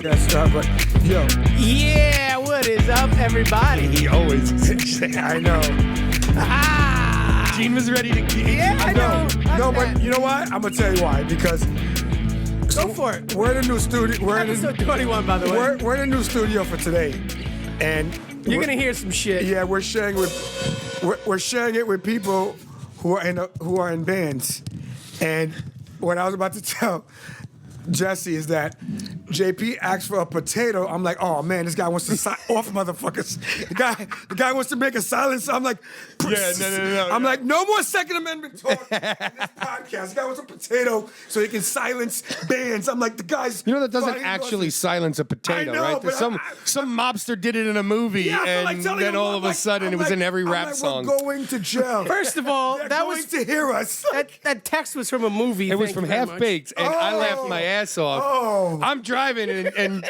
Yes, but yo. Yeah, what is up, everybody? He always say, I know. Gene was ready to get. Yeah, I know. No, but you know what? I'm gonna tell you why. Because Go for it. we're in the new studio. Episode 21, by the way. We're in the new studio for today, and You're gonna hear some shit. yeah, we're sharing it with people who are in bands, and what I was about to tell Jesse is that JP asked for a potato. I'm like, oh man, this guy wants to off motherfuckers. The guy wants to make a silence. I'm like, no. I'm like, no more Second Amendment talk in this podcast. The guy wants a potato so he can silence bands. I'm like, the guy's. You know that doesn't actually silence a potato, I know, right? but Some mobster did it in a movie, and then all of a sudden it was in every rap song. We're going to jail. First of all, They're that going was to hear us. that text was from a movie. It was from Half Baked, and I laughed my ass off. Oh. I'm driving, and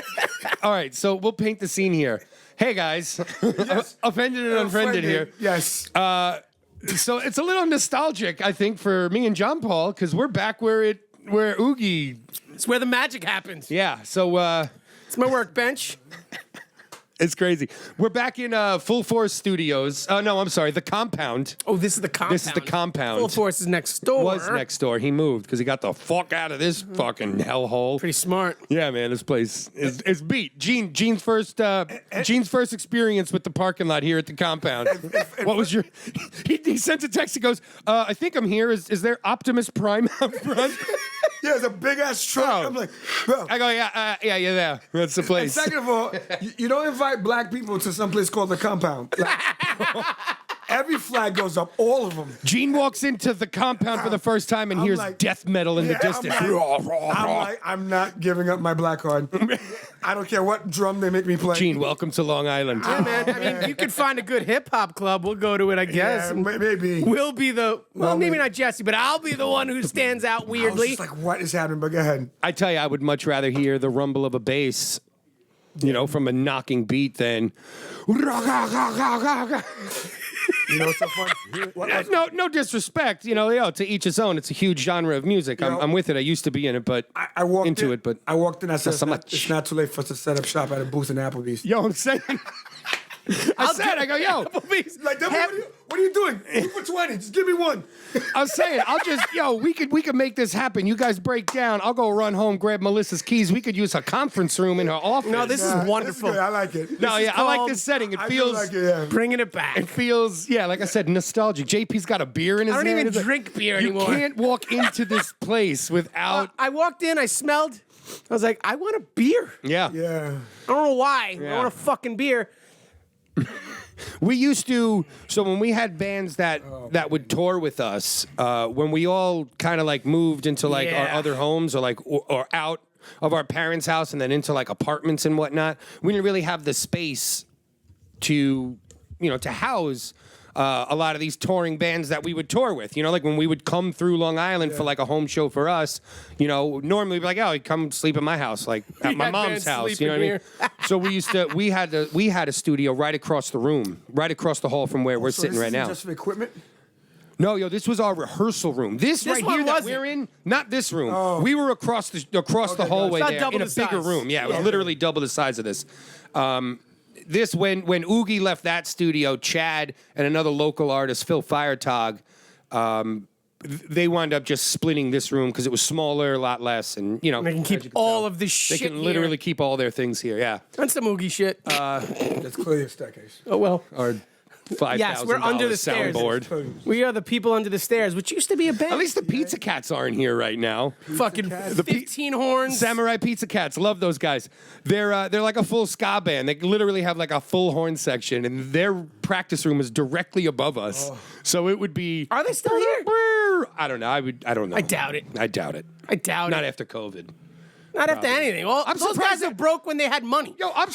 all right, so we'll paint the scene here. Hey guys, Offended and Unfriended here. Yes. So it's a little nostalgic, I think, for me and John Paul, because we're back where Oogie. It's where the magic happens. Yeah. So It's my workbench. it's crazy. We're back in Full Force Studios. No, I'm sorry, the Compound. Oh, this is the compound. This is the Compound. Full Force is next door. Was next door. He moved because he got the fuck out of this fucking hellhole. Pretty smart. Yeah, man, this place is beat. Gene's first experience with the parking lot here at the Compound. What was your? He sent a text. He goes, "I think I'm here. Is there Optimus Prime out front?" Yeah, it's a big ass truck. Bro. I'm like, bro. I go, yeah, you're there. That's the And place. second of all, you don't invite black people to some place called the Compound. Like, every flag goes up, all of them. Gene walks into the Compound for the first time and I'm hears like- death metal in the distance. I'm not giving up my black card. I don't care what drum they make me play. Gene, welcome to Long Island. Yeah, man. I mean, you could find a good hip hop club. We'll go to it, I guess. Yeah, and maybe. We'll be well, maybe not Jesse, but I'll be the one who stands out I was weirdly. just like, what is happening? But go ahead. I tell you, I would much rather hear the rumble of a bass, from a knocking beat than. You know what's so funny? No disrespect, to each his own. It's a huge genre of music. I'm with it. I used to be in it, but I walked into in, it. But I walked in. I said, so much. it's not too late for us to set up shop at a booth in Applebee's. yo, I'm saying. I go, yo. Like, what are you doing? 2 for 20. Just give me one. I'm saying, we could make this happen. You guys break down. I'll go run home, grab Melissa's keys. We could use her conference room in her office. No, this is wonderful. This is good. I like it. No, is yeah, I like called- this setting. It I do feels. like it, yeah. Bringing it back. It feels, like I said, nostalgic. JP's got a beer in his I don't hand. even It's like, drink beer you anymore. can't walk into this place without. I walked in, I smelled. I was like, I want a beer. Yeah. Yeah. I don't know why. I Yeah. want a fucking beer. We used to, so when we had bands that would tour with us, when we all kind of like moved into like our Yeah. other homes or out of our parents' house and then into like apartments and whatnot, we didn't really have the space to house a lot of these touring bands that we would tour with. Like when we would come through Long Island for like a home show for us, normally we'd be like, oh, come sleep at my house, like at my had mom's bands house. You know what I mean? sleeping So we had a studio right across the room, right across the hall from where we're So sitting this right isn't now. just for equipment? No, this was our rehearsal room. This right one here that wasn't. we're in, not this room. Oh. We were across the hallway It's not there double in a the bigger size. room. Yeah, it was literally double the size of this. This when Oogie left that studio, Chad and another local artist, Phil Firetog, they wound up just splitting this room because it was smaller, a lot less, and They can keep all of this they shit can literally here. keep all their things here. Yeah, And some oogie shit. That's clearly a staircase. Oh, well. our $5,000 Yes, we're under the stairs. soundboard. We are the people under the stairs, which used to be a band. At least the Pizza Cats aren't here right now. fucking 15 horns. Samurai Pizza Cats, love those guys. They're like a full ska band. They literally have like a full horn section, and their practice room is directly above us. So it would be. Are they still here? I don't know. I don't know. I doubt it. I doubt it. I doubt Not it. after COVID. Not after anything. Well, I'm those surprised guys are broke when they had money. Yo, I'm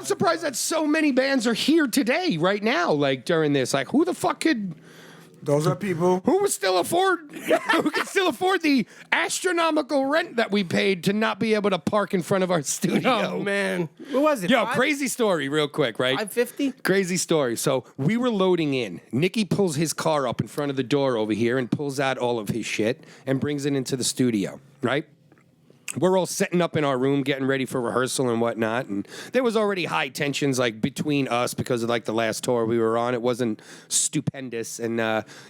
surprised that so many bands are here today, right now, like during this. Like, who the fuck could Those are people who can still afford the astronomical rent that we paid to not be able to park in front of our studio. Oh man, what was it? Yo, crazy story, real quick, right? $550. Crazy story. So we were loading in. Nicky pulls his car up in front of the door over here and pulls out all of his shit and brings it into the studio, right? We're all setting up in our room, getting ready for rehearsal and whatnot. And there was already high tensions, like, between us because of, like, the last tour we were on. It wasn't stupendous and,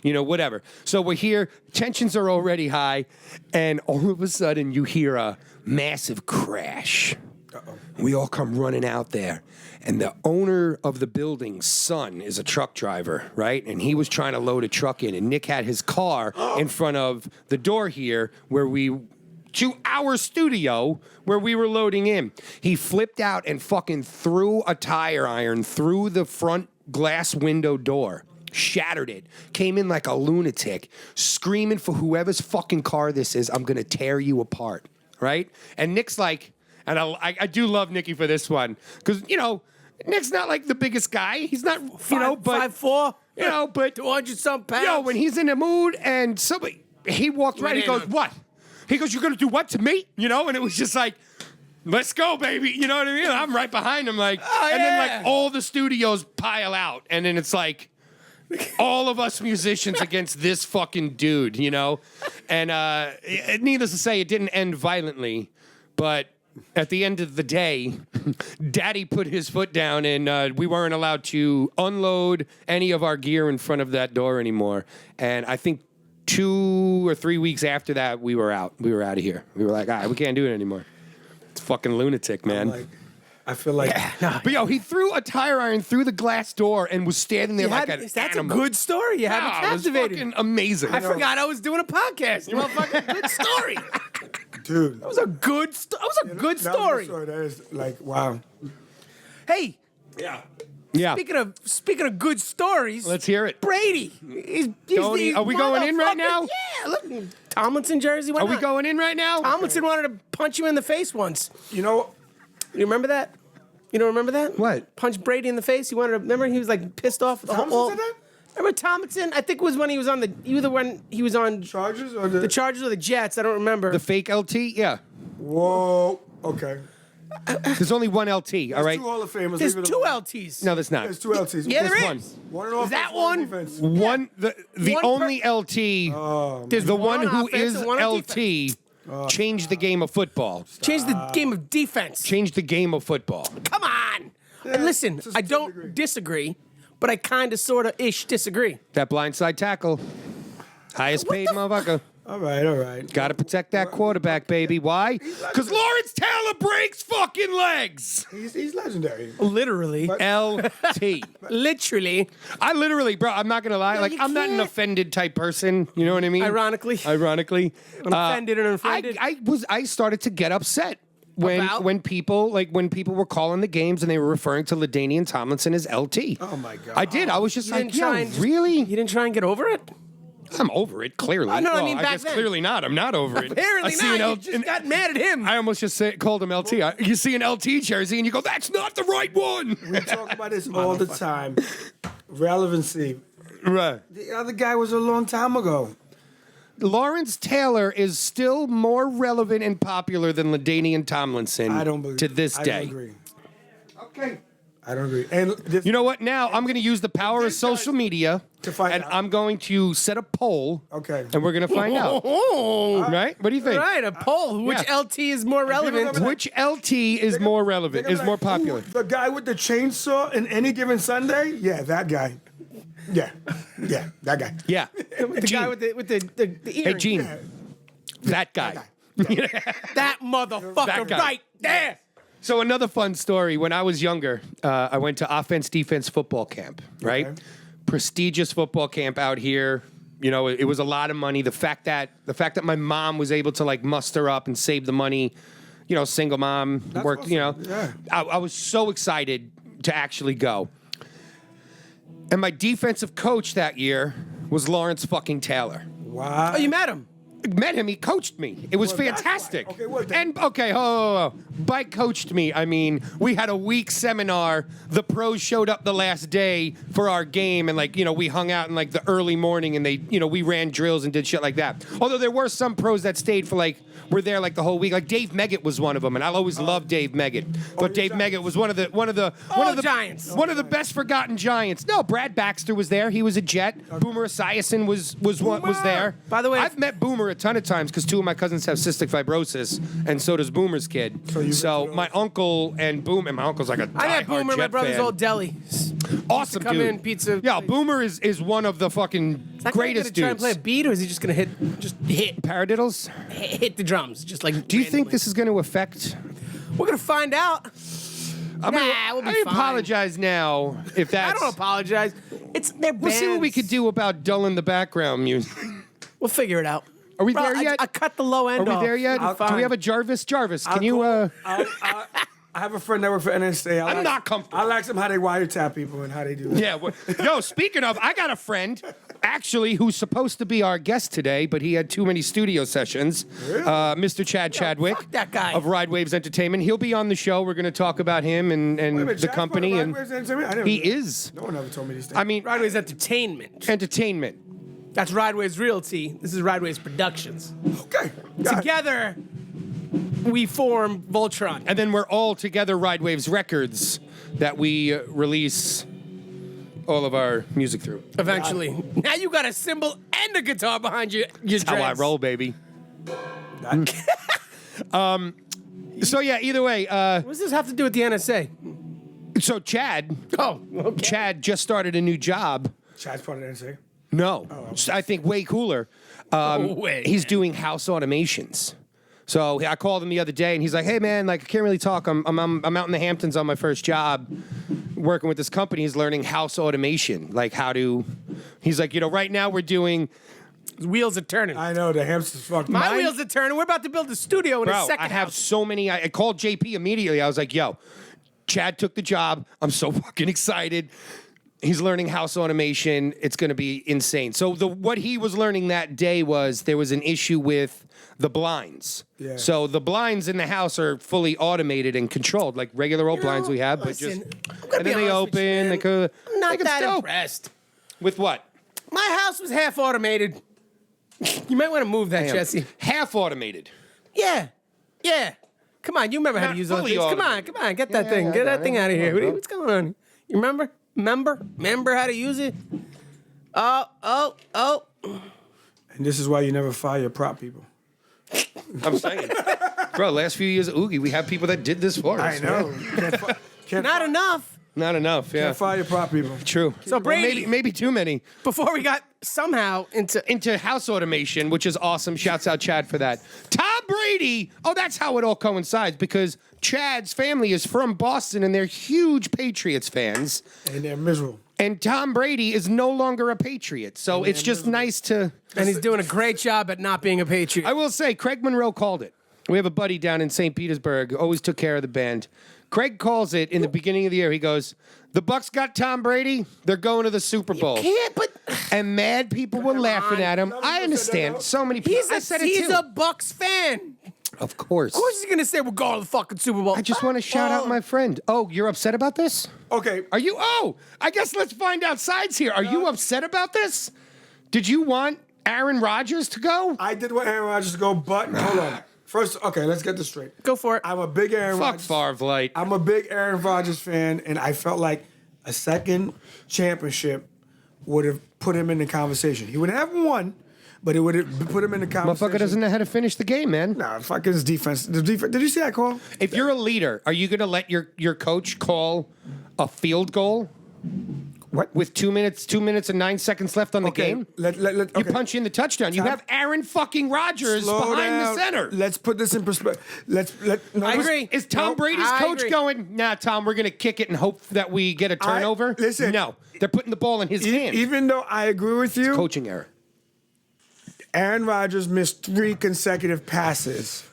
whatever. So we're here. Tensions are already high. And all of a sudden, you hear a massive crash. Uh-oh. We all come running out there. And the owner of the building's son is a truck driver, right? And he was trying to load a truck in. And Nick had his car in front of the door here to our studio where we were loading in. He flipped out and fucking threw a tire iron through the front glass window door. Shattered it. Came in like a lunatic, screaming for whoever's fucking car this is, I'm going to tear you apart, right? And Nick's like, and I do love Nicky for this one, because, Nick's not like the biggest guy. He's not, but 5'4", but 200-some pounds. Yo, when he's in the mood and somebody, he walked right, he goes, what? He goes, you're going to do what to me? And it was just like, let's go, baby. You know what I mean? I'm right behind him, like, and then, like, all the studios pile out. And then it's like, all of us musicians against this fucking dude, And needless to say, it didn't end violently. But at the end of the day, Daddy put his foot down, and we weren't allowed to unload any of our gear in front of that door anymore. And I think 2 or 3 weeks after that, we were out. We were out of here. We were like, all right, we can't do it anymore. It's fucking lunatic, man. I feel like... But, yo, he threw a tire iron through the glass door and was standing there like an That's animal. a good story. You had me captivated. It was fucking amazing. I forgot I was doing a podcast. You motherfucker, good story. Dude. That was a good story. That is like, wow. Hey. Yeah. Yeah. Speaking of good stories, Let's hear it. Brady. Are we going in right now? Yeah, look. Tomlinson jersey. Are we going in right now? Tomlinson wanted to punch you in the face once. You remember that? You don't remember that? What? Punch Brady in the face. He wanted to. Remember, he was like pissed off. Tomlinson said that? Remember Tomlinson? I think it was when he was on he was on Chargers or the Chargers or the Jets. I don't remember. The fake LT? Yeah. Whoa. Okay. There's only one LT, all right? Two Hall of Famers. There's two LTs. No, there's not. There's two LTs. Yeah, There's there one. is. One in Is that offense, one? defense. One, the One only LT, There's the one one on who offense is and one on LT, changed the game of football. Change the game of defense. Changed the game of football. Come on. And listen, I don't disagree, but I kind of, sort of, disagree. That blindside tackle. Highest paid motherfucker. All right. Got to protect that quarterback, baby. Why? Because Lawrence Taylor breaks fucking legs. He's legendary. Literally. LT. Literally. I literally, bro, I'm not going to lie. No, Like, you I'm not an can't. offended type person. You know what I mean? Ironically. Unoffended and unfriended. I started to get upset. About? When people were calling the games and they were referring to LaDainian Tomlinson as LT. Oh my God. I did. I was just You like, didn't try and really? You didn't try and get over it? I'm over it, clearly. No, I Well, mean I back guess then. clearly not. I'm not over it. Apparently I see not. You just got mad at him. I almost just called him LT. You see an LT jersey and you go, that's not the right one. We talk about this all the time. Relevancy. Right. The other guy was a long time ago. Lawrence Taylor is still more relevant and popular than LaDainian Tomlinson I don't believe to this day. I don't agree. Okay. I don't agree. And this, You know what? Now I'm going to use the power of social media to find and out. I'm going to set a poll. Okay. And we're going to find out. Oh. Right? What do you think? Right, a poll. Which yeah. LT is more relevant? gonna- Which LT is more relevant, They're is gonna be more like, popular? "Ooh, the guy with the chainsaw in any given Sunday? Yeah, that guy. Yeah, that guy. Yeah. The Gene. guy with the Hey, earring. Gene. Yeah. That guy. That motherfucker That guy. right there. So another fun story. When I was younger, I went to offense-defense football camp, right? Okay. Prestigious football camp out here. You know, it was a lot of money. The fact that my mom was able to, like, muster up and save the money, single mom, worked, awesome. Yeah. I was so excited to actually go. And my defensive coach that year was Lawrence fucking Taylor. Wow. Oh, you met him. met him. He coached me. It was fantastic. Right. Okay, what and by coached me, I mean we had a week seminar. The pros showed up the last day for our game, and we hung out in the early morning, and we ran drills and did shit like that. Although there were some pros that stayed for were there the whole week. Dave Meggett was one of them, and I'll always love Dave Meggett. But Dave Meggett was one of the Giants. One of the best forgotten Giants. No, Brad Baxter was there. He was a Jet. Boomer Esiason was there. By the way, I've met Boomer a ton of times because 2 of my cousins have cystic fibrosis, and so does Boomer's kid. So my uncle and Boomer, and my uncle's like a diehard I met Boomer, Jet my brother's fan. old deli. Awesome come dude. in, pizza. Yeah, Boomer is one of the fucking Is that greatest guy gonna try and dudes. play a beat, or is he just gonna hit Paradiddles? hit the drums, just like? Do you think this is going to affect? We're gonna find out. We'll be I fine. apologize now if I that's. don't apologize. It's their bands. We'll see what we could do about dulling the background music. We'll figure it out. Are we Bro, there yet? I cut the low end Are we off. there yet? We'll be Do we have a fine. Jarvis? Jarvis, can I'll you? call- I have a friend that works for NSA. I'm not comfortable. I'll ask them how they wiretap people and how they do it. Yeah. Yo, speaking of, I got a friend actually who's supposed to be our guest today, but he had too many studio sessions. Really? Mr. Chad Chadwick fuck that guy. of Ride Waves Entertainment. He'll be on the show. We're going to talk about him and Wait a minute, the Chad's company. part of And Ride Waves Entertainment? I never he knew. is. No one ever told me these things. I mean, Rideways Entertainment. entertainment. That's Rideways Realty. This is Rideways Productions. Okay. got it. Together, we form Voltron. And then we're all together Ride Waves Records that we release all of our music through. Eventually. Now you got a cymbal and a guitar behind your That's how I dreads. roll, baby. So yeah, either way, What does this have to do with the NSA? so Chad Oh, okay. Chad just started a new job. Chad's part of the NSA. No, I think way cooler. way, He's doing house automations. So I called him the other day, and he's like, "Hey man, I can't really talk. I'm out in the Hamptons on my first job, working with this company. He's learning house automation, He's like, right now we're doing." Wheels are turning. I know the hamster's fucked. My wheels are turning. We're about to build a studio in a Bro, second. I have house. so many. I called JP immediately. I was like, "Yo, Chad took the job. I'm so fucking excited. He's learning house automation. It's going to be insane." So what he was learning that day was there was an issue with the blinds. Yeah. So the blinds in the house are fully automated and controlled, like regular old blinds we have, Listen, but I'm gonna and be then they honest with you, open. man. They could. I'm not they could that still- impressed. With what? My house was half automated. You might want to move that, Damn. Jesse. Half automated. Yeah. Come on, you remember how Not to use those fully things. automated. Come on, get that Yeah, thing. I Get got that it. thing out of here. Come on, What's going on? You remember? Remember how to use it? Oh. And this is why you never fire your prop people. I'm saying, bro. Last few years at Oogie, we have people that did this for us. I know. man. Can't Not enough. Not enough. Yeah. Can't fire your prop people. True. So Brady- maybe too many. Before we got somehow Into house automation, which is awesome. Shouts out Chad for that. Tom Brady. Oh, that's how it all coincides because Chad's family is from Boston and they're huge Patriots fans. And they're miserable. And Tom Brady is no longer a Patriot. So it's just nice to. and he's doing a great job at not being a Patriot. I will say, Craig Monroe called it. We have a buddy down in St. Petersburg, always took care of the band. Craig calls it in the beginning of the year. He goes, "The Bucks got Tom Brady. They're going to the Super Bowl." Can't, but And mad people were laughing at him. None of I them said that, understand. though. So many people. I said it he's too. a Bucks fan. Of course. Of course he's gonna say we're going to the fucking Super Bowl. I just want to shout out my friend. Oh, you're upset about this? Okay. Are you? Oh, I guess let's find out sides here. Are you upset about this? Did you want Aaron Rodgers to go? I did want Aaron Rodgers to go, but hold on. First, okay, let's get this straight. Go for it. I'm a big Aaron Fuck Rodgers. Favre light. I'm a big Aaron Rodgers fan, and I felt like a second championship would have put him in the conversation. He would have won, but it would have put him in the conversation. Motherfucker doesn't know how to finish the game, man. Nah, fucking his defense. The defense. Did you see that call? If you're a leader, are you going to let your coach call a field goal? What? With 2 minutes and 9 seconds left on the game? You You punch in the touchdown. You have Aaron fucking Rodgers Slow behind down. the center. Let's put this in perspective. I agree. Is Tom Brady's I coach agree. going, nah, Tom, we're going to kick it and hope that we get a turnover? Listen. No. They're putting the ball in his hand. Even though I agree with you, Coaching error. Aaron Rodgers missed 3 consecutive passes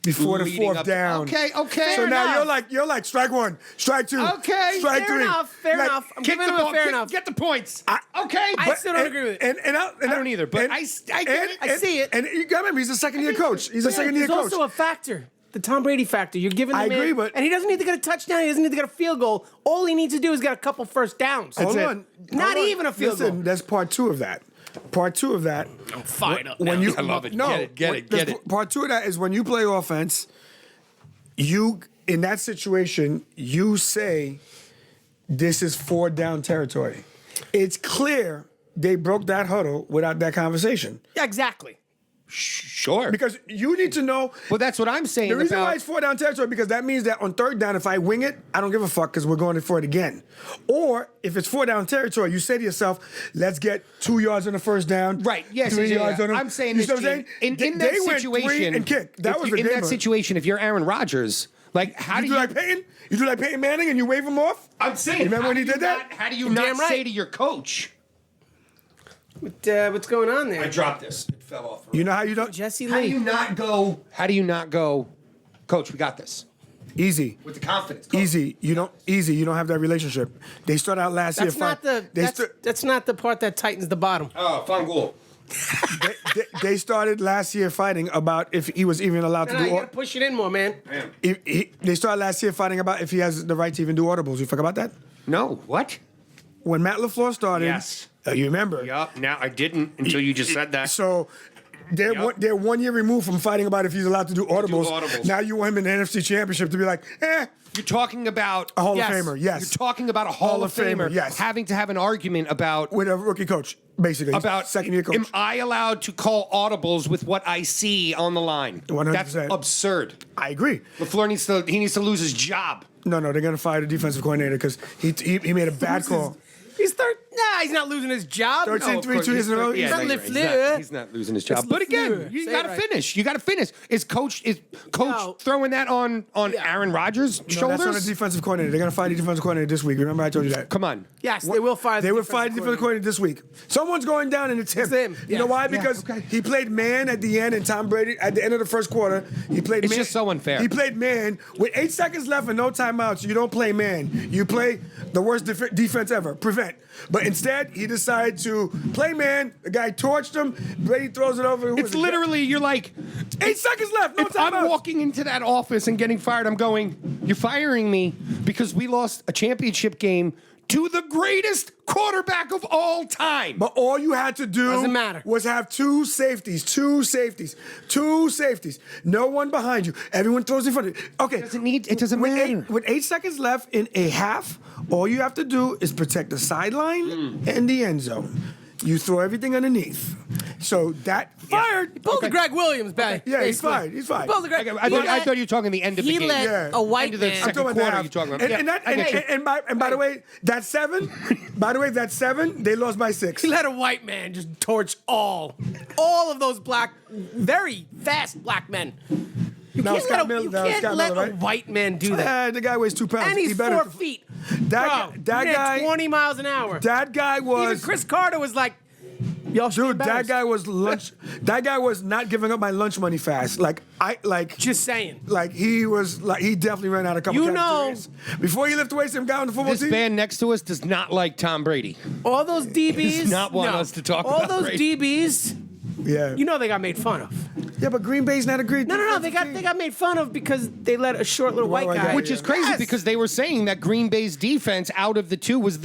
before the Leading fourth up- down. Okay. So Fair now enough. you're like strike one, strike two, Okay, strike fair three. enough. Like, I'm Kick giving the him a ball. fair enough. Get the points. I- Okay. I still don't agree with it. I don't either, but I get it. I see it. And you got to remember, he's a second-year coach. He's a second-year There's coach. also a factor. The Tom Brady factor. You're giving the I man, agree, but- and he doesn't need to get a touchdown. He doesn't need to get a field goal. All he needs to do is get a couple first downs. Hold on. Not even a field Listen, goal. that's part two of that. Part two of that. I'm fired up. When now. you I love it. No, Get it. Part two of that is when you play offense. You in that situation, you say, "This is 4-down territory." It's clear they broke that huddle without that conversation Yeah, exactly. Sure. because you need to know. Well, that's what I'm saying The reason about. why it's 4-down territory because that means that on third down, if I wing it, I don't give a fuck because we're going for it again. Or if it's 4-down territory, you say to yourself, "Let's get 2 yards on the first down." Right. Yes. 3 yeah, yards yeah. on them. I'm saying you this. know what I'm saying? In They that went three situation, and kick. That was the in game. that situation. If you're Aaron Rodgers, like how You do do you? like Peyton? You do like Peyton Manning and you wave him off? I'm saying. You remember how when he do you did that? not- How do you You're not damn right. say to your coach? What's going on there? I dropped this. It fell off. You know how you don't? Jesse How do Lee. you not go? How do you not go? Coach, we got this Easy. with the confidence. Coach. Easy. You don't have that relationship. They start out last That's year. not the. That's not the part that tightens the bottom. Oh, Fangul. They started last year fighting about if he was even allowed to No, do. you gotta push it in more, man. They started last year fighting about if he has the right to even do audibles. You forgot about that? No. What? When Matt LaFleur started. Yes. You remember? Yup. Now I didn't until you just said that. So they're Yep. they're 1 year removed from fighting about if he's allowed to do audibles. audibles. Now you want him in the NFC Championship to be like, You're talking about a Hall Yes. of Famer. Yes. You're talking about a Hall of Famer, yes. having to have an argument about With a rookie coach, basically. about second-year coach. Am I allowed to call audibles with what I see on the line? 100%. That's absurd. I agree. LaFleur needs to lose his job. No, they're going to fire the defensive coordinator because he made a bad call. He's he's not losing his job. 13, No. 3 2 years in a row. Yeah, It's not no, you're right. LaFleur. He's not losing his job. It's But again, LaFleur. you Say got to it right. finish. You got to finish. Is coach No. throwing that on Aaron Rodgers' No, that's shoulders? on the defensive coordinator. They're going to fire the defensive coordinator this week. Remember I told you that. Come on. Yes, they will fire. They would fire the defensive coordinator this week. Someone's going down and it's him. It's him. You know Yeah. why? Because he played man at the end and Tom Brady at the end of the first quarter. He played It's man. just so unfair. He played man with 8 seconds left and no timeouts. You don't play man. You play the worst defense ever. Prevent. But instead, he decided to play man. The guy torched him. Brady throws it over. Who was It's it? literally, you're like, 8 seconds left. No if I'm timeouts. walking into that office and getting fired, I'm going, you're firing me because we lost a championship game to the greatest quarterback of all time. But all you had to do Doesn't matter. was have two safeties. No one behind you. Everyone throws in front of you. Okay. It doesn't with matter. With 8 seconds left in a half, all you have to do is protect the sideline and the end zone. You throw everything underneath. So that fired. Pull the Greg Williams back. Yeah, he's basically. fine. He's fine. Pull the Greg. I thought you were talking the end of the He game. let Yeah. a white End of the man. I'm second talking about quarter that. you're talking about. And, Yeah, and, that, I get you. and by the way, that 7, they lost by 6. He let a white man just torch all of those black, very fast black men. You No, can't Scott let, Miller- you that was can't Scott let Miller, a right? white man do that. The guy weighs 2 pounds. And he's He better- 4 feet. That Bro, he guy. ran 20 miles an hour. That guy Even was. Chris Carter was like, y'all should be Dude, that embarrassed. guy was lunch. That guy was not giving up my lunch money fast. Just saying. He definitely ran out a couple. You know- cafeterias. Before he lifted weights and got on the football This team. band next to us does not like Tom Brady. All those DBs. does not want no. us to talk All about those Brady. DBs. Yeah. You know they got made fun of. Yeah, but Green Bay's not a great. No. They defensive got team. made fun of because they let a short little white white guy. guy, Which is crazy Yes. because they were saying that Green Bay's defense out of the two is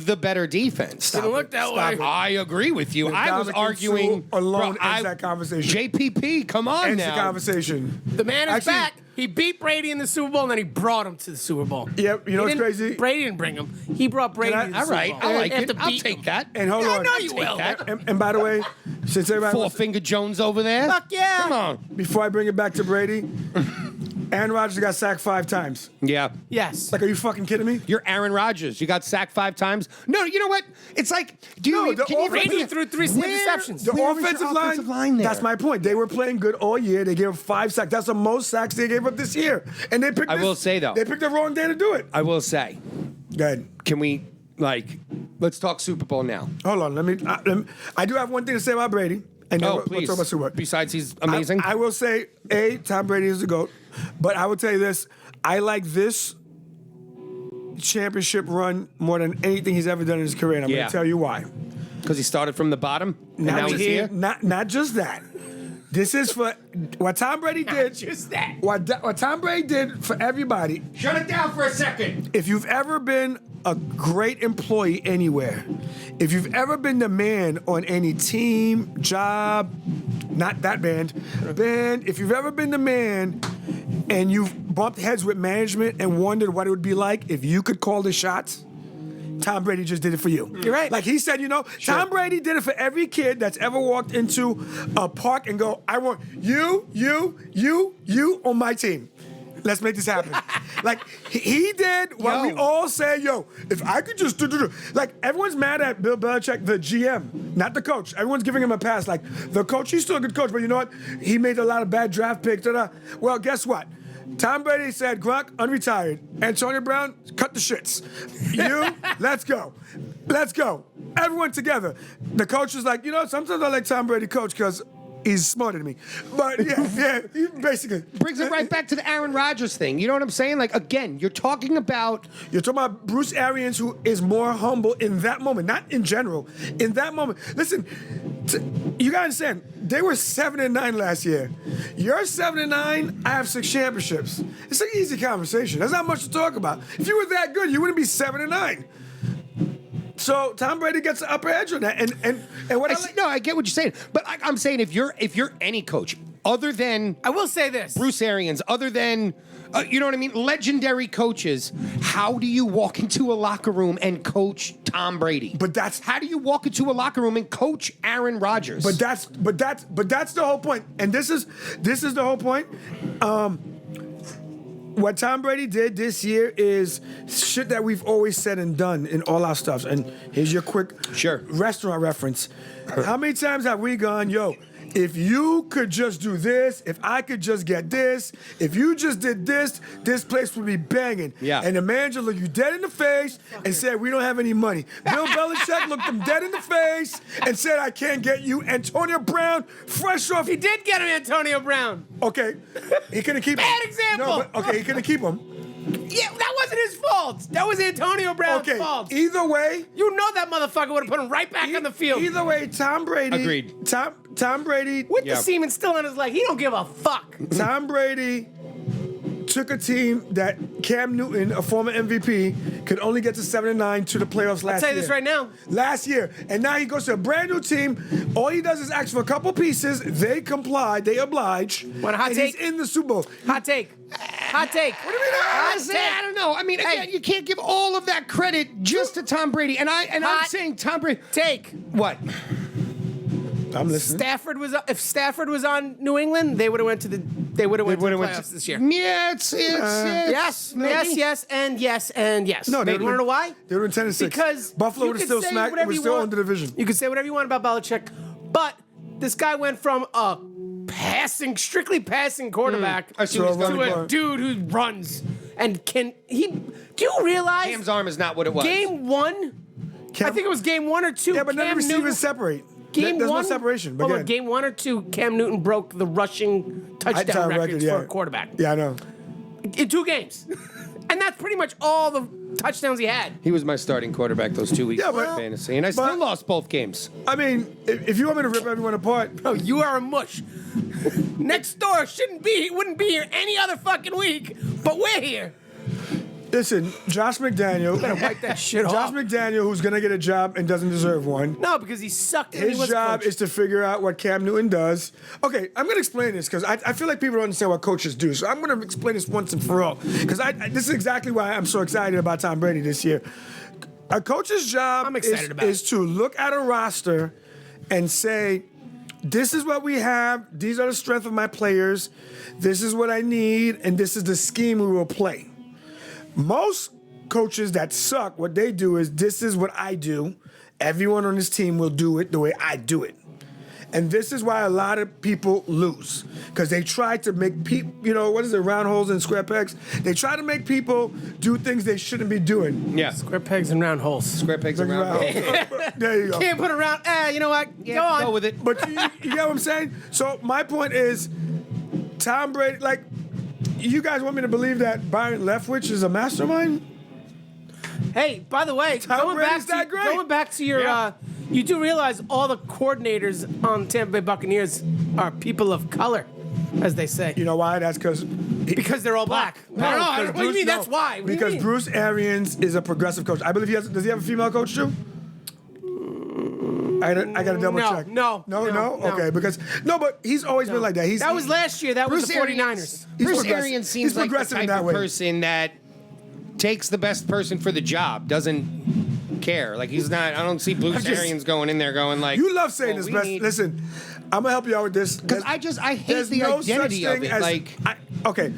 the better defense. Didn't look that way. it. I agree with you. I was Dominican arguing Sue alone bro, ends that conversation. JPP, come on Ends the now. conversation. The man is Actually- back. He beat Brady in the Super Bowl, and then he brought him to the Super Bowl. Yep, you know He what's didn't- crazy? Brady didn't bring him. He brought Brady Can I- to the All Super right, Bowl. I like After it. I'll beating take him. that. And hold Yeah, I on. know you will. that. And by the way, since everybody Four wants- Finger Jones over there. Fuck yeah. Come on. before I bring it back to Brady, Aaron Rodgers got sacked 5 times. Yeah. Yes. Like, are you fucking kidding me? You're Aaron Rodgers. You got sacked 5 times. No, you know what? It's like, do you? No, the can you offense- Brady threw 3 interceptions. The Where was your offensive offensive line there? That's my point. They were playing good all year. They gave up 5 sacks. That's the most sacks they gave up this year. And they picked. I will say, though. they picked the wrong day to do it. I will say, Good. can we let's talk Super Bowl now? Hold on. Let me. I do have one thing to say about Brady. And then Oh, we'll please. talk about Super Bowl. Besides, he's amazing. I will say, Tom Brady is the GOAT. But I will tell you this. I like this championship run more than anything he's ever done in his career. And I'm going to tell you why. Because he started from the bottom, and now he's here. Not just that. This is for what Tom Brady did. Just that. What Tom Brady did for everybody. Shut it down for a second. If you've ever been a great employee anywhere, if you've ever been the man on any team, job, not that band, if you've ever been the man and you've bumped heads with management and wondered what it would be like if you could call the shots, Tom Brady just did it for you. You're right. Like he said, Tom Brady did it for every kid that's ever walked into a park and go, I want you on my team. Let's make this happen. Like he did what we all say, if I could just do. Like everyone's mad at Bill Belichick, the GM, not the coach. Everyone's giving him a pass. Like the coach, he's still a good coach, but you know what? He made a lot of bad draft picks. Well, guess what? Tom Brady said, Gronk, unretired. Antonio Brown, cut the shits. Let's go. Let's go. Everyone together. The coach was like, sometimes I like Tom Brady coach because he's smarter than me. But yeah, he basically. Brings it right back to the Aaron Rodgers thing. You know what I'm saying? Like, again, you're talking about Bruce Arians, who is more humble in that moment, not in general. In that moment. Listen, you got to understand, they were 7-9 last year. You're 7-9, I have 6 championships. It's an easy conversation. There's not much to talk about. If you were that good, you wouldn't be 7-9. So Tom Brady gets the upper edge on that, and what I get what you're saying, but I'm saying if you're any coach other than I will say this, Bruce Arians, other than you know what I mean, legendary coaches, how do you walk into a locker room and coach Tom Brady? How do you walk into a locker room and coach Aaron Rodgers? But that's the whole point, and this is the whole point. What Tom Brady did this year is shit that we've always said and done in all our stuff. And here's your quick restaurant reference. How many times have we gone, if you could just do this, if I could just get this, if you just did this, this place would be banging. Yeah. And the manager looked you dead in the face and said, we don't have any money. Bill Belichick looked him dead in the face and said, I can't get you. Antonio Brown, fresh off. He did get him Antonio Brown. Okay. He couldn't keep him. Bad example. No, but, okay, he couldn't keep him. Yeah, that wasn't his fault. That was Antonio Brown's fault. Either way. You know that motherfucker would have put him right back on the field. Either way, Tom Brady. Agreed. Tom Brady. With the semen still on his leg, he don't give a fuck. Tom Brady took a team that Cam Newton, a former MVP, could only get to 7-9 to the playoffs last year. I'll tell you this right now. Last year. And now he goes to a brand new team. All he does is ask for a couple pieces. They comply. They oblige. Want a hot take? He's in the Super Bowl. Hot take. Hot take. What do you mean? I don't know. I mean, again, you can't give all of that credit just to Tom Brady. And I'm saying Tom Brady. Take. What? I'm listening. If Stafford was on New England, they would have went to the playoffs this year. Yeah, it's yes, and yes. No, you want to know why? They were in 10-6. Because Buffalo would have still smacked. It was still on the division. You can say whatever you want about Belichick, but this guy went from a strictly passing quarterback to a dude who runs and can. Do you realize Cam's arm is not what it was. Game 1, I think it was game 1 or 2. Yeah, but none of the receivers separate. There's no separation. But game 1 or 2, Cam Newton broke the rushing touchdown records for a quarterback. Yeah, I know. In 2 games. And that's pretty much all the touchdowns he had. He was my starting quarterback those 2 weeks in fantasy, and I still lost both games. I mean, if you want me to rip everyone apart, bro, you are a mush. Next door wouldn't be here any other fucking week, but we're here. Listen, Josh McDaniel. Better wipe that shit off. Josh McDaniel, who's gonna get a job and doesn't deserve one. No, because he sucked. His job is to figure out what Cam Newton does. Okay, I'm gonna explain this because I feel like people don't understand what coaches do. So I'm gonna explain this once and for all. Because this is exactly why I'm so excited about Tom Brady this year. A coach's job is to look at a roster and say, this is what we have. These are the strength of my players. This is what I need, and this is the scheme we will play. Most coaches that suck, what they do is, this is what I do. Everyone on this team will do it the way I do it. And this is why a lot of people lose. Because they try to make people, what is it, round holes and square pegs? They try to make people do things they shouldn't be doing. Yeah. Square pegs and round holes. Square pegs and round holes. There you go. Can't put around. You know what? Yeah, Go on. go with it. But you get what I'm saying? So my point is, Tom Brady, like, you guys want me to believe that Byron Leftwich is a mastermind? Hey, by the way, Tom Brady's that great. going back to your, you do realize all the coordinators on Tampa Bay Buccaneers are people of color, as they say. You know why? That's because They're all black. I don't know. What do you mean? That's why. What do you Because mean? Bruce Arians is a progressive coach. I believe does he have a female coach too? I got to double check. No. Okay, but he's always been like that. That was last year. That was the 49ers. Bruce progressive. Arians seems He's like the progressive in type that of way. person that takes the best person for the job, doesn't care. Like, he's not, I don't see Bruce Arians going in there going like... You love saying this, best. Listen, I'm going to help you out with this. Because I hate there's the no identity such of thing it. as- okay.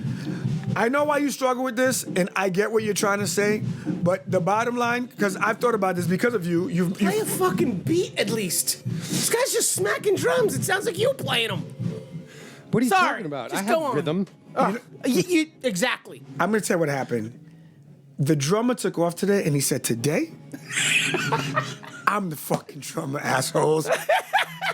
I know why you struggle with this, and I get what you're trying to say, but the bottom line, because I've thought about this because of you, Play a fucking beat at least. This guy's just smacking drums. It sounds like you playing them. What are you Sorry, talking about? just I go have on. rhythm. Exactly. I'm going to tell you what happened. The drummer took off today, and he said, today, I'm the fucking drummer, assholes.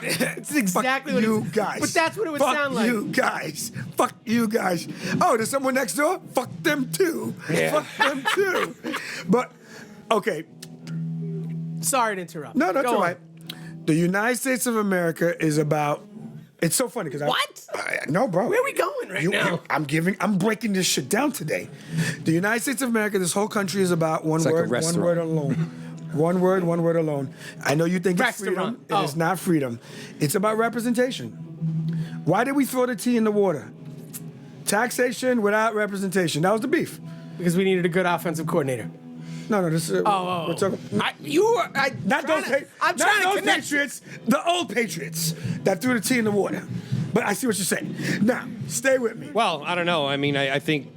It's exactly what you guys. But that's what it would Fuck sound like. you guys. Fuck you guys. Oh, there's someone next door? Fuck them too. Yeah. Fuck them too. But, okay. Sorry to interrupt. No, that's Go all on. right. The United States of America is about. It's so funny because What? No, bro. Where are we going right now? I'm breaking this shit down today. The United States of America, this whole country is about one like a word, one restaurant. word alone. One word alone. I know you think it's freedom. Restaurant. It is not freedom. It's about representation. Why did we throw the tea in the water? Taxation without representation. That was the beef. Because we needed a good offensive coordinator. No, this is. Oh. We're talking. Not those. I'm not trying to those connect. Patriots. The old Patriots that threw the tea in the water. But I see what you're saying. Now, stay with me. Well, I don't know. I mean, I think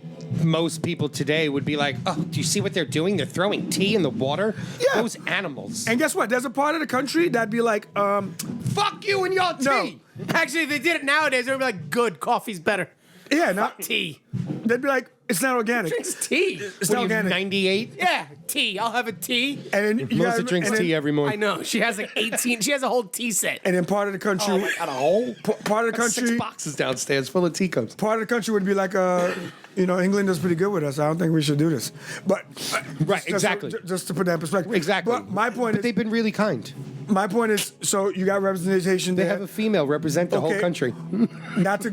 most people today would be like, oh, do you see what they're doing? They're throwing tea in the water? Yeah. Those animals. And guess what? There's a part of the country that'd be like, fuck you and your tea. No. Actually, if they did it nowadays, they would be like, good, coffee's better. yeah, not. Tea. They'd be like, it's not organic. Drinks tea. It's What not are you, organic. 98? Yeah, tea. I'll have a tea. And then you Melissa gotta- drinks and then- tea every I morning. know. She has like 18. She has a whole tea set. And then part of the country, Got a hole? part of the Six country, boxes downstairs full of teacups. part of the country would be like, England is pretty good with us. I don't think we should do this. But Right, just- exactly. Just to put that in perspective. Exactly. But my point But they've been really kind. is, so you got representation They there. have a female represent the whole Okay. country. Not to,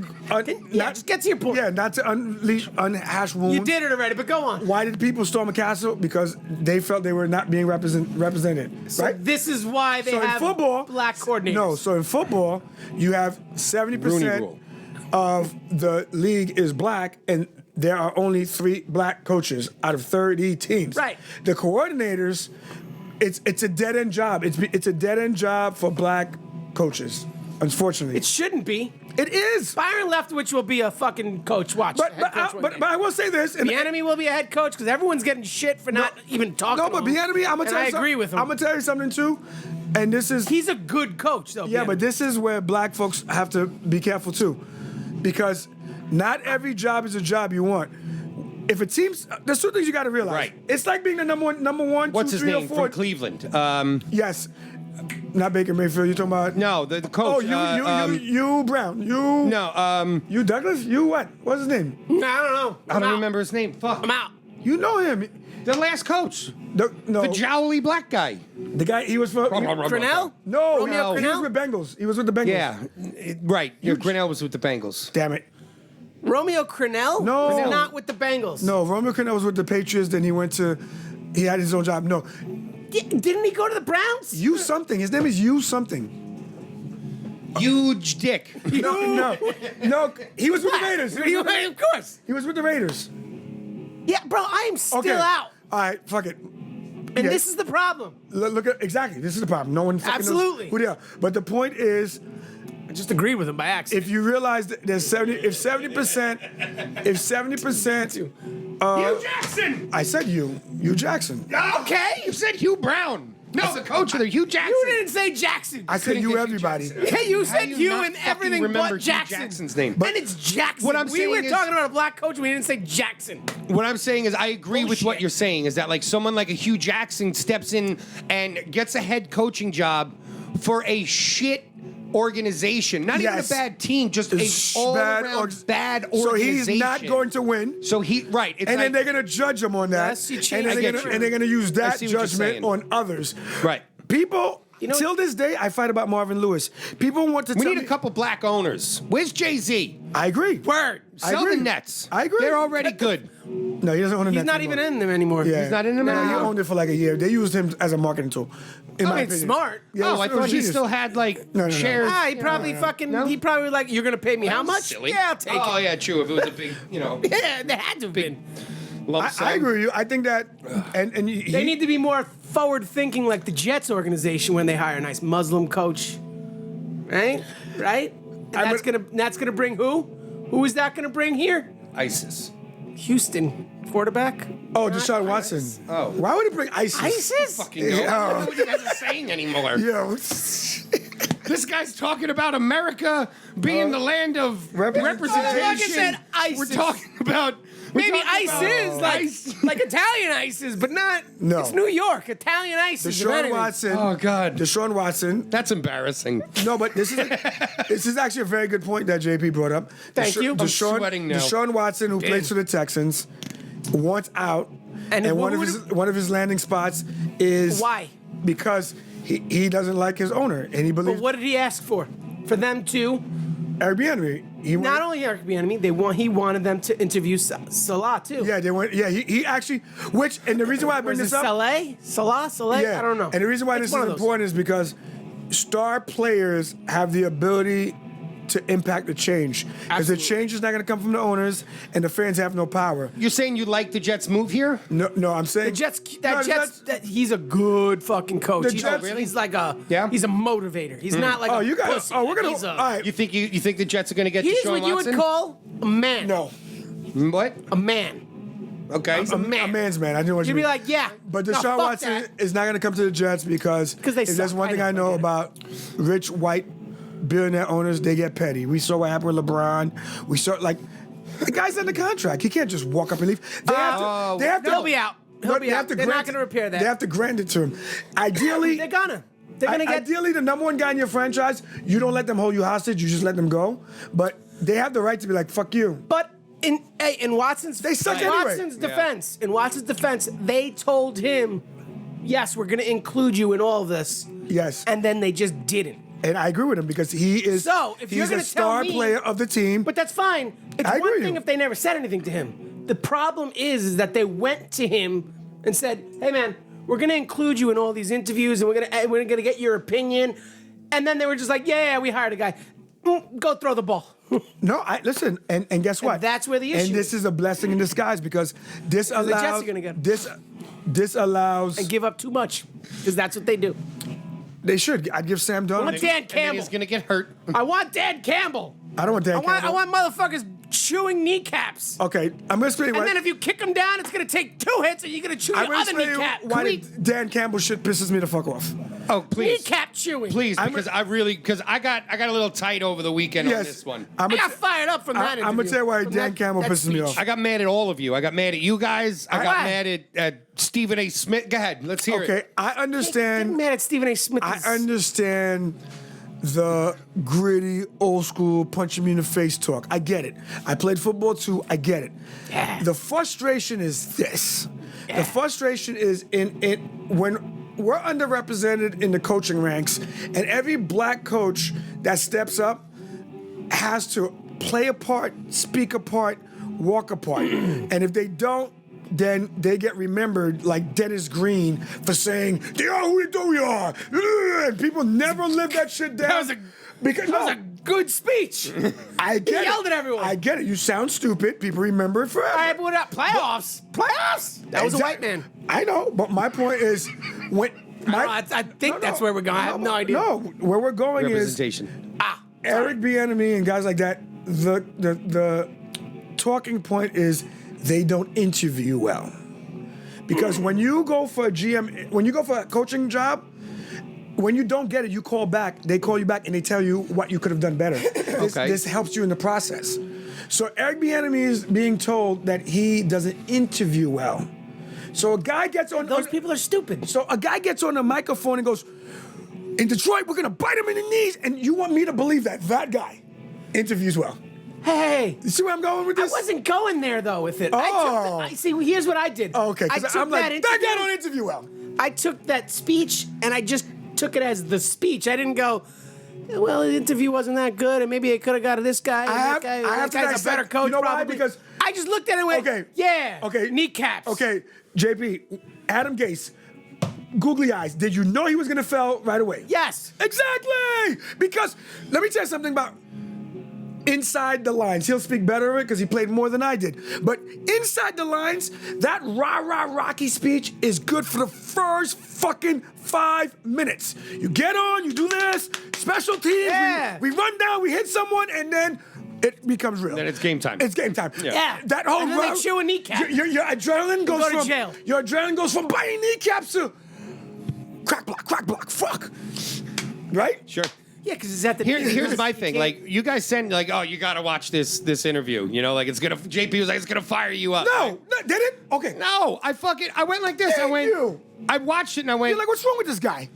just get to your point. Yeah, not to unhash wounds. You did it already, but go on. Why did people storm a castle? Because they felt they were not being represented, right? This is why they So in have football, black coordinators. No, so in football, you have Rooney 70% rule. of the league is black, and there are only 3 black coaches out of 30 teams. Right. The coordinators, it's a dead end job. It's a dead end job for black coaches. Unfortunately, It shouldn't be. it is. Byron Leftwich will be a fucking coach. Watch. But head coach one day. I will say this. And the enemy will be a head coach because everyone's getting shit for not even talking. No, but to him. Bieniemy, I'm gonna And tell you I something. agree with him. I'm gonna tell you something too, and this is He's a good coach, though. yeah, Bieniemy. but this is where black folks have to be careful too, because not every job is a job you want. If it seems, there's 2 things you got to realize. Right. It's like being the number one, What's 2, his 3, name or 4. from Cleveland? Yes, not Baker Mayfield. You're talking about No, the Oh, coach. you Brown. You No, You Douglas. You what? What's his name? I don't know. I don't remember his name. Fuck. I'm out. You know him. The last coach. No, The jowly black guy. the guy. He was for. Grinnell? No, Romeo he was Grinnell? with Bengals. He was with the Bengals. Yeah, right. Grinnell was with the Bengals. Damn it. Romeo Crennel? No. Was not with the Bengals. No, Romeo Crennel was with the Patriots. Then he went to. He had his own job. No, Didn't he go to the Browns? you something. His name is you something. Huge dick. No. He was with the Raiders. He was, Of course. he was with the Raiders. Yeah, bro, I am still Okay. out. All right, fuck it. And Yeah. this is the problem. Look at exactly. This is the problem. No one fucking Absolutely. knows who they are. But the point is, I just agreed with him by accident. if you realize that there's 70%, Hugh Jackson. I said Hugh Jackson. Okay, you said Hugh Brown. No, the coach of the Hugh Jackson. You didn't say Jackson. I said you, everybody. Yeah, you How said do you you not and fucking everything remember but Hugh Jackson. Jackson's name? And it's Jackson. What I'm we saying were is- talking about a black coach. We didn't say Jackson. What I'm saying is I agree with what Bullshit. you're saying, is that like someone like a Hugh Jackson steps in and gets a head coaching job for a shit organization. Not even a Yes. bad team, just It's a all-around bad So organization. he's not going to win. So he, right. It's And like, then they're going to judge him on that. Yes, you and, change- then I they're get gonna, you. and they're going to use that see what you're judgment saying. on others. Right. People, know till what- this day, I fight about Marvin Lewis. People want to We tell need me. a couple black owners. Where's Jay-Z? I agree. Word. I Sell the agree. Nets. I agree. They're already good. No, he doesn't own a He's Nets not even anymore. in them anymore. Yeah. He's not in them No, he anymore? owned it for like a year. They used him as a marketing tool. In I my mean, opinion. smart. Yeah, Oh, it I was thought he genius. still had like No. shares. Ah, he probably he probably like, you're gonna pay me how much? Silly. Yeah, I'll take Oh it. yeah, true. If it was a big, Yeah, they had to have been. lump sum. I agree with you. I think that, and They need to be more forward thinking, like the Jets organization when they hire a nice Muslim coach, right? Right? And that's gonna bring who? Who is that gonna bring here? ISIS. Houston quarterback. Oh, Deshaun Watson. Oh. Why would he bring ISIS? ISIS. Fucking know. I don't know what you guys are saying anymore. Yo. This guy's talking about America being the land of representation. Like I said, ISIS. We're talking about Maybe ISIS, like Italian ISIS, but not. No. It's New York. Italian ISIS. if Deshaun anything. Watson. Oh God. Deshaun Watson. That's embarrassing. No, but this is actually a very good point that JP brought up. Thank you. I'm sweating now. Deshaun Watson, who plays for the Texans, wants out, And one of his landing spots is Why? because he doesn't like his owner and he But believes what did he ask for? For them to Airbnb. He not wanted- only Eric Bieniemy, he wanted them to interview Salah too. Yeah, they went. Yeah, he actually. Which and the reason why I bring Was this it up. Salah? Yeah, I don't know. And the reason why It's this one is of those. important is because star players have the ability to impact the change. Because the Absolutely. change is not going to come from the owners, and the fans have no power. You're saying you like the Jets' move here? No, I'm saying The Jets, No, he's a good fucking coach. The He's, Jets- he's like a, Yeah? he's a motivator. He's not like Oh, a you got. pussy. Oh, we're gonna. He's All a, right. You think the Jets are going to get he's Deshaun what you would Watson? call a man. No, What? A man. Okay. He's a man. a man's man. I didn't want you You'd to be like, yeah. But no, Deshaun fuck Watson that. is not going to come to the Jets because they if there's suck. one thing I I know, know I get it. about rich white billionaire owners, they get petty. We saw what happened with LeBron. We saw like the guy's under contract. He can't just walk up and leave. They have to. He'll be out. He'll No, be they out. have to They're grant not going to repair that. They have to grant it to him. Ideally, They're gonna get. Ideally, the number one guy in your franchise, you don't let them hold you hostage. You just let them go. But they have the right to be like, "Fuck you." But in Watson's They suck anyway. in Watson's defense, they told him, "Yes, we're going to include you in all of this." Yes. And then they just didn't. And I agree with him because he is. So, if you're he's gonna a star tell me- player of the team. But that's fine. It's I agree one with thing you. if they never said anything to him. The problem is that they went to him and said, "Hey, man, we're going to include you in all these interviews, and we're going to get your opinion." And then they were just like, "Yeah, we hired a guy. Go throw the ball." No, listen, and guess what? that's where the issue And this is a blessing in disguise because this Jets allows are gonna get him. this allows. And give up too much, because that's what they do. They should. I'd give Sam I want Darnold. Dan Campbell. He's going to get hurt. I want Dan Campbell. I don't want Dan I Campbell. want motherfuckers chewing kneecaps. Okay, I'm gonna explain And why. then if you kick him down, it's gonna take 2 hits, and you're gonna chew I'm your gonna other explain kneecap. why Can we- Dan Campbell shit pisses me the fuck off. Oh, please. Kneecap chewing. Please, I'm because I got a little tight over the weekend on Yes, this one. I'm I got fired up from that. I'm gonna tell you why Dan Campbell pisses me off. I got mad at all of you. I got mad at you guys. I got Why? mad at Stephen A. Smith. Go ahead. Let's hear Okay, it. I Get understand. mad at Stephen A. Smith. I understand the gritty, old school, punch me in the face talk. I get it. I played football too. I get it. Yeah. The frustration is this. The frustration is in when we're underrepresented in the coaching ranks, and every black coach that steps up has to play a part, speak a part, walk a part. And if they don't, then they get remembered like Dennis Green for saying, "They are who they do we are." And people never live that shit down. That was a good speech. I get it. yelled at everyone. I get it. You sound stupid. People remember it forever. I put up playoffs. Playoffs. That was a white man. I know, but my point is, when I think that's where we're going. I have no idea. No, where we're going is Representation. Eric Bieniemy and guys like that, the talking point is they don't interview well. Because when you go for a GM, when you go for a coaching job, when you don't get it, you call back. They call you back and they tell you what you could have done better. This helps you in the process. So Eric Bieniemy is being told that he doesn't interview well. So a guy gets on. Those people are stupid. So a guy gets on the microphone and goes, "In Detroit, we're gonna bite him in the knees," and you want me to believe that guy interviews well? Hey, You see where I'm going with this? I wasn't going there though with it. Oh. See, here's what I did. Oh, okay, I because took I'm like, that guy don't interview. interview well. I took that speech and I just took it as the speech. I didn't go, well, the interview wasn't that good, and maybe it could have got to this guy. And that have to guy's a dissect- better coach. you know why? probably. Because- I just looked at it and went, Okay. yeah, Okay. kneecaps. Okay, JP, Adam Gase, googly eyes. Did you know he was gonna fail right away? Yes. Exactly. Because let me tell you something about inside the lines. He'll speak better of it because he played more than I did. But inside the lines, that rah-rah Rocky speech is good for the first fucking 5 minutes. You get on, you do this, special teams, Yeah. we run down, we hit someone, and then it becomes real. Then it's game time. It's game time. Yeah. That whole And then they chew a kneecap. Your adrenaline goes go to from jail. Your adrenaline goes from biting kneecaps to crack block, fuck. Right? Sure. Yeah, because it's at the Here's my you thing. can't- Like, you guys send, like, oh, you got to watch this interview. You know, like, it's going to, JP was like, it's going to fire you up. No, did it? Okay. No, I went like this. Thank you. I watched it and I went, You're like, what's wrong with this guy?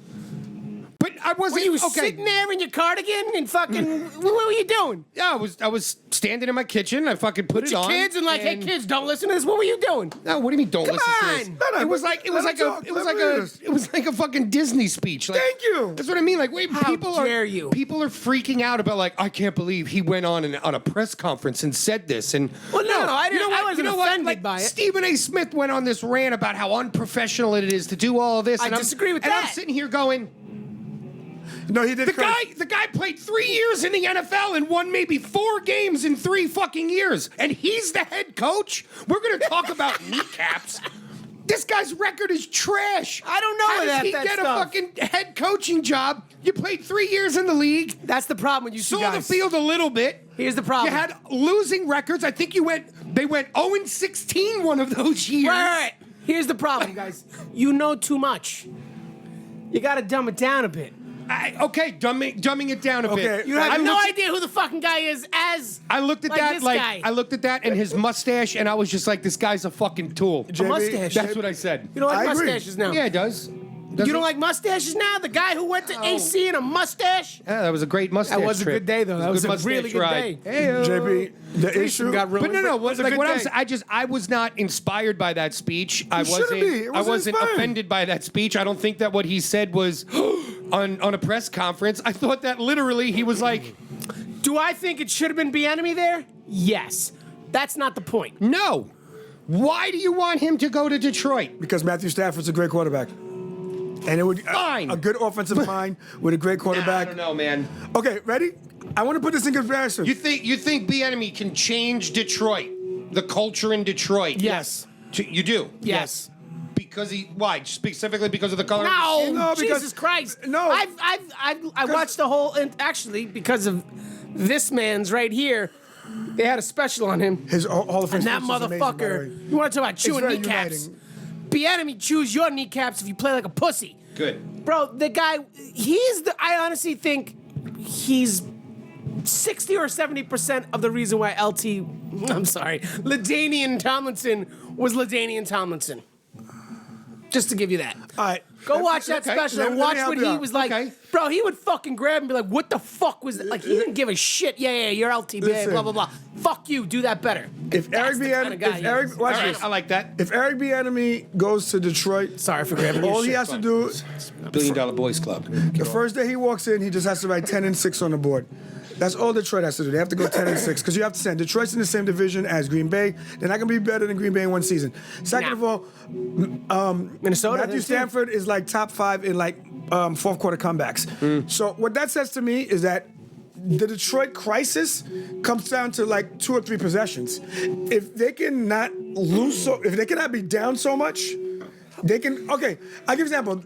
but I Were wasn't, you okay. sitting there in your cardigan and fucking, what were you doing? Yeah, I was standing in my kitchen. I fucking put it Your on. kids and like, hey kids, don't listen to this. What were you doing? No, what do you mean? Don't Come listen to on. this. No, It was like let him talk. it was like a fucking Disney speech. Like, Thank you. That's what I mean. Like, wait, How people dare are you. people are freaking out about like, I can't believe he went on a press conference and said this. And Well, no, I didn't- I wasn't offended Like, by it. Stephen A. Smith went on this rant about how unprofessional it is to do all of this. I and disagree with and I'm that. sitting here going, No, he did. the guy played 3 years in the NFL and won maybe 4 games in 3 fucking years, and he's the head coach. We're gonna talk about kneecaps. This guy's record is trash. I don't know How does that- he that get stuff. a fucking head coaching job? You played 3 years in the league. That's the problem with you two Saw the guys. field a little bit. Here's the problem. You had losing records. I think they went 0-16 one of those years. Right. Here's the problem, guys. You know too much. You got to dumb it down a bit. Okay, dumbing it down a Okay. bit. You have I no looked- idea who the fucking guy is as I looked at like that this like guy. I looked at that and his mustache, and I was just like, this guy's a fucking tool. a mustache. That's what I said. You don't like I agree. mustaches now. Yeah, it does. You don't like mustaches now? The guy who went to AC in a mustache? Yeah, that was a great mustache. That was a trip. good day, though. That was a mustache really good ride. day. Hey-o. JP, the issue. got ruined. But no, It was a like good what day. I was not inspired by that speech. I shouldn't be. It I wasn't wasn't inspiring. offended by that speech. I don't think that what he said was on a press conference. I thought that literally he was like, Do I think it should have been Bieniemy there? Yes. That's not the point. no. Why do you want him to go to Detroit? Because Matthew Stafford's a great quarterback. And it would Fine. a good offensive line with a great I quarterback. don't know, man. Okay, ready? I want to put this in comparison. You think Bieniemy can change Detroit, the culture in Detroit? Yes. You do. Yes. Because why? Specifically because of the color? No, No, because- Jesus Christ. no. I watched the whole, and actually, because of this man's right here, they had a special on him. His Hall of Fame And that speech is amazing, by the motherfucker, way. you want to talk about chewing very kneecaps? uniting. Bieniemy chews your kneecaps if you play like a pussy. Good. Bro, the guy, I honestly think he's 60 or 70% of the reason why LaDainian Tomlinson was LaDainian Tomlinson. Just to give you that. All right. Go watch that okay. special Let and me watch help what you he out. was like. Okay. Bro, he would fucking grab and be like, what the fuck was that? Like, he didn't give a shit. Yeah, you're LTB, Listen. blah, blah, blah. Fuck you, do that better. If That's Eric the kind Bieniemy, of guy if he Eric, is. watch All right, this. I like that. If Eric Bieniemy goes to Detroit, Sorry for grabbing your all he shit. has to do, $1 billion Boys Club. the first day he walks in, he just has to write 10-6 on the board. That's all Detroit has to do. They have to go 10-6 because you have to send Detroit's in the same division as Green Bay. They're not going to be better than Green Bay in one season. Second Nah. of all, Minnesota. Matthew then, too. Stafford is like top 5 in like fourth quarter comebacks. So what that says to me is that the Detroit crisis comes down to like 2 or 3 possessions. If they cannot lose, if they cannot be down so much, They can. Okay, I'll give you an example.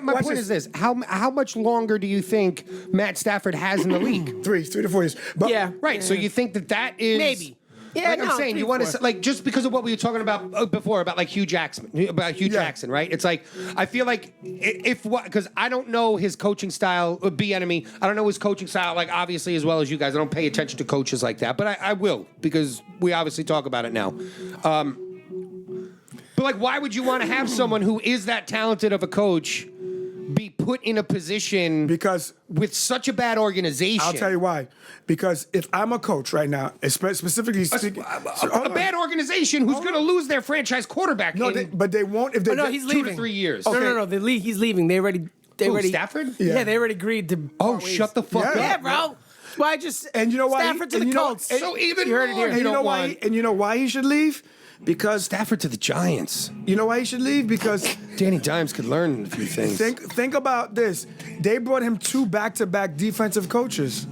My point is this: how much longer do you think Matt Stafford has in the league? 3 to 4 years. But, Yeah. Right. So you think that is Maybe. Yeah, like no, I'm saying, you want to like just because of what we were talking about before about like Hugh Jackson, Jackson, right? It's like I feel like if what because I don't know his coaching style. B-enemy, I don't know his coaching style like obviously as well as you guys. I don't pay attention to coaches like that, but I will because we obviously talk about it now. But like, why would you want to have someone who is that talented of a coach be put in a position because with such a bad organization? I'll tell you why. Because if I'm a coach right now, specifically speaking, a bad organization who's going to lose their franchise quarterback. No, but they won't if they. No, he's two leaving. to 3 years. No. The league. He's leaving. They already. Stafford? Yeah, they already agreed to. Oh, part ways. shut the fuck up. Yeah, bro. Why just And you know why? Stafford to the Colts? So even you heard it more. here. And you know why? And you know why he should leave? Because Stafford to the Giants. you know why he should leave? Because Danny Dimes could learn a few things. think about this. They brought him 2 back-to-back defensive coaches.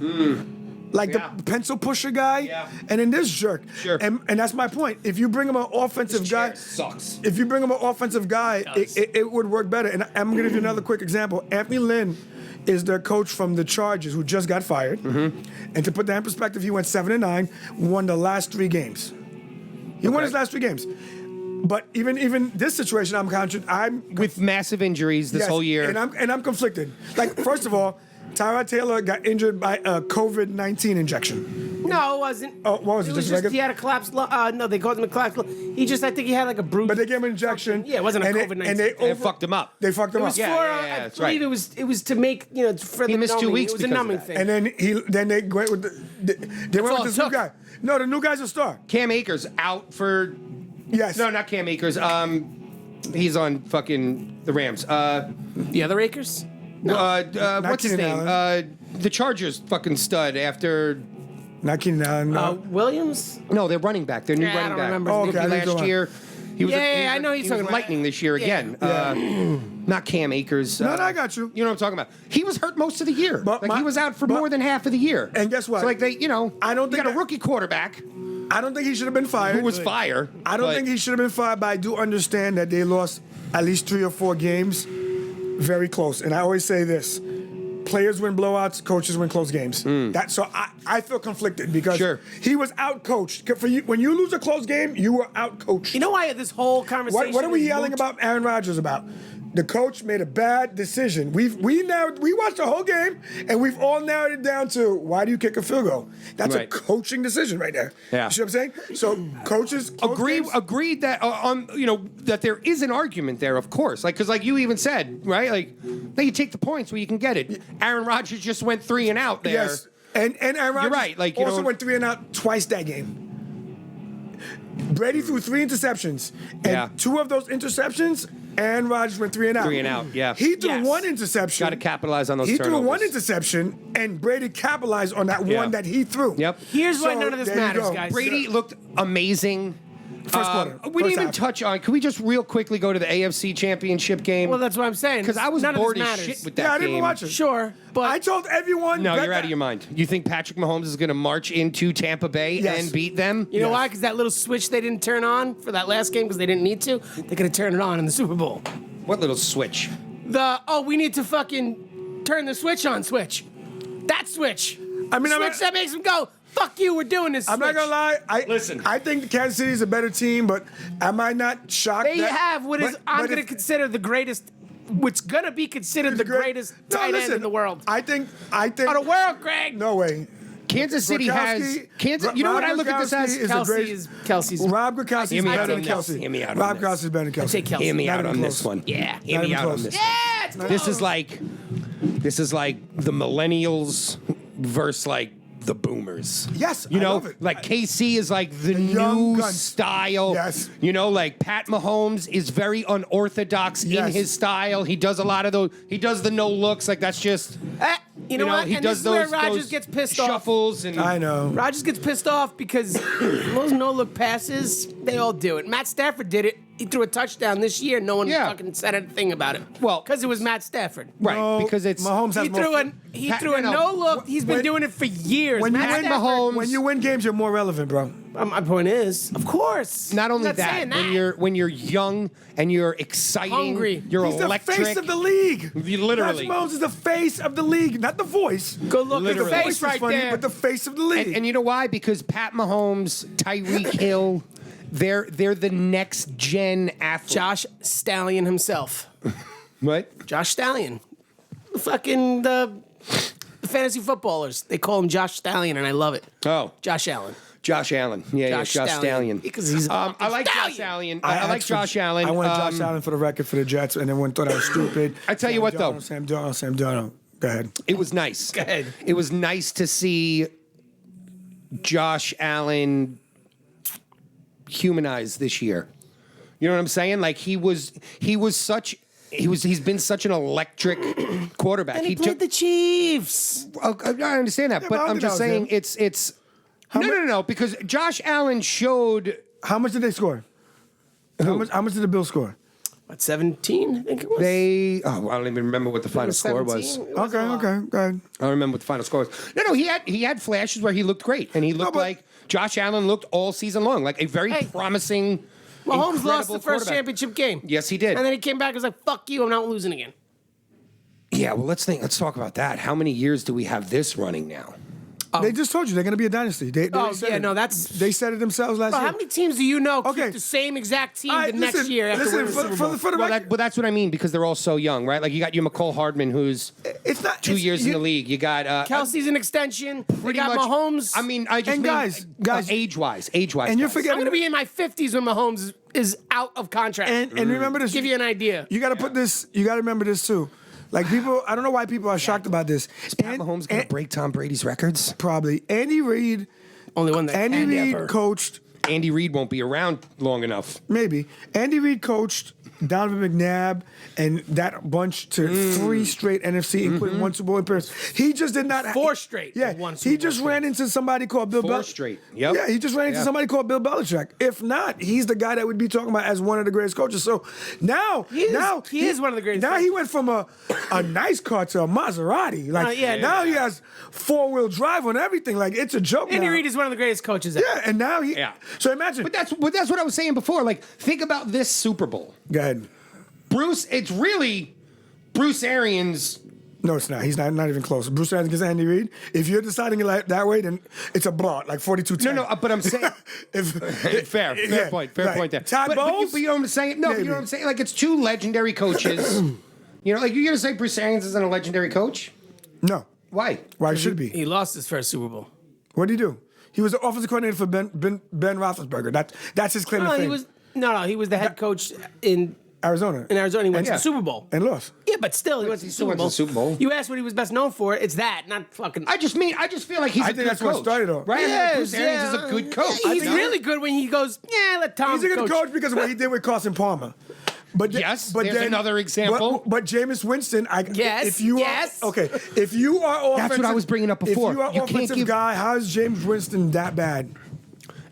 Like Yeah. the pencil pusher guy, Yeah. and then this jerk. Sure. And that's my point. If you bring him an offensive guy, sucks. if you bring him an offensive guy, it would work better. And I'm going to give you another quick example. Anthony Lynn is their coach from the Chargers who just got fired. And to put that in perspective, he went 7-9, won the last 3 games. He won his last 3 games. But even this situation, I'm With massive injuries this yes, whole year. and I'm conflicted. Like first of all, Tyrod Taylor got injured by a COVID-19 injection. No, it wasn't. Oh, what was it? It was Just just like a- he had a collapsed. No, they called him a collapsed. He just, I think he had like a bruise. But they gave him an injection. Yeah, it wasn't a and COVID-19. And they fucked him up. They fucked him It up. was Yeah, for. yeah, yeah, I that's believe right. it was to make for He the missed 2 numbing. weeks It was a because of numbing that. thing. And then they went with they went all with this it new took. guy. No, the new guy's a star. Cam Akers out for. Yes. No, not Cam Akers. He's on fucking the Rams. The other Akers. What's his Keenan name? The Chargers fucking stud after. Not Keenan Allen. No. Williams. No, they're running back. Their new Yeah, I running don't back. remember his name. Okay, I think Last so. year. He was Yeah, I know he's he talking was about. lightning this year Yeah. again. Not Cam Akers. No, I got you. You know what I'm talking about. He was hurt most of the year. But Like he was out for but- more than half of the year. And guess what? So like they, I don't you think got a that- rookie quarterback I don't think he should have been fired. who was fire. I don't but- think he should have been fired, but I do understand that they lost at least 3 or 4 games very close. And I always say this. Players win blowouts, coaches win close games. So I feel conflicted because Sure. he was out coached. For you, when you lose a close game, you were out coached. You know why this whole conversation? What are we is yelling moot? about Aaron Rodgers about? The coach made a bad decision. We watched the whole game and we've all narrowed it down to why do you kick a field goal? That's a Right. coaching decision right there. Yeah. You see what I'm saying? So coaches Agreed that that there is an argument there, of course. Like because like you even said, right? Like now you take the points where you can get it. Aaron Rodgers just went 3 and out there. Yes. And Aaron Rodgers right, like, you also know- went 3 and out twice that game. Brady threw 3 interceptions. And Yeah. 2 of those interceptions, Aaron Rodgers went 3 and out. 3 and out, yeah. He threw Yes. 1 interception. Got to capitalize on those He turnovers. threw 1 interception, and Brady capitalized on that Yeah. one that he threw. Yep. Here's why So, none of this there you matters, go. guys. Brady looked amazing. First quarter. We First didn't even half. touch on. Can we just real quickly go to the AFC Championship game? Well, that's what I'm saying. Because I was None bored of as this matters. shit with that Yeah, I game. didn't even watch it. Sure, but I told everyone. No, bet you're out that- of your mind. You think Patrick Mahomes is going to march into Tampa Bay Yes. and beat them? you know Yes. why? Because that little switch they didn't turn on for that last game because they didn't need to. They could have turned it on in the Super Bowl. What little switch? We need to fucking turn the switch on switch. That switch. I mean, I'm switch not- that makes them go, fuck you, we're doing this. I'm not switch." gonna lie. Listen. I think Kansas City is a better team, but am I not shocked? They that, have what is but- I'm but going to if- consider the greatest. What's going to be considered the greatest No, tight end listen, in the world. I think. Oh, the world, Greg. No way. Kansas City has Gronkowski- Kansas. You know what I Rob look at this Gronkowski as? is the Kelsey greatest. Kelsey's. Rob Gronkowski Hear is me better out than on this. Kelsey. Hear me out on Rob this. Gronkowski is better than I'd Kelsey. say Kelsey. Hear me Not out even on close. this one. Yeah. Hear Not me even out on close. this. Yeah, it's This is close. like the millennials versus like the boomers. Yes, you I know, love it. like KC is like the young new guns. style. Yes. You know, like Pat Mahomes is very unorthodox in Yes. his style. He does a lot of those. He does the no looks. Like that's just. You know what? He And does this is where those Rodgers those gets pissed off. shuffles and. I know. Rodgers gets pissed off because those no-look passes, they all do it. Matt Stafford did it. He threw a touchdown this year. No one Yeah. fucking said a thing about it. Well- because it was Matt Stafford. Right, No, because it's Mahomes has He more. threw a no-look. He's been When- doing it for years. when you Matt win Stafford- Mahomes- When you win games, you're more relevant, bro. My point is, of course. Not only I'm not saying that, when you're young and you're exciting, Hungry. you're He's electric. the face of the league. Literally. Patrick Mahomes is the face of the league, not the voice. Go look at the Literally. The face voice is right funny, there. but the face of the league. And you know why? Because Pat Mahomes, Tyreek Hill, they're the next gen athlete. Josh Stallion himself. What? Josh Stallion. The fantasy footballers. They call him Josh Stallion, and I love it. Oh, Josh Allen. Josh Allen. Yeah, Josh Stallion. Because he's I like Josh Allen. I like Josh Allen. I want Josh Allen for the record for the Jets, and everyone thought I was stupid. I tell you what, though. Sam Darnold. Go ahead. It was nice. Go ahead. It was nice to see Josh Allen humanized this year. You know what I'm saying? Like he's been such an electric quarterback. And he played the Chiefs. I understand that, Yeah, but but I I'm think just that was saying him. it's no, because Josh Allen showed. How much did they score? How much did the Bills score? What, 17, I think it was? I don't even remember what the final score was. 17? It wasn't a lot. Okay, go ahead. I don't remember what the final score was. No, he had flashes where he looked great, and he looked but- like Josh Allen looked all season long, like a very promising. Mahomes lost the incredible first quarterback. championship game. Yes, he did. And then he came back and was like, fuck you, I'm not losing again. Yeah, well, let's talk about that. How many years do we have this running now? They just told you they're going to be a dynasty. They said it. They said it themselves last Bro, year. how many teams do you know Okay. keep the same exact team All right, the next listen, year after listen, winning the Super Bowl? for the record, Well, that's what I mean because they're all so young, right? Like you got your McCole Hardman, who's it's not 2 years in the league. You got Kelsey's an extension. We pretty got much- Mahomes. I mean, I just And mean, guys, age-wise, and you're guys. forgetting. I'm going to be in my 50s when Mahomes is out of contract. And remember this. Give you an idea. You got to put this. You got to remember this too. Like people, I don't know why people are shocked about this. Is Pat Mahomes going to break Tom Brady's records? Probably. Andy Reid. Only one that Andy can Reid ever. coached. Andy Reid won't be around long enough. Maybe Andy Reid coached Donovan McNabb and that bunch to 3 straight NFC, including 1 Super Bowl appearance. He just did not 4 straight. Yeah, One Super he Bowl just ran into somebody called Bill 4 Belichick. straight. Yep. Yeah, he just ran into Yeah. somebody called Bill Belichick. If not, he's the guy that would be talking about as one of the greatest coaches. So now, He is one of the greatest Now coaches. he went from a nice car to a Maserati. Like now he has 4-wheel drive on everything. Like it's a joke. Andy now. Reid is one of the greatest coaches ever. Yeah, and now he. Yeah. So imagine. But that's what I was saying before. Like, think about this Super Bowl. Go ahead. It's really Bruce Arians. No, it's not. He's not even close. Bruce Arians against Andy Reid. If you're deciding it like that way, then it's a blowout, like 42-10. No, but I'm saying fair point there. Todd but Bowles? you know what I'm saying? No, but you know what I'm saying? Like it's 2 legendary coaches. You know, like you're gonna say Bruce Arians isn't a legendary coach? No. Why? Why should be? He lost his first Super Bowl. What did he do? He was the offensive coordinator for Ben Roethlisberger. That's his claim to fame. He was the head coach in Arizona. He went to Yeah. the Super Bowl. And lost. Yeah, but still, he went to the still Super went to Bowl. the Super Bowl. You asked what he was best known for. It's that, not fucking. I just feel like he's I a think good that's what coach. started off. Right? Yes, Bruce Arians is a good coach. He's you know? really good when he goes, let Tom He's a good coach because of what he did with Carson Palmer. But Yes, there's another example. But Jameis Winston, Yes, if you yes. are okay, if you are offensive, That's what I was bringing up before. If you are You can't offensive give- guy, how is James Winston that bad?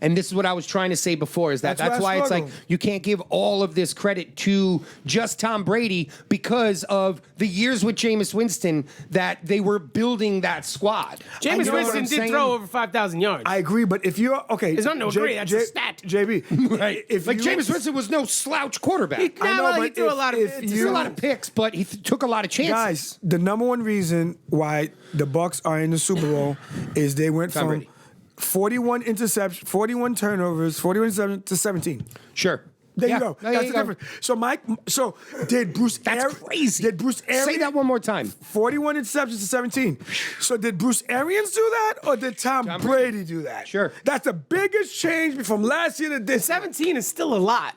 And this is what I was trying to say before is that's That's why why I it's like struggle. you can't give all of this credit to just Tom Brady because of the years with Jameis Winston that they were building that squad. Jameis You know what Winston I'm did saying? throw over 5,000 yards. I agree, but if you're okay, There's nothing to agree, that's a stat. JB, Right. If Like you, Jameis Winston was no slouch quarterback. he, I know, he but threw a if- lot of if hits. He threw a lot of picks, but he took a lot of chances. guys, the number one reason why the Bucks are in the Super Bowl is they went Tom from Brady. 41 interceptions, 41 turnovers, 41 to 17. Sure. There Yeah. you go. No, there That's you the go. difference. So did Bruce? That's crazy. Did Bruce Arians Say that one more time. 41 interceptions to 17. So did Bruce Arians do that, or did Tom Brady do that? Sure. That's the biggest change from last year to this. 17 is still a lot.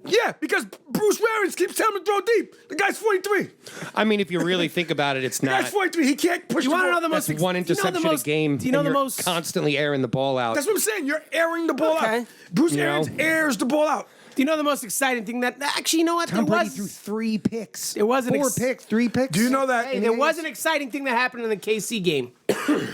Yeah, because Bruce Arians keeps telling him to throw deep. The guy's 43. I mean, if you really think about it, it's The not. guy's 43. He can't push You the want to ball. know the most? That's one interception a game. Do you know and the you're most? constantly airing the ball out. That's what I'm saying. You're airing the ball Okay. out. Bruce You know? Arians airs the ball out. Do you know the most exciting thing that actually? You know what? Tom there Brady was. threw 3 picks. It wasn't 4 ex- picks, 3 picks. Do you know that? Hey, there was an exciting thing that happened in the KC game. Do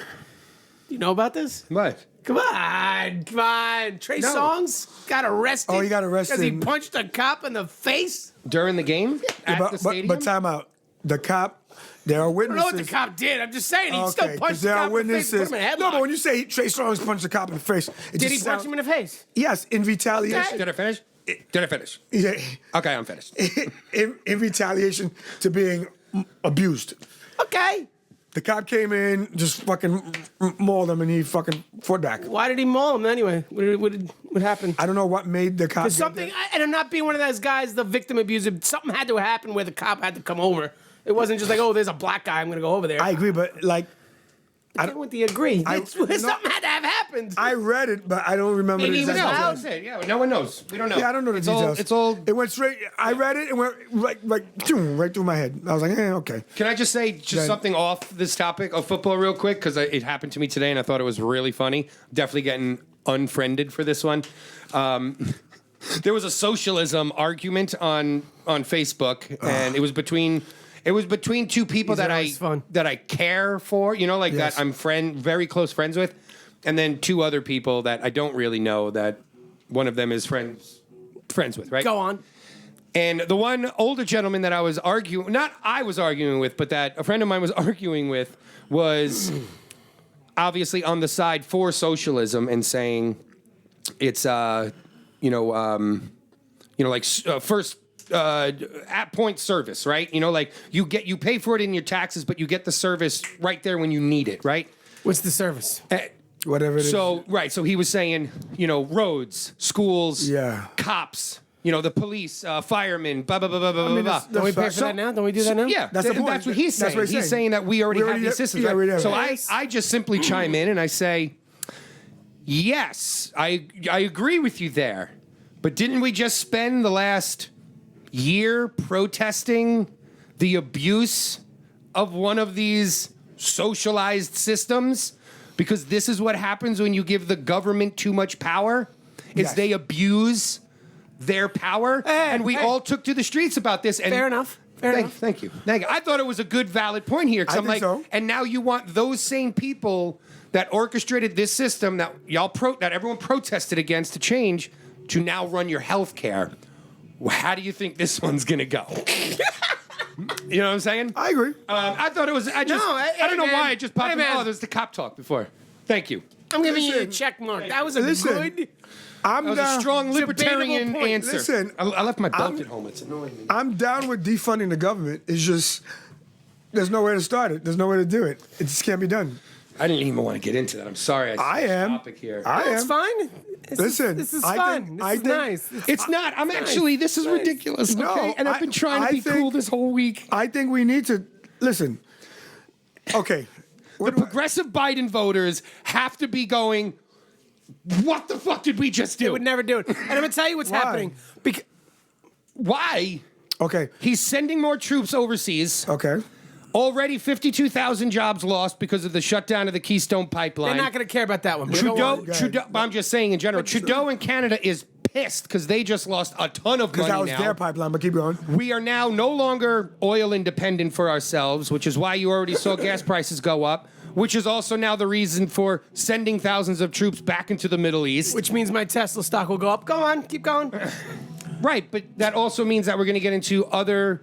you know about this? What? Come on. Trey No. Songz got arrested. Oh, he got arrested. because he punched a cop in the face. During the game? At the stadium? But time out. the cop. There are I witnesses. don't know what the cop did. I'm just saying he still Okay, 'cause punched the there are cop in the face. Put witnesses. him in a No, headlock. but when you say Trey Songz punched the cop in the face, Did he punch him in the face? Yes, in retaliation. Okay. Did I finish? Did I finish? Yeah, Okay, I'm finished. in retaliation to being abused. Okay. The cop came in, just fucking mauled him, and he fucking fought back. Why did he maul him anyway? What happened? I don't know what made the cop. Because something, and I'm not being one of those guys, the victim abuser. Something had to happen where the cop had to come over. It wasn't just like, oh, there's a black guy, I'm gonna go over there. I agree, but like, I don't want the agree. Something had to have happened. I read it, but I don't remember Maybe the he was exact out. details. Yeah, no one knows. We don't know. Yeah, I don't know the it's details. It's all. It went straight. I read it and went right through my head. I was like, okay. Can I just say something off this topic of football real quick? Because it happened to me today and I thought it was really funny. Definitely getting unfriended for this one. There was a socialism argument on Facebook, and it was between two people These are that always fun. I care for, like Yes. that I'm very close friends with, and then two other people that I don't really know that one of them is friends with, right? Go on. And the one older gentleman that I was arguing with, but that a friend of mine was arguing with, was obviously on the side for socialism and saying it's first at point service, right? Like you pay for it in your taxes, but you get the service right there when you need it, right? What's the service? Whatever it is. So he was saying, roads, schools, Yeah. cops, the police, firemen, blah blah blah blah blah blah. that's- Don't we pay for So- that now? Don't we do that now? Yeah, That's the point. That's what he's That's saying. what he's He's saying that we already have these systems. yeah, right? we do. So Yes. I just simply chime in and I say, yes, I agree with you there, but didn't we just spend the last year protesting the abuse of one of these socialized systems? Because this is what happens when you give the government too much power, is Yes. they abuse their power. And we all took to the streets about this. And Fair enough. Thank you. I thought it was a good, valid point here. 'Cause I I'm think like, so. and now you want those same people that orchestrated this system that that everyone protested against to change to now run your health care. How do you think this one's gonna go? You know what I'm saying? I agree. I thought it was. I don't know why it just popped in. man. Oh, there's the cop talk before. Thank you. I'm giving you a Listen. check mark. That was a Listen. good. I'm That was a down. strong libertarian debatable point. answer. Listen, I left my belt at home. It's annoying me. I'm down with defunding the government. It's just there's nowhere to start it. There's nowhere to do it. It just can't be done. I didn't even want to get into that. I'm sorry. I am. Topic here. I It's am. fine. Listen, This is I fun. think- This I is think- nice. It's not. I'm actually. This is ridiculous. No, Okay, and I've been trying to be think- cool this whole week. I think we need to listen. Okay. The progressive Biden voters have to be going, what the fuck did we just do? They would never do it. And I'm gonna tell you what's Why? happening. Why? Okay. He's sending more troops overseas. Okay. Already 52,000 jobs lost because of the shutdown of the Keystone Pipeline. They're not gonna care about that one. They don't want it. Trudeau, but I'm just saying in general, Trudeau in Canada is pissed because they just lost a ton of Because money that was now. their pipeline, but keep going. We are now no longer oil independent for ourselves, which is why you already saw gas prices go up, which is also now the reason for sending thousands of troops back into the Middle East. Which means my Tesla stock will go up. Go on, keep going. Right, but that also means that we're going to get into other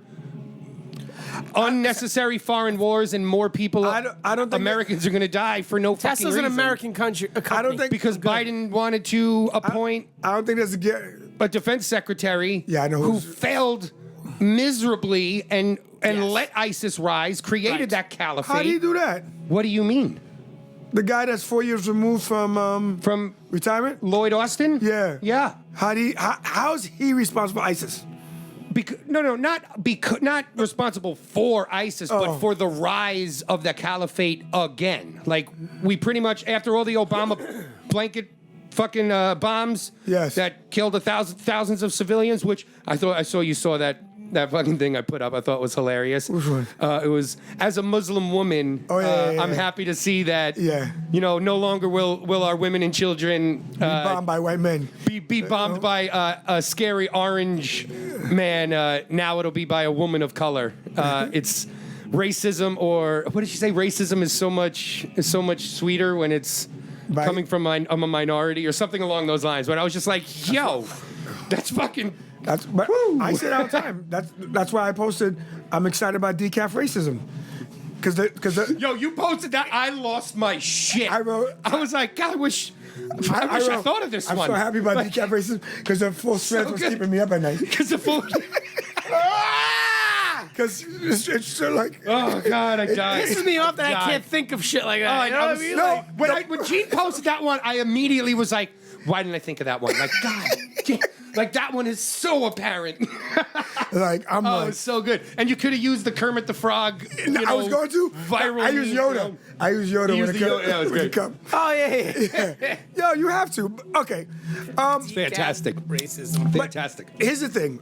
unnecessary foreign wars and more people, I don't think Americans are going to die for no fucking Tesla's reason. an American country. A company. I don't think Because Biden wanted to appoint I don't think there's a defense secretary Yeah, I know who who's- failed miserably and Yes. let ISIS rise, created Right. that caliphate. How do you do that? What do you mean? The guy that's 4 years removed from From retirement? Lloyd Austin? Yeah. Yeah. How's he responsible for ISIS? Not responsible for ISIS, Oh. but for the rise of the caliphate again. Like, we pretty much, after all the Obama blanket fucking bombs Yes. that killed thousands of civilians, which I saw you saw that fucking thing I put up. I thought was hilarious. Which one? It was, as a Muslim woman, yeah, I'm yeah. happy to see that, Yeah. no longer will our women and children Bombed by white men. be bombed by a scary orange man. Now it'll be by a woman of color. It's racism, or what did she say? Racism is so much sweeter when it's By- coming from a minority, or something along those lines. But I was just like, yo, that's fucking. But I say it all the time. That's why I posted I'm excited about decaf racism. Because Yo, you posted that. I lost my shit. I wrote- I was like, God, I wish I thought of this I'm one. so happy about decaf racism because the full strength was good. keeping me up at night. Because the full. Because it's so like. Oh God, I died. Pisses me off that I God. can't think of shit like that. Oh, You know what I mean? no, Like, when Gene posted that one, I immediately was like, why didn't I think of that one? Like, God, like that one is so apparent. Like I'm Oh, like. it's so good. And you could have used the Kermit the Frog. I was going to. Viral. I use Yoda. I use Yoda You with used a the cup. Yoda, yeah, it was with a great. cup. oh yeah. Yo, you have to. Okay. Fantastic. Racism. Fantastic. Here's the thing.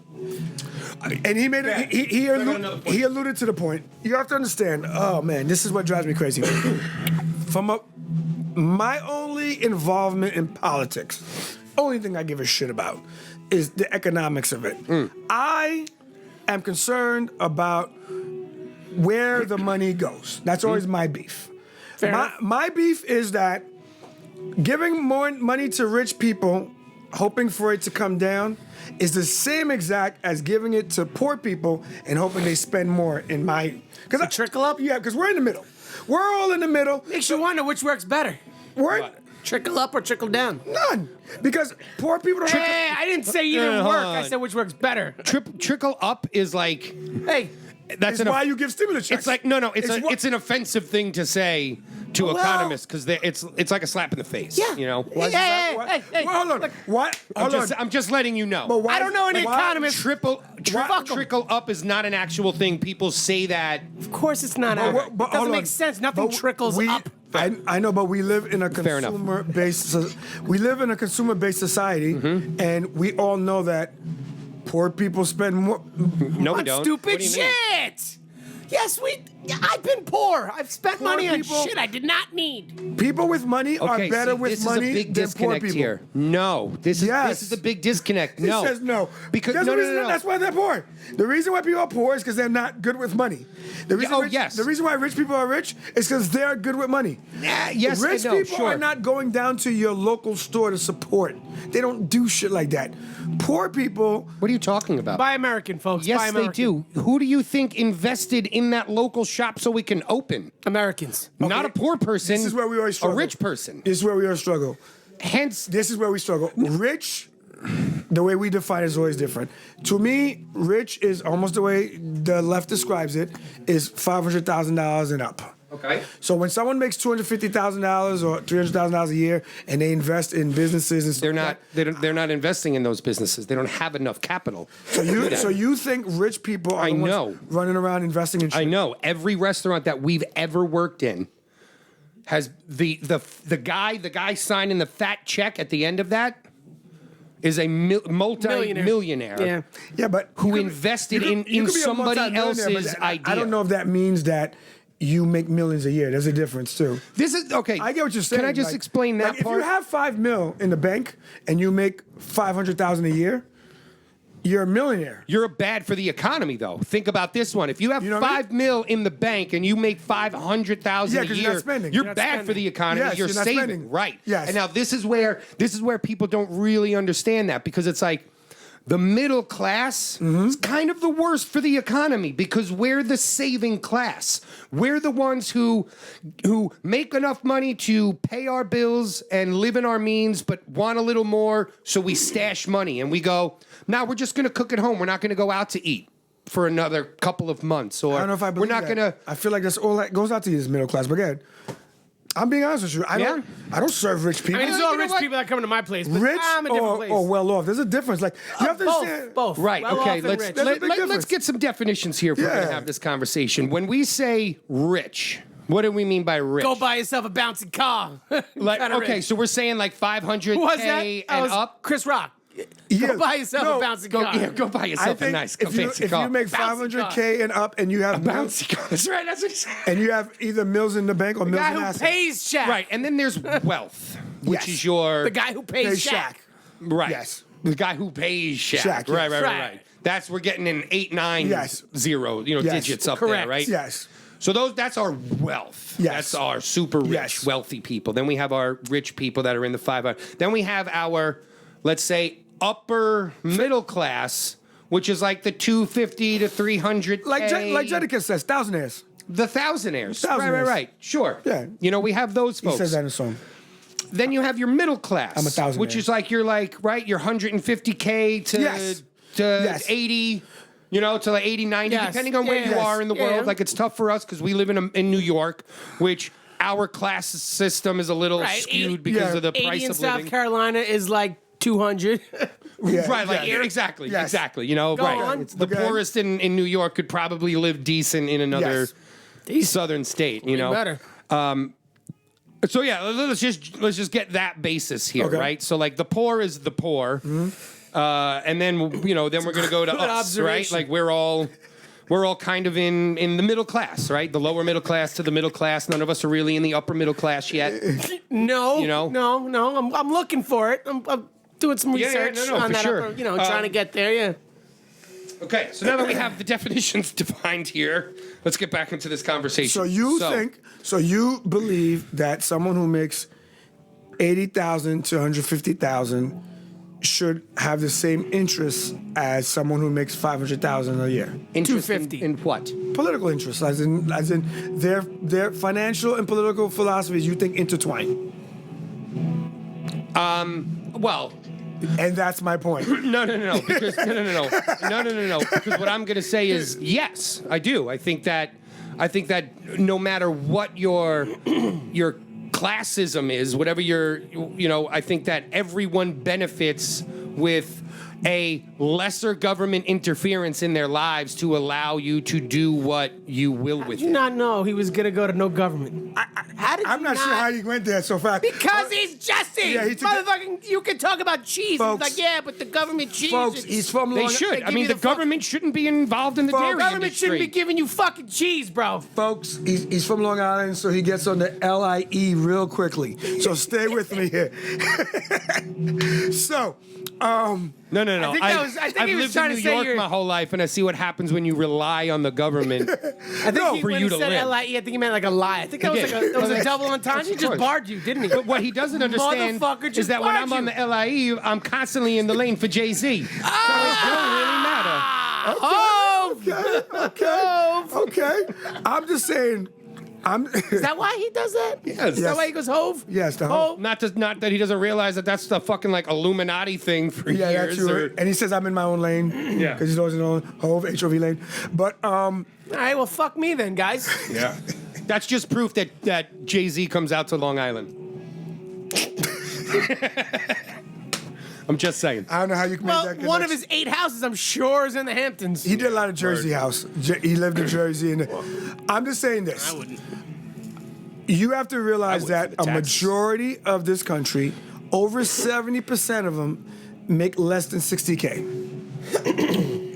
And he made it. He another point. he alluded to the point. You have to understand. Oh man, this is what drives me crazy. My only involvement in politics, only thing I give a shit about, is the economics of it. I am concerned about where the money goes. That's always my beef. Fair enough. My beef is that giving more money to rich people, hoping for it to come down, is the same exact as giving it to poor people and hoping they spend more in my... Because trickle up? Yeah, because we're in the middle. We're all in the middle. Makes you wonder which works better. We're... Trickle up or trickle down? None. Because poor people don't... Hey, I didn't say either hold work. on. I said which works better. Trickle up is like Hey, that's It's why you give stimulus checks. It's like no, It's why- it's an offensive thing to say to Well- economists because it's like a slap in the face. yeah. You know. Why- Hey, why- hey, hey, well, hold on. look, What? Hold on. I'm just letting you know. But why- I don't know any why- economists. Trickle Fuck 'em. trickle up is not an actual thing. People say that. Of course it's not. But- It but doesn't hold make on. sense. Nothing But trickles we- up. I know, but we live in a Fair enough. consumer-based society, Mm-hmm. and we all know that poor people spend more. No, we On don't. stupid What do you mean? shit. Yes, I've been poor. I've spent Poor money on people- shit I did not need. People with money are Okay, better see, with this money is a big than poor disconnect people. here. No, this Yes. is a big disconnect. He No, says no. because That's no, the no, reason no, no. That's why they're poor. The reason why people are poor is because they're not good with money. The reason oh, rich, yes. The reason why rich people are rich is because they're good with money. Yes, Rich and no, people sure. are not going down to your local store to support. They don't do shit like that. Poor people. What are you talking about? Buy American, folks. Buy Yes, they American. do. Who do you think invested in that local shop so we can open? Americans. Not a poor person. This is where we always struggle. A rich person. This is where we always struggle. Hence, This is where we struggle. Rich, the way we define it is always different. To me, rich is almost the way the left describes it, is $500,000 and up. okay. So when someone makes $250,000 or $300,000 a year and they invest in businesses and stuff, They're not investing in those businesses. They don't have enough capital. So you think rich people are I the ones know. running around investing in shit? I know every restaurant that we've ever worked in has the guy signing the fat check at the end of that is a multi-millionaire. Yeah. Yeah, but Who you could- invested you could in be a somebody multi-millionaire, else's but I idea. don't know if that means that you make millions a year. There's a difference too. This is okay. I get what you're saying. Can I just like- explain that like part? If you have $5 million in the bank and you make $500,000 a year, you're a millionaire. You're bad for the economy, though. Think about this one. If you have You know what I mean? $5 million in the bank and you make $500,000 Yeah, a 'cause year, you're not spending. you're You're not bad spending. for the economy. Yes, you're you're not saving, spending. right? Yes. And now this is where people don't really understand that because it's like the middle class is kind of the worst for the economy because we're the saving class. We're the ones who make enough money to pay our bills and live in our means, but want a little more, so we stash money and we go, now we're just going to cook at home. We're not going to go out to eat for another couple of months. Or I don't know if I we're believe not that. going to. I feel like that's all that goes out to you is middle class. But again, I'm being honest with you. I don't serve rich people. I mean, it's you all know rich what? people that come to my place, but Rich I'm a different or, place. or well off. There's a difference. Like you have to both, understand. both. Right. Well okay. off and Let's rich. There's a big let's difference. get some definitions here if we're going Yeah. to have this conversation. When we say rich, what do we mean by rich? Go buy yourself a bouncing car. Like, Kinda okay, rich. so we're saying like 500K Who was that? and That was up. Chris Rock. Yeah, Go buy yourself no, a bouncing Go, car. yeah, go buy I yourself a think nice if you, fancy if car. you make Bouncy $500K and up, and you have bouncy car. That's right. That's what he said. and you have either mills in the bank or mills guy in who assets. pays Shaq. Right, and then there's wealth, which Yes. is your The guy who pays Hey, Shaq. Shaq. right. Yes. The guy who pays Shaq. Shaq, Right, yes. right, right, Right. right. That's we're getting an 8, 9, Yes. 0, Yes. digits up Correct. there, right? Yes. So that's our wealth. Yes. That's our super rich, Yes. wealthy people. Then we have our rich people that are in the 500. Then we have our, let's say, upper middle class, which is like the 250 to 300. Like Jedica says, thousandaires. The thousandaires. Thousandaires. Right. Sure. Yeah. You know, we have those He folks. says that in a song. Then you have your middle class. I'm a thousandaire. Which is like, your 150K to, Yes. to Yes. 80, to like 80, 90, Yes. depending on where you Yes. are in the Yeah. world. Like, it's tough for us because we live in New York, which our class system is a little Right. skewed because of the 80 price in of South living. Carolina is like 200. Yeah, Right, like yeah. exactly, Yes. exactly. Go Right. on. It's the Okay. poorest in New York could probably live decent in another Yes. southern state. Better. So yeah, let's just get that basis here, Okay. right? So like the poor is the poor, and then then we're gonna go to Good us, right? observation. Like we're all kind of in the middle class, right? The lower middle class to the middle class. None of us are really in the upper middle class yet. No, You know? no. I'm looking for it. I'm doing some Yeah, research no, on for that. sure. Trying to get there. Yeah. Okay, so now that we have the definitions defined here, let's get back into this conversation. So you believe that someone who makes 80,000 to 150,000 should have the same interests as someone who makes 500,000 a year? interest 250. in what? Political interests, as in their financial and political philosophies, you think intertwine, Well, and that's my point. No. Because no. Because what I'm going to say is yes, I do. I think that no matter what your classism is, whatever I think that everyone benefits with a lesser government interference in their lives to allow you to do what you will with Did you it. not know he was gonna go to no government? How did I'm you not sure how you went there so fast. Because he's Jesse. Yeah, he took it- Motherfucking, you can talk about cheese. Folks. He's like, yeah, but the government cheese. Folks, is- he's from They Long should. They I give mean, you the the fuck- government shouldn't be involved in the Folks, dairy the government industry. shouldn't be giving you fucking cheese, bro. Folks, he's from Long Island, so he gets on the LIE real quickly. So stay with me here. So, No. I think that was- I think I've he was lived trying in to New say York you're- my whole life, and I see what happens when you rely on the government. I think for when you he to said live. LIE, I think he meant like a lie. I think that He was did. like that was a double entendre. He Of just course. barred you, didn't he? But what he doesn't understand Motherfucker just is that when barred I'm on you. the LIE, I'm constantly in the lane for Jay-Z. So it don't really matter. okay. I'm just saying. Is that why he does that? Yes. Is that why he goes hove? Yes, the hove. Not that he doesn't realize that that's the fucking like Illuminati thing for Yeah, years. that's true. or- And he says I'm in my own lane. Yeah. Because he's always in his own HOV, HOV lane. But All right, well, fuck me then, guys. Yeah. That's just proof that Jay-Z comes out to Long Island. I'm just saying. I don't know how you can make Well, that one of connection. his 8 houses, I'm sure, is in the Hamptons. He did a lot of Jersey house. He lived in Jersey. And I'm just saying this. I wouldn't. You have to realize would that for the a taxes. majority of this country, over 70% of them, make less than 60K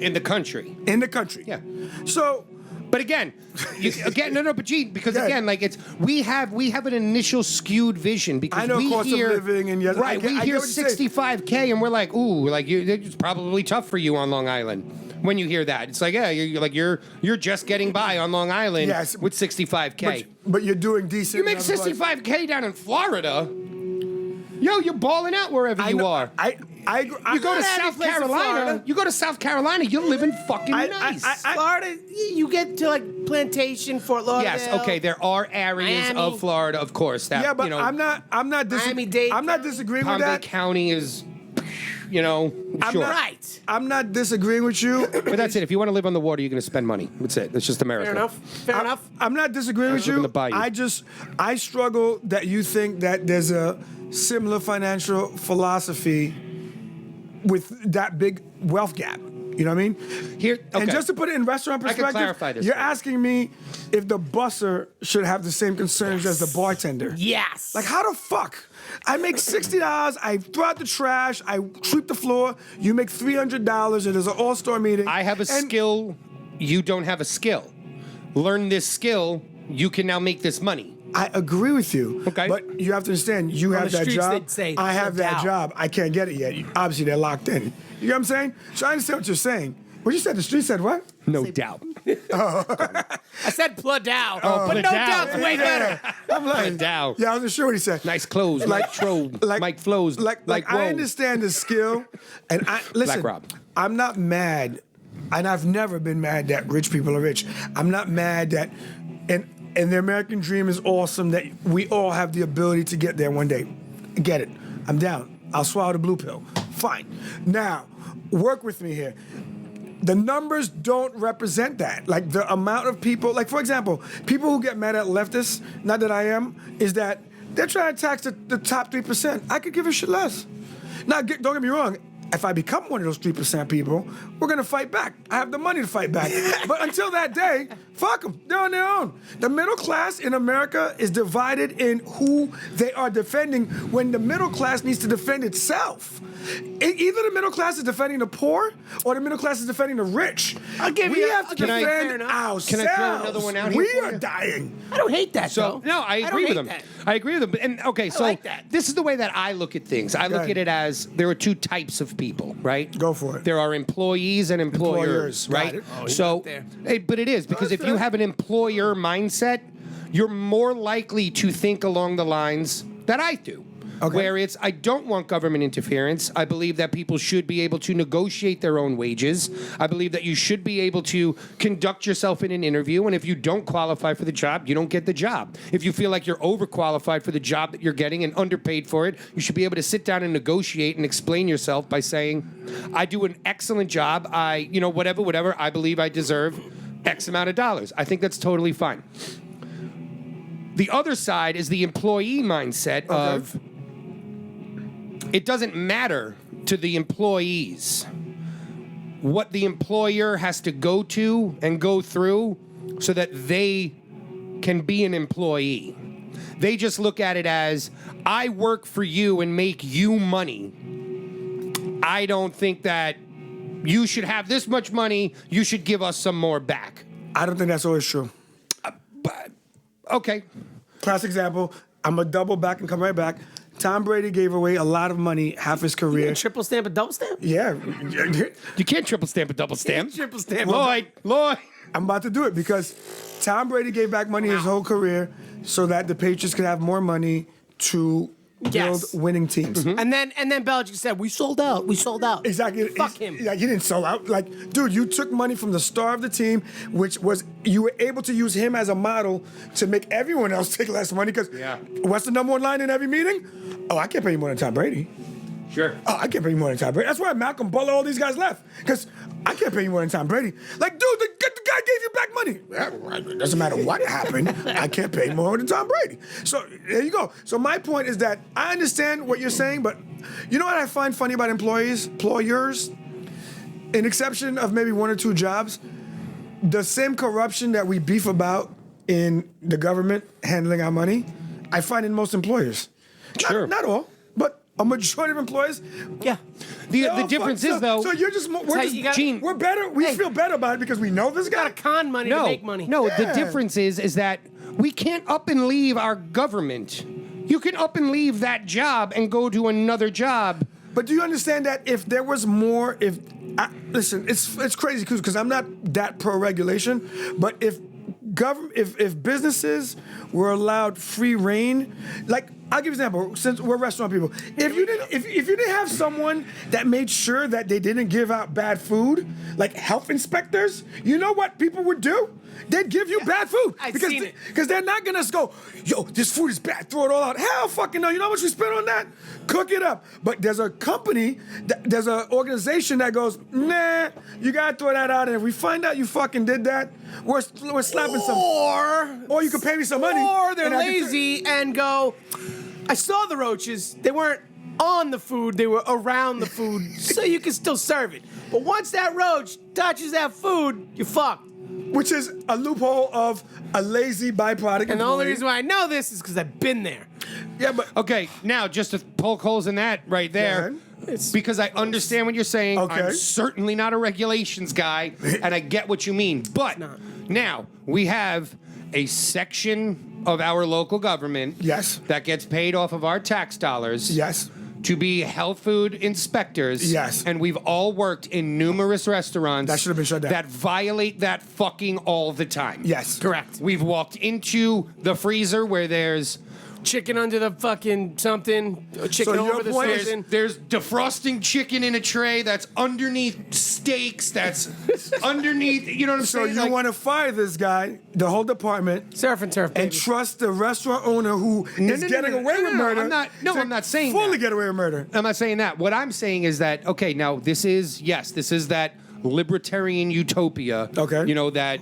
In the country. in the country. Yeah. So, But again, but Gene, because Yeah. again, like we have an initial skewed vision because I know we cost of hear living and yes, I right, get- we I hear get what you're saying. 65K and we're like, ooh, like it's probably tough for you on Long Island. When you hear that, it's like, yeah, you're just getting by on Long Island Yes. with 65K. but you're doing decent. You make 65K down in Florida. Yo, you're balling out wherever you are. I You go to not South any place in Carolina. Florida. You go to South Carolina. You're living fucking nice. Florida, you get to like Plantation, Fort Lauderdale. Yes, okay. There are areas Miami. of Florida, of course. That Yeah, but I'm not Miami-Dade I'm not County. disagreeing with Palm Bay that. County is, I'm sure. not- Right. I'm not disagreeing with you. But that's it. If you want to live on the water, you're going to spend money. That's it. That's just America. Fair enough. Fair enough. I'm not disagreeing with live in you. the bayou. I struggle that you think that there's a similar financial philosophy with that big wealth gap. You know what I mean? Here, And okay. just to put it in restaurant I can perspective, clarify this you're for you. asking me if the busser should have the same concerns as the bartender. Yes. Like, how the fuck? I make $60, I throw out the trash, I sweep the floor, you make $300, and there's an all-star meeting. I have a and skill. You don't have a skill. Learn this skill. You can now make this money. I agree with you. Okay. But you have to understand, you have the that streets, job. they'd say, I have no that doubt. job. I can't get it yet. Obviously, they're locked in. You know what I'm saying? So I understand what you're saying. What you said, the street said what? No doubt. I said Pladow, Oh, but no Pladow. doubt's way better. I'm like, Pladow. yeah, I wasn't sure what he said. Nice clothes. Mike Tro. Mike Flows. Like I whoa. understand the skill, and I listen. Rob. I'm not mad, and I've never been mad that rich people are rich. I'm not mad that, and the American dream is awesome that we all have the ability to get there one day. Get it. I'm down. I'll swallow the blue pill. Fine. Now, work with me here. The numbers don't represent that. Like the amount of people, like for example, people who get mad at leftists, not that I am, is that they're trying to tax the top 3%. I could give a shit less. Now, don't get me wrong. If I become one of those 3% people, we're gonna fight back. I have the money to fight back. But until that day, fuck them. They're on their own. The middle class in America is divided in who they are defending when the middle class needs to defend itself. Either the middle class is defending the poor or the middle class is defending the rich. We have to defend ourselves. Can I throw another one out here? We are dying. I don't hate that, though. No, I agree with them. I agree with them. And okay, so like that. this is the way that I look at things. I look at it as there are two types of people, right? Go for it. There are employees and employers, right? Got it. Oh, he's So, not there. but it is because if you have an employer mindset, you're more likely to think along the lines that I do. Okay. Where it's, I don't want government interference. I believe that people should be able to negotiate their own wages. I believe that you should be able to conduct yourself in an interview, and if you don't qualify for the job, you don't get the job. If you feel like you're overqualified for the job that you're getting and underpaid for it, you should be able to sit down and negotiate and explain yourself by saying, I do an excellent job. Whatever, I believe I deserve X amount of dollars. I think that's totally fine. The other side is the employee mindset of, it doesn't matter to the employees what the employer has to go to and go through so that they can be an employee. They just look at it as, I work for you and make you money. I don't think that you should have this much money. You should give us some more back. I don't think that's always true. But, okay. Classic example. I'm going to double back and come right back. Tom Brady gave away a lot of money half his career. Triple stamp and double stamp? Yeah. You can't triple stamp a double stamp. Triple stamp. Lloyd. I'm about to do it because Tom Brady gave back money his whole career so that the Patriots could have more money to build winning teams. And then Belichick said, we sold out. We sold out. Exactly. Fuck him. Yeah, you didn't sell out. Like, dude, you took money from the star of the team, which was you were able to use him as a model to make everyone else take less money. Because what's the number one line in every meeting? Oh, I can't pay you more than Tom Brady. Sure. Oh, I can't pay you more than Tom Brady. That's why Malcolm Butler, all these guys left. Because I can't pay you more than Tom Brady. Like, dude, the guy gave you back money. It doesn't matter what happened. I can't pay more than Tom Brady. So there you go. So my point is that I understand what you're saying, but you know what I find funny about employers? An exception of maybe one or two jobs, the same corruption that we beef about in the government handling our money, I find in most employers. Sure. Not all, but a majority of employees. Yeah. The difference is, though. So you're just Gene, we're better. We feel better about it because we know this guy. Got to con money to make money. No, the difference is that we can't up and leave our government. You can up and leave that job and go to another job. But do you understand that if there was more, listen, it's crazy because I'm not that pro regulation, but if businesses were allowed free reign, like I'll give you an example. Since we're restaurant people, if you didn't have someone that made sure that they didn't give out bad food, like health inspectors, you know what people would do? They'd give you bad food because they're not gonna go, yo, this food is bad, throw it all out. Hell, fucking no. You know how much we spent on that? Cook it up. But there's a company, there's an organization that goes, nah, you gotta throw that out. And if we find out you fucking did that, we're slapping some. Or you can pay me some money. Or they're lazy and go, I saw the roaches. They weren't on the food, they were around the food, so you can still serve it. But once that roach touches that food, you're fucked. Which is a loophole of a lazy byproduct. And the only reason why I know this is because I've been there. Yeah, but okay, now just to poke holes in that right there, it's because I understand what you're saying. Okay. I'm certainly not a regulations guy, and I get what you mean. But now we have a section of our local government that gets paid off of our tax dollars. To be health food inspectors. And we've all worked in numerous restaurants that should have been shut down, that violate that fucking all the time. Correct. We've walked into the freezer where there's chicken under the fucking something, or chicken So your over the point is something. There's defrosting chicken in a tray that's underneath steaks, that's underneath, you know what I'm So saying? you want to fire this guy, the whole department, Surf and turf, baby. and trust the restaurant owner who is getting away with murder? I'm not saying fully that. get away with murder. I'm not saying that. What I'm saying is that, okay, now this is that libertarian utopia. Okay. You know, that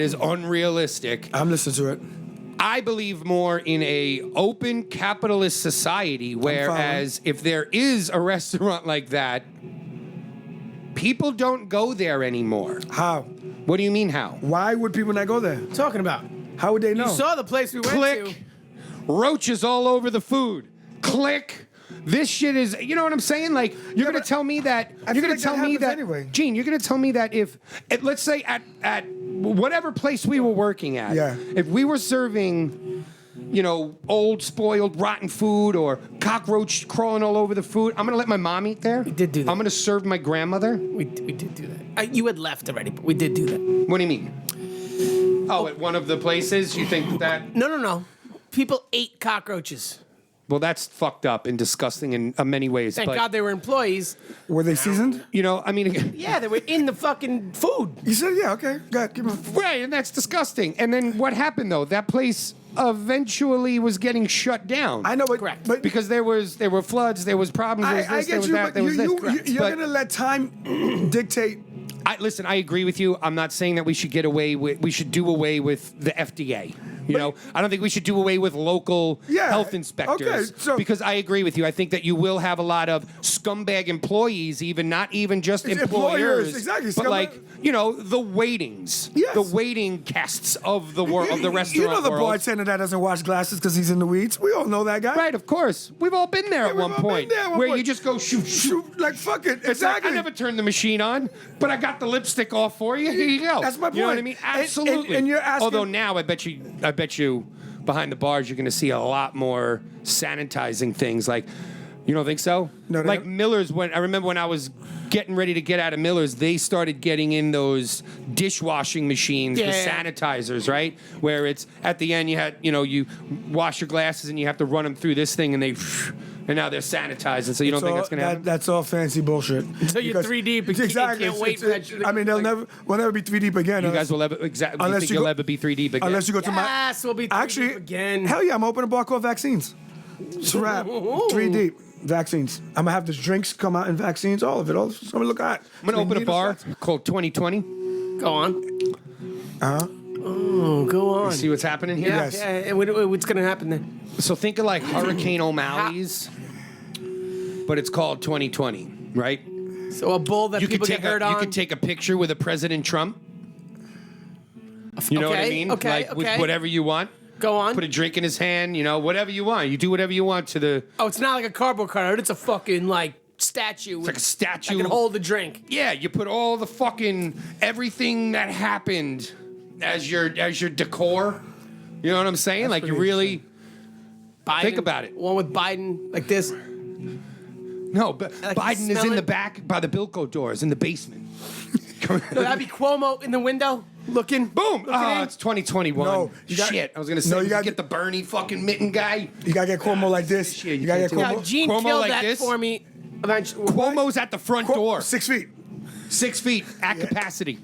is unrealistic. I'm listening to it. I believe more in a open capitalist society, whereas if there is a restaurant like that, people don't go there anymore. How? What do you mean how? Why would people not go there? Talking about. How would they know? You saw the place we went Click. to. Roaches all over the food. Click. This shit is, you know what I'm saying? Like, you're going to but tell me that, I you're feel going like to tell that me happens that, anyway. Gene, you're going to tell me that if, let's say at whatever place we were working at, Yeah. if we were serving, you know, old, spoiled, rotten food or cockroach crawling all over the food, I'm going to let my mom eat there. We did do that. I'm going to serve my grandmother. We did do that. You had left already, but we did do that. What do you mean? Oh, at one of the places? You think that? No. People ate cockroaches. Well, that's fucked up and disgusting in many ways. Thank but, God they were employees. Were they seasoned? you know, I mean, Yeah, they were in the fucking food. You said, yeah, okay. Go ahead, keep on. right, and that's disgusting. And then what happened though? That place eventually was getting shut down. I know, but, Correct. but because there were floods, there was problems, there was I this, there get was you, that, but there was this. you're But- going to let time dictate. Listen, I agree with you. I'm not saying that we should we should do away with the FDA. You know, I don't think we should do away with local Yeah, health inspectors. okay, so- because I agree with you. I think that you will have a lot of scumbag employees, not even just It's employers, exactly, but scumbag. like, you know, the waitings, Yes. the waiting guests of the world, of the restaurant You know the world. bartender that doesn't wash glasses because he's in the weeds. We all know that guy. Right, of course. We've all been there at we've one all been point, there at one where point. you just go shoot, shoot. Shoot, like fuck it. It's like, Exactly. I never turned the machine on, but I got the lipstick off for you. Here you go. That's my You know what I point. mean? And- Absolutely. and you're asking- Although now I bet you, behind the bars you're going to see a lot more sanitizing things. Like, you don't think so? No, they like haven't. Miller's. I remember when I was getting ready to get out of Miller's, they started getting in those dishwashing machines, the Yeah. sanitizers, right? Where it's at the end you wash your glasses and you have to run them through this thing and and now they're sanitizing. So you don't think that's going to happen? That's all fancy bullshit. Until you're 3 deep and you can't wait for that shit to I mean, go, we'll never be 3 deep again. You guys will ever exactly. You Unless think you you'll go- ever be 3D again? Unless you go to my. Yes, we'll be 3 Actually, deep again. hell yeah, I'm opening a bar called Vaccines. It's a wrap. 3 deep. Vaccines. I'm gonna have the drinks come out in vaccines, all of it. All somebody look hot. I'm gonna open a bar called 2020. Go on. Uh-huh. Oh, go on. See what's happening here? Yeah, Yes. yeah. And what's going to happen then? So think of like Hurricane O'Malley's, but it's called 2020, right? So a bull that people get hurt on. You could take a picture with a President Trump. You know what I Okay, mean? okay, Like with okay. whatever you want. Go on. Put a drink in his hand, whatever you want. You do whatever you want to the. Oh, it's not like a cardboard cutout. It's a fucking like statue. It's like a statue. that can hold the drink. Yeah, you put all the fucking everything that happened as your decor. You know what I'm saying? Like you pretty really Biden, think about it. One with Biden like this. No, but Like Biden you is smell in the it? back by the Bilko doors in the basement. No, that'd be Cuomo in the window looking. Boom! Looking Oh, in. it's 2021. No, you got- Shit, I was gonna say, No, you you got- get the Bernie fucking mitten guy. You gotta get Cuomo like this. Shit, you you gotta can't get do Cuomo. Yeah, Gene Cuomo killed like that this? for me. Eventually. Cuomo's at the front door, 6 feet. 6 feet at capacity.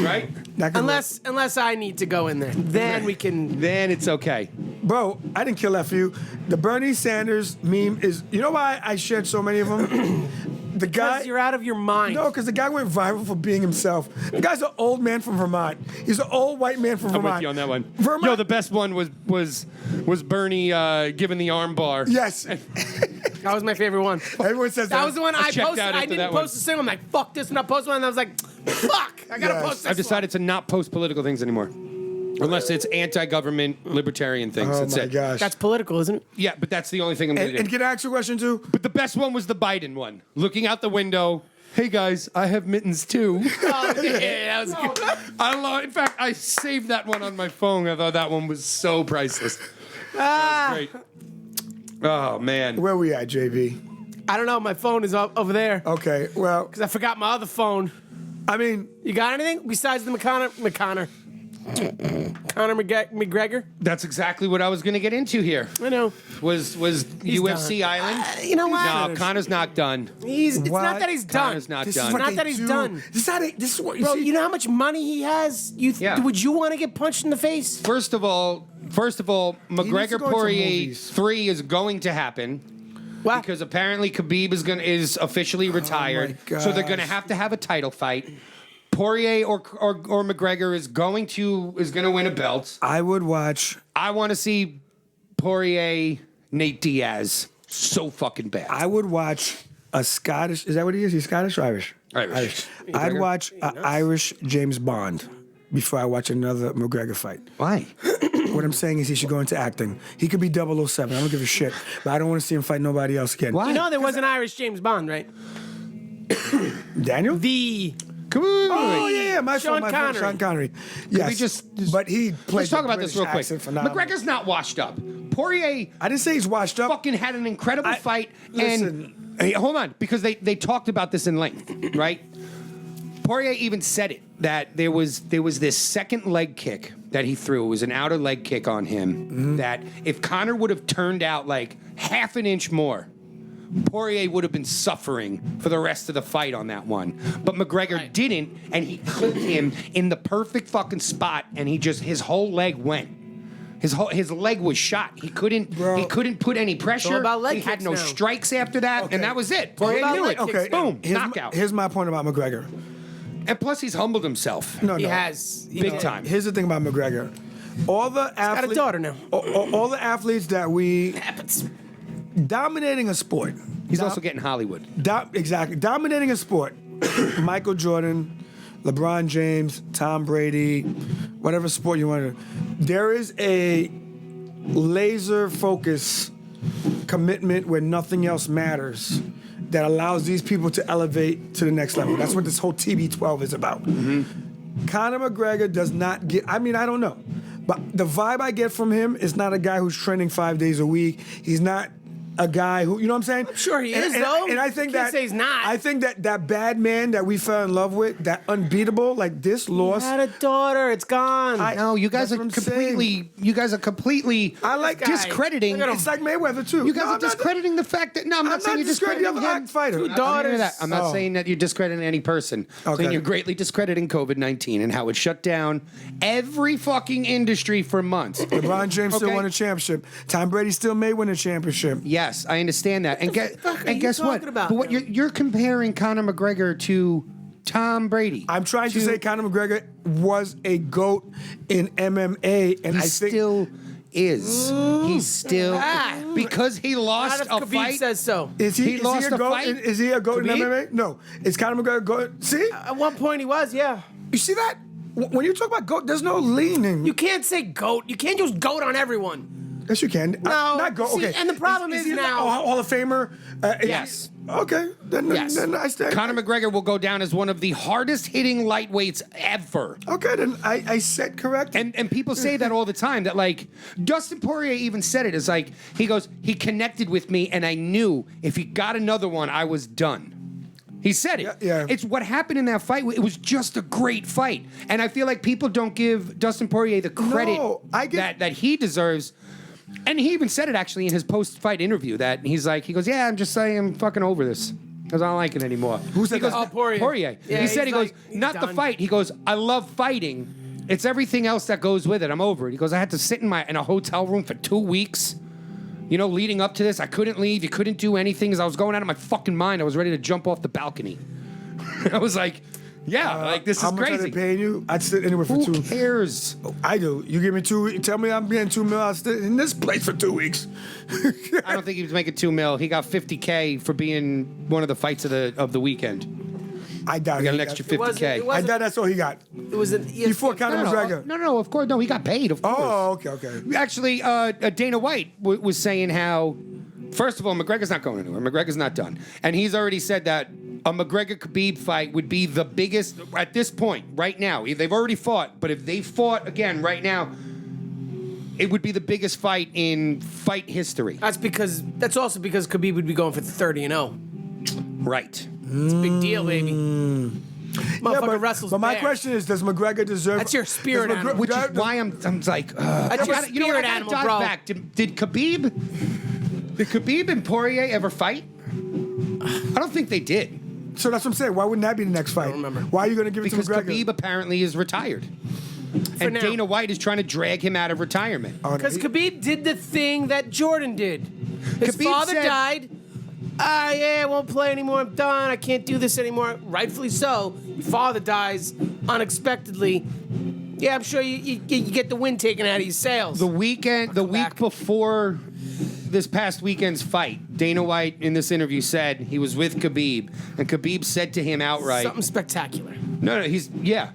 Right? That could Unless I need to go in there, then we can. Then it's okay. work. Bro, I didn't kill that for you. The Bernie Sanders meme is. You know why I shared so many of them? The guy. Because you're out of your mind. No, because the guy went viral for being himself. The guy's an old man from Vermont. He's an old white man from I'm Vermont. with you on that one. Vermont. Yo, the best one was Bernie giving the arm bar. Yes. That was my favorite one. Everyone says that. That was the one I checked posted. out I after didn't that one. post a single. I'm like, fuck this, and I posted one. And I was like, fuck, I gotta Yes. post this. I've decided to not post political things anymore. Unless it's anti-government libertarian things. Oh That's my it. gosh. One. That's political, isn't it? Yeah, but that's the only thing I'm going and, to and do. can I ask you a question too? But the best one was the Biden one. Looking out the window. Hey guys, I have mittens too. Oh, yeah, that was good. I love. In fact, I saved that one on my phone. I thought that one was so priceless. Great. Oh man. Where we at, JB? I don't know. My phone is over there Okay, well, because I forgot my other phone. I mean, You got anything besides the McConnor? Conor McGregor. That's exactly what I was going to get into here. I know. Was UFC done. Island? You know what? No, Connor's not done. It's What? not that he's done. Connor's not This done. is what Not they that he's do. done. This is what you Bro, see. you know how much money he has? Yeah. Would you want to get punched in the face? First of all, McGregor go into Poirier movies. 3 is going to happen. Wow. Because apparently Khabib is officially retired, my so they're going to gosh. have a title fight. Poirier or McGregor is going to win a belt. I would watch. I want to see Poirier Nate Diaz so fucking bad. I would watch a Scottish. Is that what he is? He's Scottish or Irish? Irish. I'd McGregor? watch an Irish James Bond before I watch another McGregor fight. Why? What I'm saying is he should go into acting. He could be 007. I don't give a shit. But I don't want to see him fight nobody else again. Why? You know there was an Irish James Bond, right? Daniel? The Come on. Oh yeah, my Sean fault, my fault, Connery. Sean Connery. Yes, we just- but he played. Let's talk the about this real British quick. accent phenomenal. McGregor's not washed up. Poirier I didn't say he's washed up. fucking had an incredible fight. listen. And hey, hold on, because they talked about this in length, right? Poirier even said it that there was this second leg kick that he threw. It was an outer leg kick on him. Mm-hmm. That if Conor would have turned out like half an inch more, Poirier would have been suffering for the rest of the fight on that one. But McGregor didn't, and he clipped him in the perfect fucking spot, and his whole leg went. His leg was shot. He couldn't put any pressure. all about leg he had kicks no now. strikes after that, Okay. and that was it. all Poirier about knew leg it. kicks Okay, now. Boom, here's knockout. Here's my point about McGregor. And plus, he's humbled himself. No, he no. has Big time. Here's the thing about McGregor. All the athletes. got a daughter now. All the athletes that we Happens. dominating a sport. He's also getting Hollywood. Exactly. Dominating a sport. Michael Jordan, LeBron James, Tom Brady, whatever sport you want to. There is a laser focus commitment where nothing else matters that allows these people to elevate to the next level. That's what this whole TB12 is about. Conor McGregor does not get, I mean, I don't know. But the vibe I get from him is not a guy who's training 5 days a week. He's not a guy who, you know what I'm saying? I'm sure he is, though. And I think You can't that say he's not. I think that bad man that we fell in love with, that unbeatable, like this He loss. had a daughter. It's gone. No, you guys That's are what I'm saying. completely I like This guy. discrediting. Look at him. It's like Mayweather too. You guys No, are I'm not- discrediting the fact that I'm I'm not saying you're discrediting the other him. fighter. Two I'm not saying daughters. that. I'm not Oh. saying that you're discrediting any person. I'm saying Okay. you're greatly discrediting COVID-19 and how it shut down every fucking industry for months. LeBron James still Okay. won a championship. Tom Brady still may win a championship. Yes, I understand that. And fuck are you guess what? talking about But what now? you're comparing Conor McGregor to Tom Brady. I'm trying to say Conor McGregor was a GOAT in MMA, and He I think still is. He's still because he lost Not if a Khabib fight. says so. is he he lost a a GOAT? fight? Is he a GOAT in Khabib? MMA? No. Is Conor McGregor GOAT? See, At one point he was, yeah. you see that? When you talk about GOAT, there's no leaning. You can't say goat. You can't just goat on everyone. Yes, you can. No, not GOAT. see, Okay. and the problem is he a now- Hall of Famer. Is Yes. he- okay. Then I stand. Conor McGregor will go down as one of the hardest hitting lightweights ever. Okay, then I said correct. And people say that all the time. That like Dustin Poirier even said it. It's like he goes, he connected with me, and I knew if he got another one, I was done. He said it. Yeah. It's what happened in that fight. It was just a great fight, and I feel like people don't give Dustin Poirier the credit No, I get- that he deserves. And he even said it actually in his post-fight interview that he goes, yeah, I'm just saying I'm fucking over this because I don't like it anymore. Who said he goes, that? Oh, Poirier. Yeah, he said, he's he like, goes, he's not the done. fight. He goes, I love fighting. It's everything else that goes with it. I'm over it. He goes, I had to sit in a hotel room for 2 weeks. You know, leading up to this, I couldn't leave. You couldn't do anything. As I was going out of my fucking mind, I was ready to jump off the balcony. I was like, yeah, like this How is much are crazy. they paying you? I'd sit anywhere for Who 2. cares? I do. You give me 2 weeks. Tell me I'm getting 2 mil. I'll sit in this place for 2 weeks. I don't think he was making $2 million. He got $50K for being one of the fights of the weekend. I doubt He got he an extra got- wasn't- $50K. it I wasn't- doubt that's all he got. It was an He fought Conor McGregor. No, of course, no. He got paid, of course. Oh, okay. Actually, Dana White was saying how, first of all, McGregor's not going anywhere. McGregor's not done. And he's already said that a McGregor-Khabib fight would be the biggest, at this point, right now. They've already fought, but if they fought again right now, it would be the biggest fight in fight history. That's also because Khabib would be going for 30-0. Right. It's a big deal, baby. Motherfucker wrestles but my bears. question is, does McGregor deserve? That's your spirit does animal. Which is why I'm like, That's your you know what, I spirit gotta animal, dive bro. back. Did Khabib and Poirier ever fight? I don't think they did. So that's what I'm saying. Why wouldn't that be the next fight? remember. Why are you going to give it Because to McGregor? Khabib apparently is retired. And now. Dana White is trying to drag him out of retirement. Because Khabib did the thing that Jordan did. His Khabib father said- died. Yeah, I won't play anymore. I'm done. I can't do this anymore. Rightfully so. Your father dies unexpectedly. Yeah, I'm sure you get the wind taken out of your sails. The week back. before this past weekend's fight, Dana White in this interview said he was with Khabib, and Khabib said to him outright, Something spectacular. No,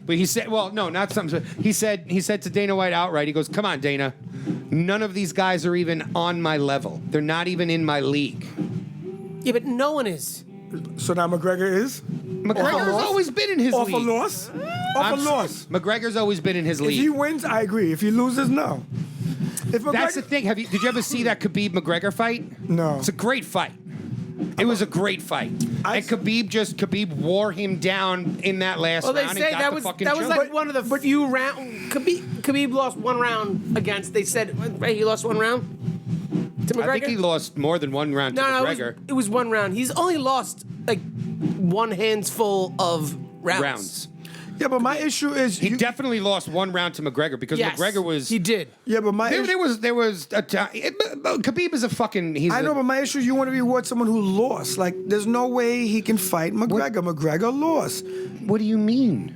but he said, well, no, not something. He said to Dana White outright, he goes, "Come on, Dana, none of these guys are even on my level. They're not even in my league." Yeah, but no one is. So now McGregor is McGregor's loss? always been in his off league. a loss. Off a loss. McGregor's always been in his If league. he wins, I agree. If he loses, no. If McGregor, That's the thing. Did you ever see that Khabib McGregor fight? No. It's a great fight. It was a great fight. And Khabib wore him down in that last Well, they round. say and got that the was fucking like choke. one of the few rounds. Khabib lost one round against. They said right, he lost one round to McGregor. I think he lost more than one round to No, McGregor. it was one round. He's only lost like one handful of rounds. yeah, but my issue is He definitely lost one round to McGregor because Yes, McGregor was. He did. Yeah, but my issue, There was a time. Khabib is a fucking. I know, but my issue is you want to reward someone who lost. Like, there's no way he can fight McGregor. McGregor lost. What do you mean?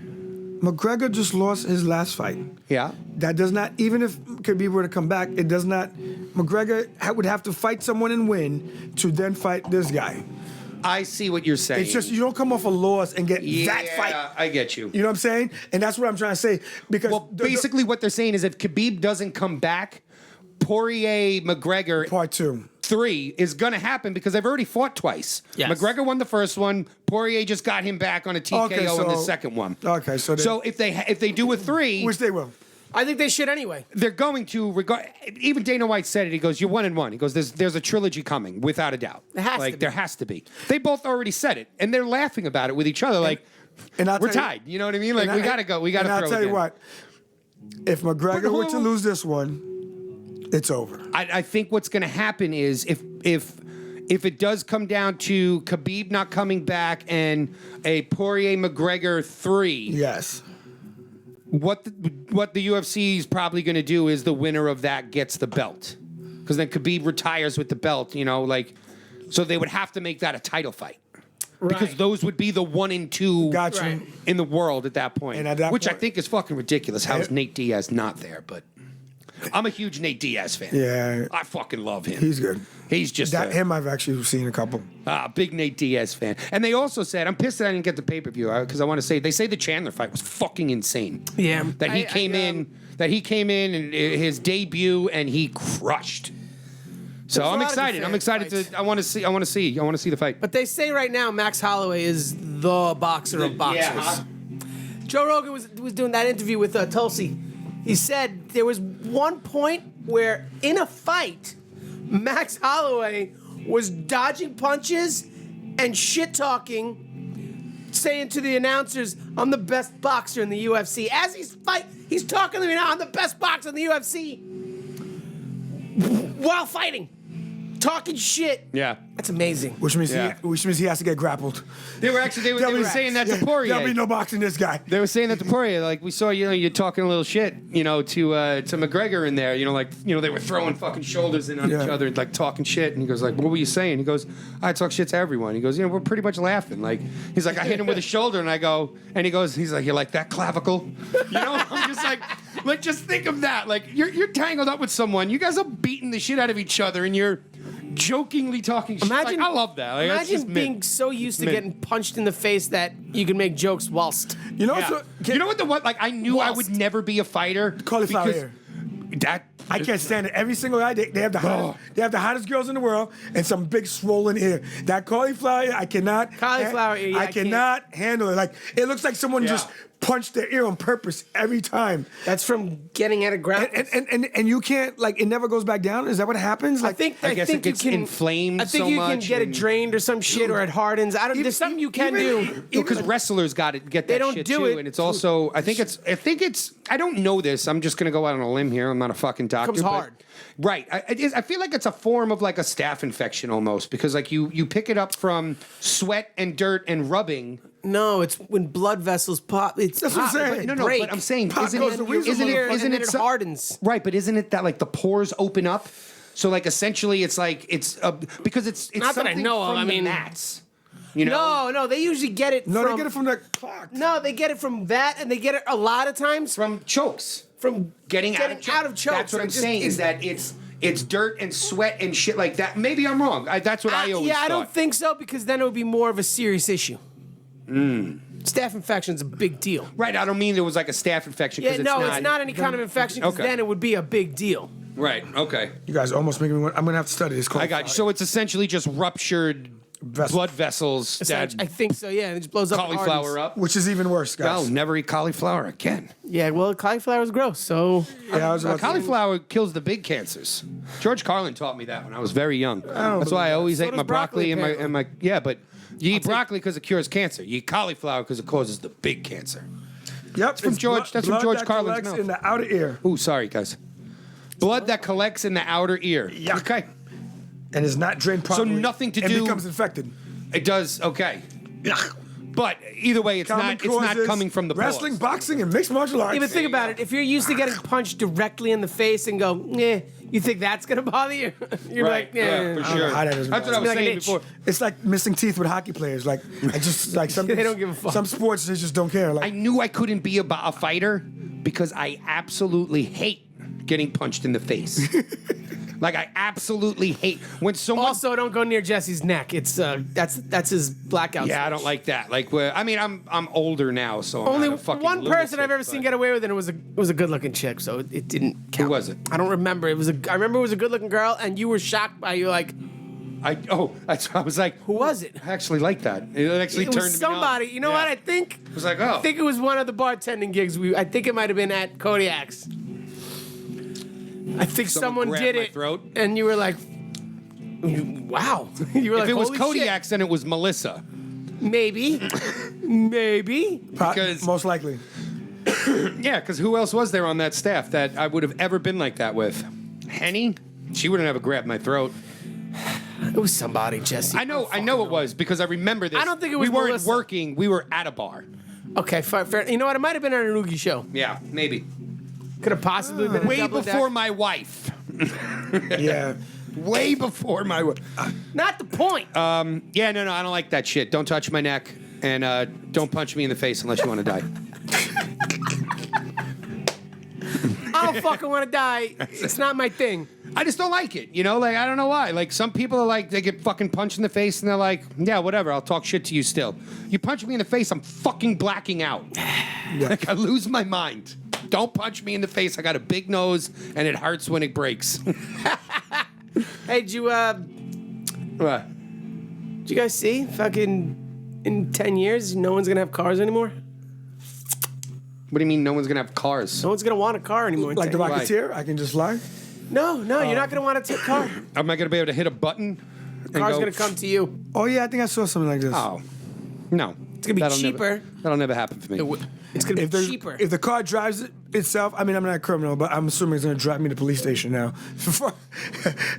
McGregor just lost his last fight. Yeah. That does not, even if Khabib were to come back, it does not. McGregor would have to fight someone and win to then fight this guy. I see what you're saying. It's just you don't come off a loss and get that fight. Yeah, I get you. You know what I'm saying? And that's what I'm trying to say. Because Well, basically, what they're saying is if Khabib doesn't come back, Poirier McGregor part 2. 3 is going to happen because they've already fought twice. Yes. McGregor won the first one. Poirier just got him back on a TKO in the second one. Okay, so if they do a 3, which they will. I think they should anyway. they're going to even Dana White said it. He goes, "You're 1-1." He goes, "There's a trilogy coming without a doubt. There has to be. There has to be." They both already said it, and they're laughing about it with each other. And I'll We're tell you- tied. You know what I mean? Like And we gotta go. We gotta and throw. I'll tell it you in. what. If McGregor were to lose this one, it's over. I think what's going to happen is if it does come down to Khabib not coming back and a Poirier McGregor 3, Yes. what the UFC is probably going to do is the winner of that gets the belt, because then Khabib retires with the belt. So they would have to make that a title fight. Because Right. those would be the 1 and 2 Got you. Right. in the world at that point. And at that which I point- think is fucking ridiculous. How is Nate Diaz not there? But I'm a huge Nate Diaz fan. Yeah. I fucking love him. He's good. He's just Him I've actually seen a couple. big Nate Diaz fan. And they also said, I'm pissed that I didn't get the pay-per-view because I want to say, they say the Chandler fight was fucking insane. Yeah. That he came in and his debut and he crushed. So There's a I'm lot of excited. good I'm excited fights. I want to see the fight. But they say right now Max Holloway is the boxer of boxers. Yeah. Joe Rogan was doing that interview with Tulsi. He said there was one point where in a fight, Max Holloway was dodging punches and shit talking, saying to the announcers, "I'm the best boxer in the UFC." As he's talking to me now, "I'm the best boxer in the UFC," while fighting, talking shit. Yeah. That's amazing. Which means Yeah. he has to get grappled. They were saying that to Poirier. There'll be no boxing this guy. They were saying that to Poirier, like we saw, you're talking a little shit, to McGregor in there, they were throwing fucking shoulders in on each other, like talking shit, and he goes like, "What were you saying?" He goes, "I talk shit to everyone." He goes, "We're pretty much laughing." Like he's like, I hit him with a shoulder, and I go, and he's like, "You like that clavicle?" I'm just like, just think of that, like you're tangled up with someone, you guys are beating the shit out of each other, and you're jokingly talking shit. Imagine, I love that. Like, that's just imagine mint. being so used to Mint. getting punched in the face that you can make jokes whilst. You know, Yeah. You know what? Like I knew I would Lost. never be a fighter. Cauliflower because ear. That I can't stand it. Every single guy, they have the hottest, they have the hottest girls in the world and some big swollen ear. That cauliflower ear, I cannot. Cauliflower ear, yeah, I I can't. cannot handle it. Like it looks like someone just punch their ear on purpose every time. That's from getting at a ground. And you can't, like, it never goes back down? Is that what happens? Like, I guess it gets inflamed I think so you much can get it and- drained or some shit, or it hardens. There's something you can do. Because wrestlers get that They don't shit do too, it. and it's also I think it's I don't know this. I'm just gonna go out on a limb here. I'm not a fucking doctor. Comes but- hard. Right. I feel like it's a form of like a staph infection almost because like you pick it up from sweat and dirt and rubbing. No, it's when blood vessels pop. It's That's what I'm saying. But, no, break. but I'm saying Pop isn't goes it the weasel isn't it motherfucker. isn't and then it it so- hardens. Right, but isn't it that like the pores open up? So like essentially it's like it's because it's Not that I something know of, from I the mean- mats. You know? No, they usually get it. no, from, they get it from the clock. No, they get it from that, and they get it a lot of times From chokes. from Getting out of chokes. That's what Like, I'm saying is that it's dirt and sweat and shit like that. Maybe I'm wrong. That's what I always yeah, thought. I don't think so because then it would be more of a serious issue. Staph infection's a big deal. Right, I don't mean there was like a staph infection. Yeah, 'cause no, it's not any kind of infection because Okay. then it would be a big deal. Right, okay. You guys almost making me want. I'm going to have to study this. I got you. So it's essentially just ruptured blood vessels that I think so, yeah. And it just blows up. and cauliflower hardens. up. Which is even worse, I'll guys. never eat cauliflower again. Yeah, well, cauliflower is gross, so. Yeah, I was about to- Cauliflower kills the big cancers. George Carlin taught me that when I was very young. That's why I always So ate does my broccoli and broccoli, my yeah, but you eat broccoli because it cures cancer. You eat cauliflower because it causes the big cancer. Yep. from it's George- that's from blood George that Carlin's collects mouth. in the outer ear. Ooh, sorry guys. Blood that collects in the outer ear. Yuck. Okay. And is not drained properly. nothing to and do- becomes infected. It does. Okay. Yuck. But either way, it's Common not. It's not causes, coming from the wrestling, pores. boxing, and mixed martial arts. Even think about it. If you're used to getting punched directly in the face and go, you think that's going to bother you? You're Right. like, Yeah, for sure. how that doesn't That's what I was Like an saying itch. before. It's like missing teeth with hockey players. Like I just like some They don't give a fuck. Some sports they just don't care. I Like knew I couldn't be a fighter because I absolutely hate getting punched in the face. Like I absolutely hate when someone. Also, don't go near Jesse's neck. It's that's his blackout. Yeah, I don't like that. Like, I mean, I'm older now, so I'm Only not a fucking one person lunatic, I've ever but- seen get away with it. It was a good looking chick, so it didn't count. Who was it? I don't remember. I remember it was a good looking girl, and you were shocked by you like, I was like, who was it? I actually like that. It actually It turned was me on. somebody. You know Yeah. what? I think. I was like, oh. I think it was one of the bartending gigs. I think it might have been at Kodiak's. I think someone grabbed did my it, throat? and you were like, "Wow!" You were like, If it was "Holy Kodiak's, then it was Melissa. shit." Maybe, maybe. Because- most likely. Yeah, because who else was there on that staff that I would have ever been like that with? Henny? She wouldn't have grabbed my throat. It was somebody, Jesse. I know it was because I remember this. I don't think it was We weren't Melissa. working. We were at a bar. Okay, fair. You know what? It might have been on an Oogie show. Yeah, maybe. Could have possibly been a Way double before deck. my wife. Yeah. Way before my wife. Not the point. Yeah, no, I don't like that shit. Don't touch my neck and don't punch me in the face unless you want to die. I don't fucking want to die. It's not my thing. I just don't like it. You know, like I don't know why. Like some people are like they get fucking punched in the face and they're like, yeah, whatever. I'll talk shit to you still. You punch me in the face, I'm fucking blacking out. Like I lose my mind. Don't punch me in the face. I got a big nose and it hurts when it breaks. Hey, did you What? guys see? Fucking in 10 years, no one's gonna have cars anymore. What do you mean no one's gonna have cars? No one's gonna want a car anymore. in Like the 10 years. Rocketeer, I can just fly. No, you're not gonna want to take a car. Am I gonna be able to hit a button? and Car's go, gonna come to you. Oh yeah, I think I saw something like this. Oh, no. It's gonna be cheaper. That'll never happen for me. It's gonna be there's- cheaper. If the car drives itself, I mean, I'm not a criminal, but I'm assuming it's gonna drive me to the police station now.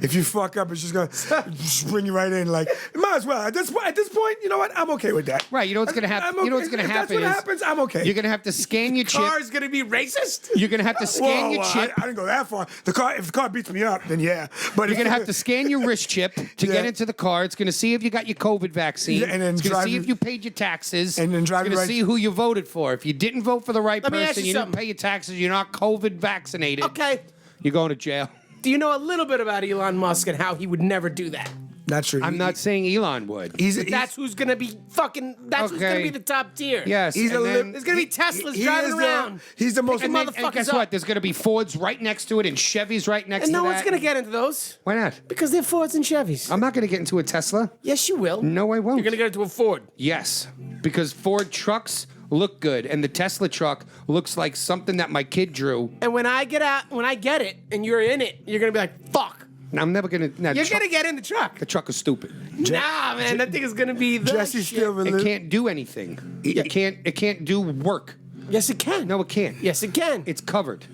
If you fuck up, it's just gonna just bring you right in. Like, it might as well. At this point, you know what? I'm okay with that. Right, you know what's gonna happen. I'm You know what's okay. gonna If happen That's what is happens. I'm okay. you're gonna have to scan your chip. Car's gonna be racist. You're gonna have to scan your chip. I didn't go that far. If the car beats me up, then yeah. But You're gonna have to scan your wrist chip to get Yeah. into the car. It's gonna see if you got your COVID vaccine. Yeah, and then it's gonna drive see you- if you paid your taxes. And then drive It's you gonna right- see who you voted for. If you didn't vote for the right Let me ask person, you you didn't something. pay your taxes. You're not COVID vaccinated. Okay. You're going to jail. Do you know a little bit about Elon Musk and how he would never do that? That's true. I'm not saying Elon would. That's who's gonna be fucking. That's who's gonna Okay. be the top tier. Yes. He's and a then- There's gonna be Teslas he driving is around. He's the most. Picking and motherfuckers guess up. what? There's going to be Fords right next to it and Chevys right next And to no that. one's gonna get into those Why not? because they're Fords and Chevys. I'm not going to get into a Tesla. Yes, you will. No, I won't. You're gonna get into a Ford. Yes, because Ford trucks look good, and the Tesla truck looks like something that my kid drew. And when I get it, and you're in it, you're gonna be like, "Fuck." I'm never gonna. You're gonna get in the truck. The truck is stupid. Nah, man, that thing is gonna be the Jesse shit. still It can't do anything. It can't do work. Yes, it can. No, it can't. Yes, it can. It's covered.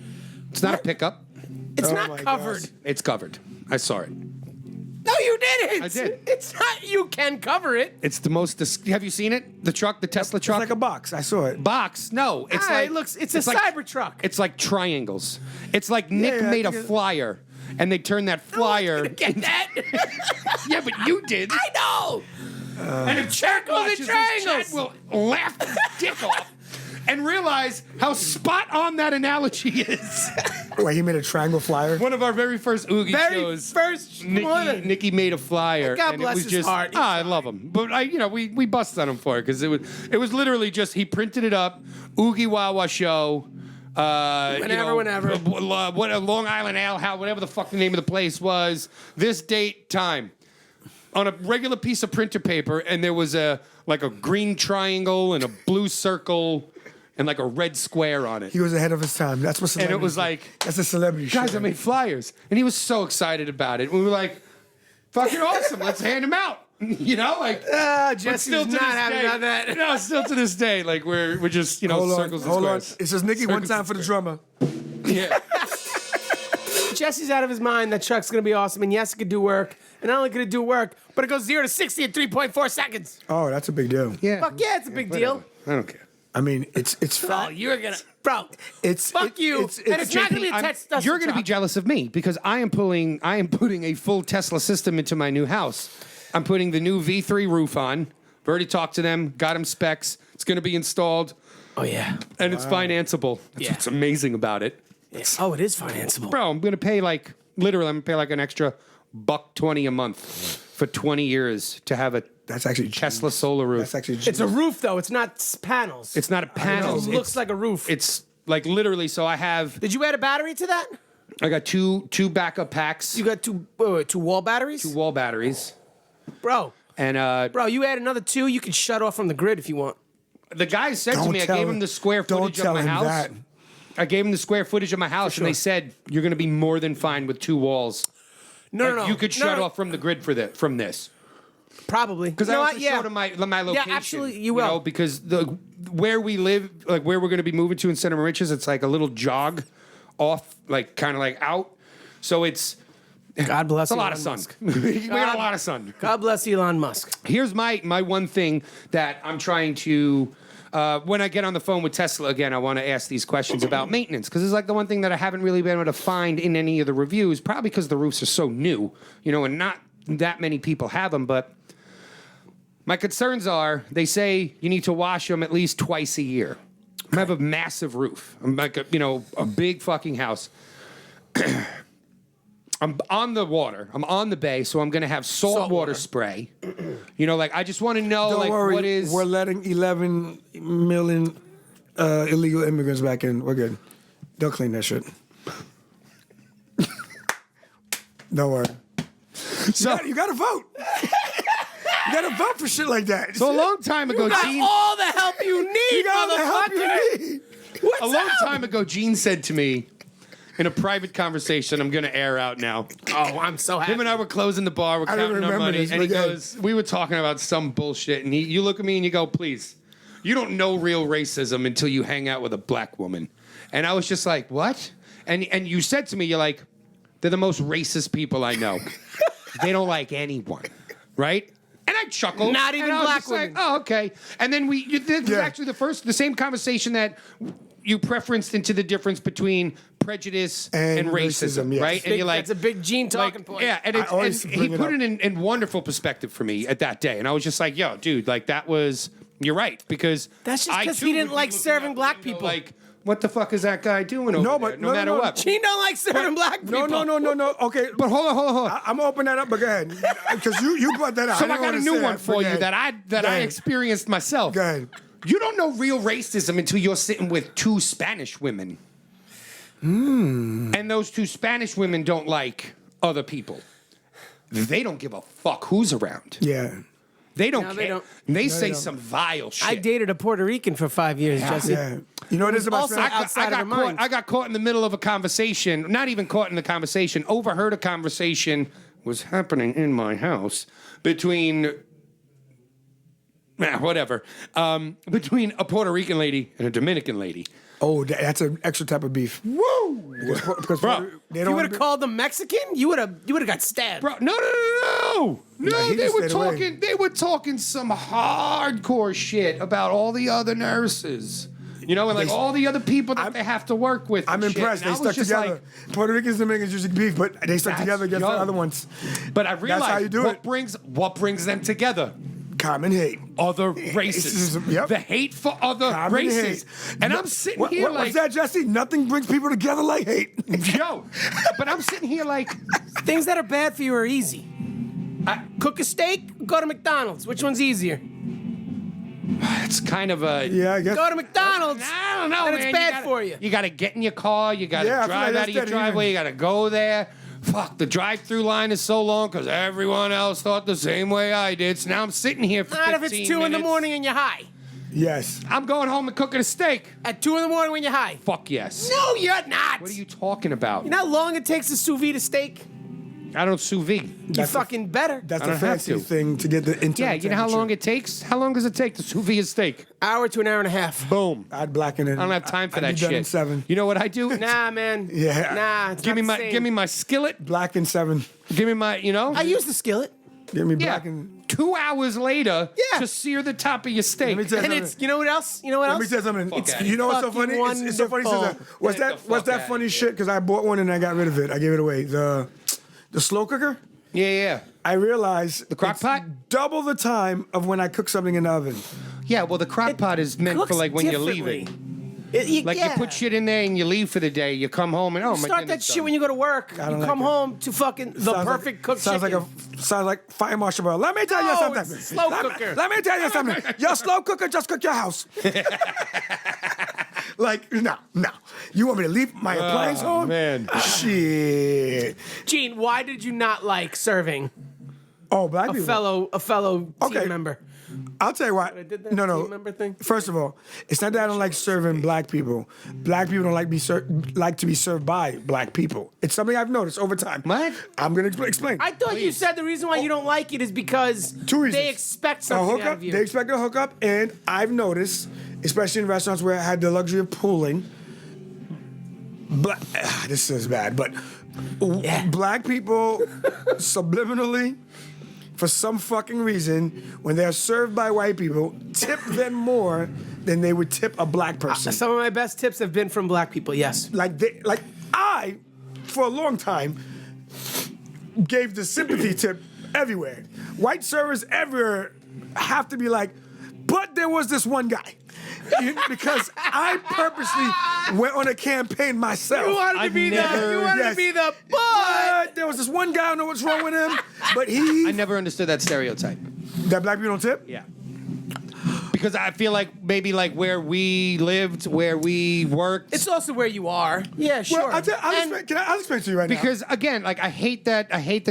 It's not a What? pickup. It's Oh not my covered. gosh. It's covered. I saw it. No, you didn't. I did. It's not. You can cover it. It's the most. Have you seen it? The truck, the Tesla It's truck. like a box. I saw it. box. No, it's Ah, like it looks. It's a like, cyber truck. It's like triangles. It's like Nick Yeah, I made a think it- flyer, and they turned that flyer. Get that? Yeah, but you did. I know. And if Chad Circles and watches this, triangles. Chad will laugh his dick off and realize how spot on that analogy is. Wait, he made a triangle flyer. One of our very first Oogie Very shows. first one. Nikki made a flyer, God and bless it was his just. heart. I love him, but we bust on him for it because it was literally just he printed it up, Oogie Wawa show. Whenever. What a Long Island Ale, whatever the fuck the name of the place was. This date, time, on a regular piece of printer paper, and there was a green triangle and a blue circle and like a red square on it. He was ahead of his time. That's what And celebrity. it was like, that's a celebrity. guys, shit. I made flyers, and he was so excited about it. We were like, fucking awesome. Let's hand them out. Like. But Jesse's still to not this happy day, about that. No, still to this day, like we're just Hold on, circles and hold on. squares. It says Nikki one Circles time and for the squares. drummer. Yeah. Jesse's out of his mind. That truck's gonna be awesome, and yes, it could do work. And not only could it do work, but it goes 0 to 60 in 3.4 seconds. Oh, that's a big deal. Yeah. Fuck yeah, it's a big deal. I don't care. I mean, it's Oh, fat. you're gonna, bro. It's Fuck you. And it's not gonna be a Tesla You're going to be truck. jealous of me because I am putting a full Tesla system into my new house. I'm putting the new V3 roof on. I've already talked to them, got them specs. It's going to be installed, Oh yeah. and it's financeable. That's Yeah. what's amazing about it. Oh, it is financeable. Bro, I'm going to pay an extra $120 a month for 20 years to have a That's actually Tesla solar roof. That's actually. It's a roof though. It's not panels. It's not a panel. It looks like a roof. It's like literally. So I Did you add a battery to that? got two backup packs, You got two wall batteries, wall batteries, bro. and Bro, you add another 2, you can shut off from the grid if you want. the guy said to Don't me, I tell gave him him- the square don't footage of tell my him house. that. I gave him the square footage of my house, and they said you're going to be more than fine with 2 walls. No. You could shut off from the grid from this. Probably Because I also showed him my location. absolutely, you will. Because where we live, like where we're going to be moving to in Center Riches, it's like a little jog off, like kind of like out. So it's God bless. a lot of sun. We got a lot of sun. God bless Elon Musk. Here's my one thing that I'm trying to. When I get on the phone with Tesla again, I want to ask these questions about maintenance because it's like the one thing that I haven't really been able to find in any of the reviews, probably because the roofs are so new, and not that many people have them. But my concerns are they say you need to wash them at least twice a year. I have a massive roof. I'm like a big fucking house. I'm on the water. I'm on the bay, so I'm going to have salt water spray. I just want to know, Don't worry. what is. We're letting 11 million illegal immigrants back in. We're good. They'll clean that shit. Don't worry. So, You got to vote. You got to vote for shit like that. so a long time ago, You got Gene. all the help you need, you got all the help motherfucker. you need. What's A long up? time ago, Gene said to me in a private conversation, I'm going to air out now. Oh, I'm so happy. Him and I were closing the bar, we're I don't counting our remember money, this, and he but yeah. goes, we were talking about some bullshit, and you look at me and you go, please, you don't know real racism until you hang out with a black woman. And I was just like, what? And you said to me, you're like, they're the most racist people I know. They don't like anyone, right? And I chuckled. Not even and I was black just like, women. oh, okay. And then this was Yeah. actually the same conversation that you preferenced into the difference between prejudice and And racism, racism, yes. right? And you're like, That's a big Gene talking point. yeah, and, I always and he bring it put up. it in wonderful perspective for me at that day, and I was just like, "Yo, dude, like that was you're right," because That's just I, 'cause too, he didn't would be like looking serving out the black window people. Like, what the fuck is that guy doing over No, there? but No no, matter no, what. Gene don't like serving black people. No. Okay, But hold on. I'm gonna open that up again because you brought that out. So I didn't got a wanna new say one for but you go that ahead. I Go ahead. experienced myself. Go ahead. You don't know real racism until you're sitting with 2 Spanish women. And those 2 Spanish women don't like other people. They don't give a fuck who's around. Yeah. They don't No, care. they don't. They say don't. some vile shit. I dated a Puerto Rican for 5 years, Jesse. Yeah. You know what it is about Also Spanish? outside of her mind. I got caught in the middle of a conversation. Not even caught in the conversation. Overheard a conversation was happening in my house between whatever. Between a Puerto Rican lady and a Dominican lady. Oh, that's an extra type of beef. Woo! Because Bro, they If don't you would wanna have be- called them Mexican, you would have got stabbed. Bro, no. Nah, he They just were stayed away. talking. They were talking some hardcore shit about all the other nurses. You know, and like They- all the other people that they have to work with. I'm and shit. impressed. And They I was stuck just together. Puerto Ricans, Dominicans usually beef, but they stuck That's- together against the yo. other ones. But I realized how you do what it. brings them together. Common hate. Other races. Yep. The hate for other Common races. hate. And No- I'm sitting here like, what's that, Jesse? Nothing brings people together like hate. yo. But I'm sitting here like, Things that are bad for you are easy. Cook a steak, go to McDonald's. Which one's easier? it's kind of a. Yeah, I guess. Go to McDonald's. I don't know, And man. it's bad for you. You got to get in your car. You got to Yeah, I feel drive like out that's of your dead driveway. even. You got to go there. Fuck, the drive-through line is so long because everyone else thought the same way I did. So now I'm sitting here for Not 15 if it's 2 in the minutes. morning and you're high. Yes. I'm going home and cooking a steak. At 2 in the morning when you're high. Fuck yes. No, you're not. What are you talking about? You know how long it takes to sous vide a steak? I don't sous vide. You That's fucking better. That's I the don't have fancy to. thing to get the internal Yeah, you know how long temperature. it takes? How long does it take to sous vide a steak? Hour to an hour and a half. Boom. I'd blacken it. I don't have time for I'd that be done shit. in 7. You know what I do? Nah, man. Yeah. Nah, it's Give me not my the same. give me my skillet. Black in 7. Give me my, you know? I use the skillet. Give me Yeah. black in. 2 hours later Yeah. to sear the top of your steak. Let me tell you And something. it's, you know what else? You know what Let me else? tell you something. outta You know what's so fucking funny? It's so funny. wonderful. What's Get the that? What's fuck that outta funny here. shit? Because I bought one and I got rid of it. I gave it away. The slow cooker. Yeah. I realized the crock pot? double the time of when I cook something in the oven. Yeah, well, the crock pot is meant for Cooks like when you're differently. leaving. Like yeah. you put shit in there and you leave for the day. You come home and oh my Start goodness, that shit when you go to work. I You don't come like it. home to fucking the Sounds perfect like, cooked sounds chicken. sounds like fire marshal. Bro. Let me tell you No, something. it's a slow let cooker. Let me tell you something. Your slow cooker just cook your house. Like no. You want me to leave my appliance home? man. Shit. Gene, why did you not like serving Oh, black a people. fellow Okay. team member? I'll tell you what. I did that No. team member thing? First of all, it's not that I don't like serving black people. Black people don't like to be served by black people. It's something I've noticed over time. What? I'm gonna explain. I thought you said the reason why you don't like it is because 2 reasons. they expect A something out hookup. of you. They expect a hookup, and I've noticed, especially in restaurants where I had the luxury of pooling. This is bad, but black people subliminally, for some fucking reason, when they're served by white people, tip them more than they would tip a black person. Some of my best tips have been from black people, yes. Like I, for a long time, gave the sympathy tip everywhere. White servers everywhere have to be like, but there was this one guy. Because I purposely went on a campaign myself. You wanted to be Yes. to be the But there was this one guy, I don't know what's wrong with him, but I never understood that stereotype. that black people don't tip? Yeah. Because I feel like maybe like where we lived, where we worked. It's also where you are. Yeah, sure. Well, I'll explain to you right now. because again, like I hate that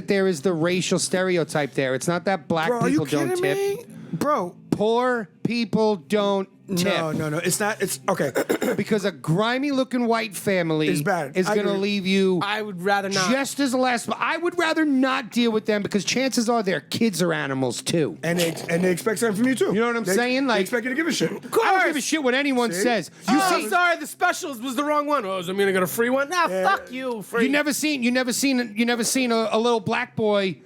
there is the racial stereotype there. It's not that black Bro, are you people don't kidding tip. me? Bro, Poor people don't tip. no. It's not. It's okay. Because a grimy looking white family It's bad. is I going to agree. leave you I would rather not. just as less. I would rather not deal with them because chances are their kids are animals too. And they expect something from you too. You know what I'm They- saying? They Like- expect you to give a shit. I don't give a shit what anyone See? says. I'm sorry, the specials was the wrong one. Oh, is I gonna get a free one? Nah, Yeah. fuck you, free. You never seen a little black boy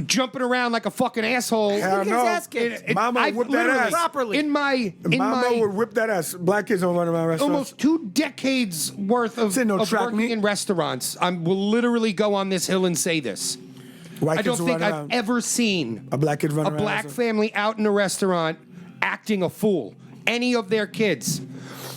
jumping around like a fucking asshole. Hell Get his no. ass kicked. Mama I whip that literally- ass. Properly. In my Mama would whip that ass. Black kids don't run around restaurants. almost 2 decades worth of, Say no of track working meet. in restaurants, I will literally go on this hill and say this. White I don't kids will think run I've around. ever seen A black kid run a around. black restaurant. family out in a restaurant acting a fool. Any of their kids.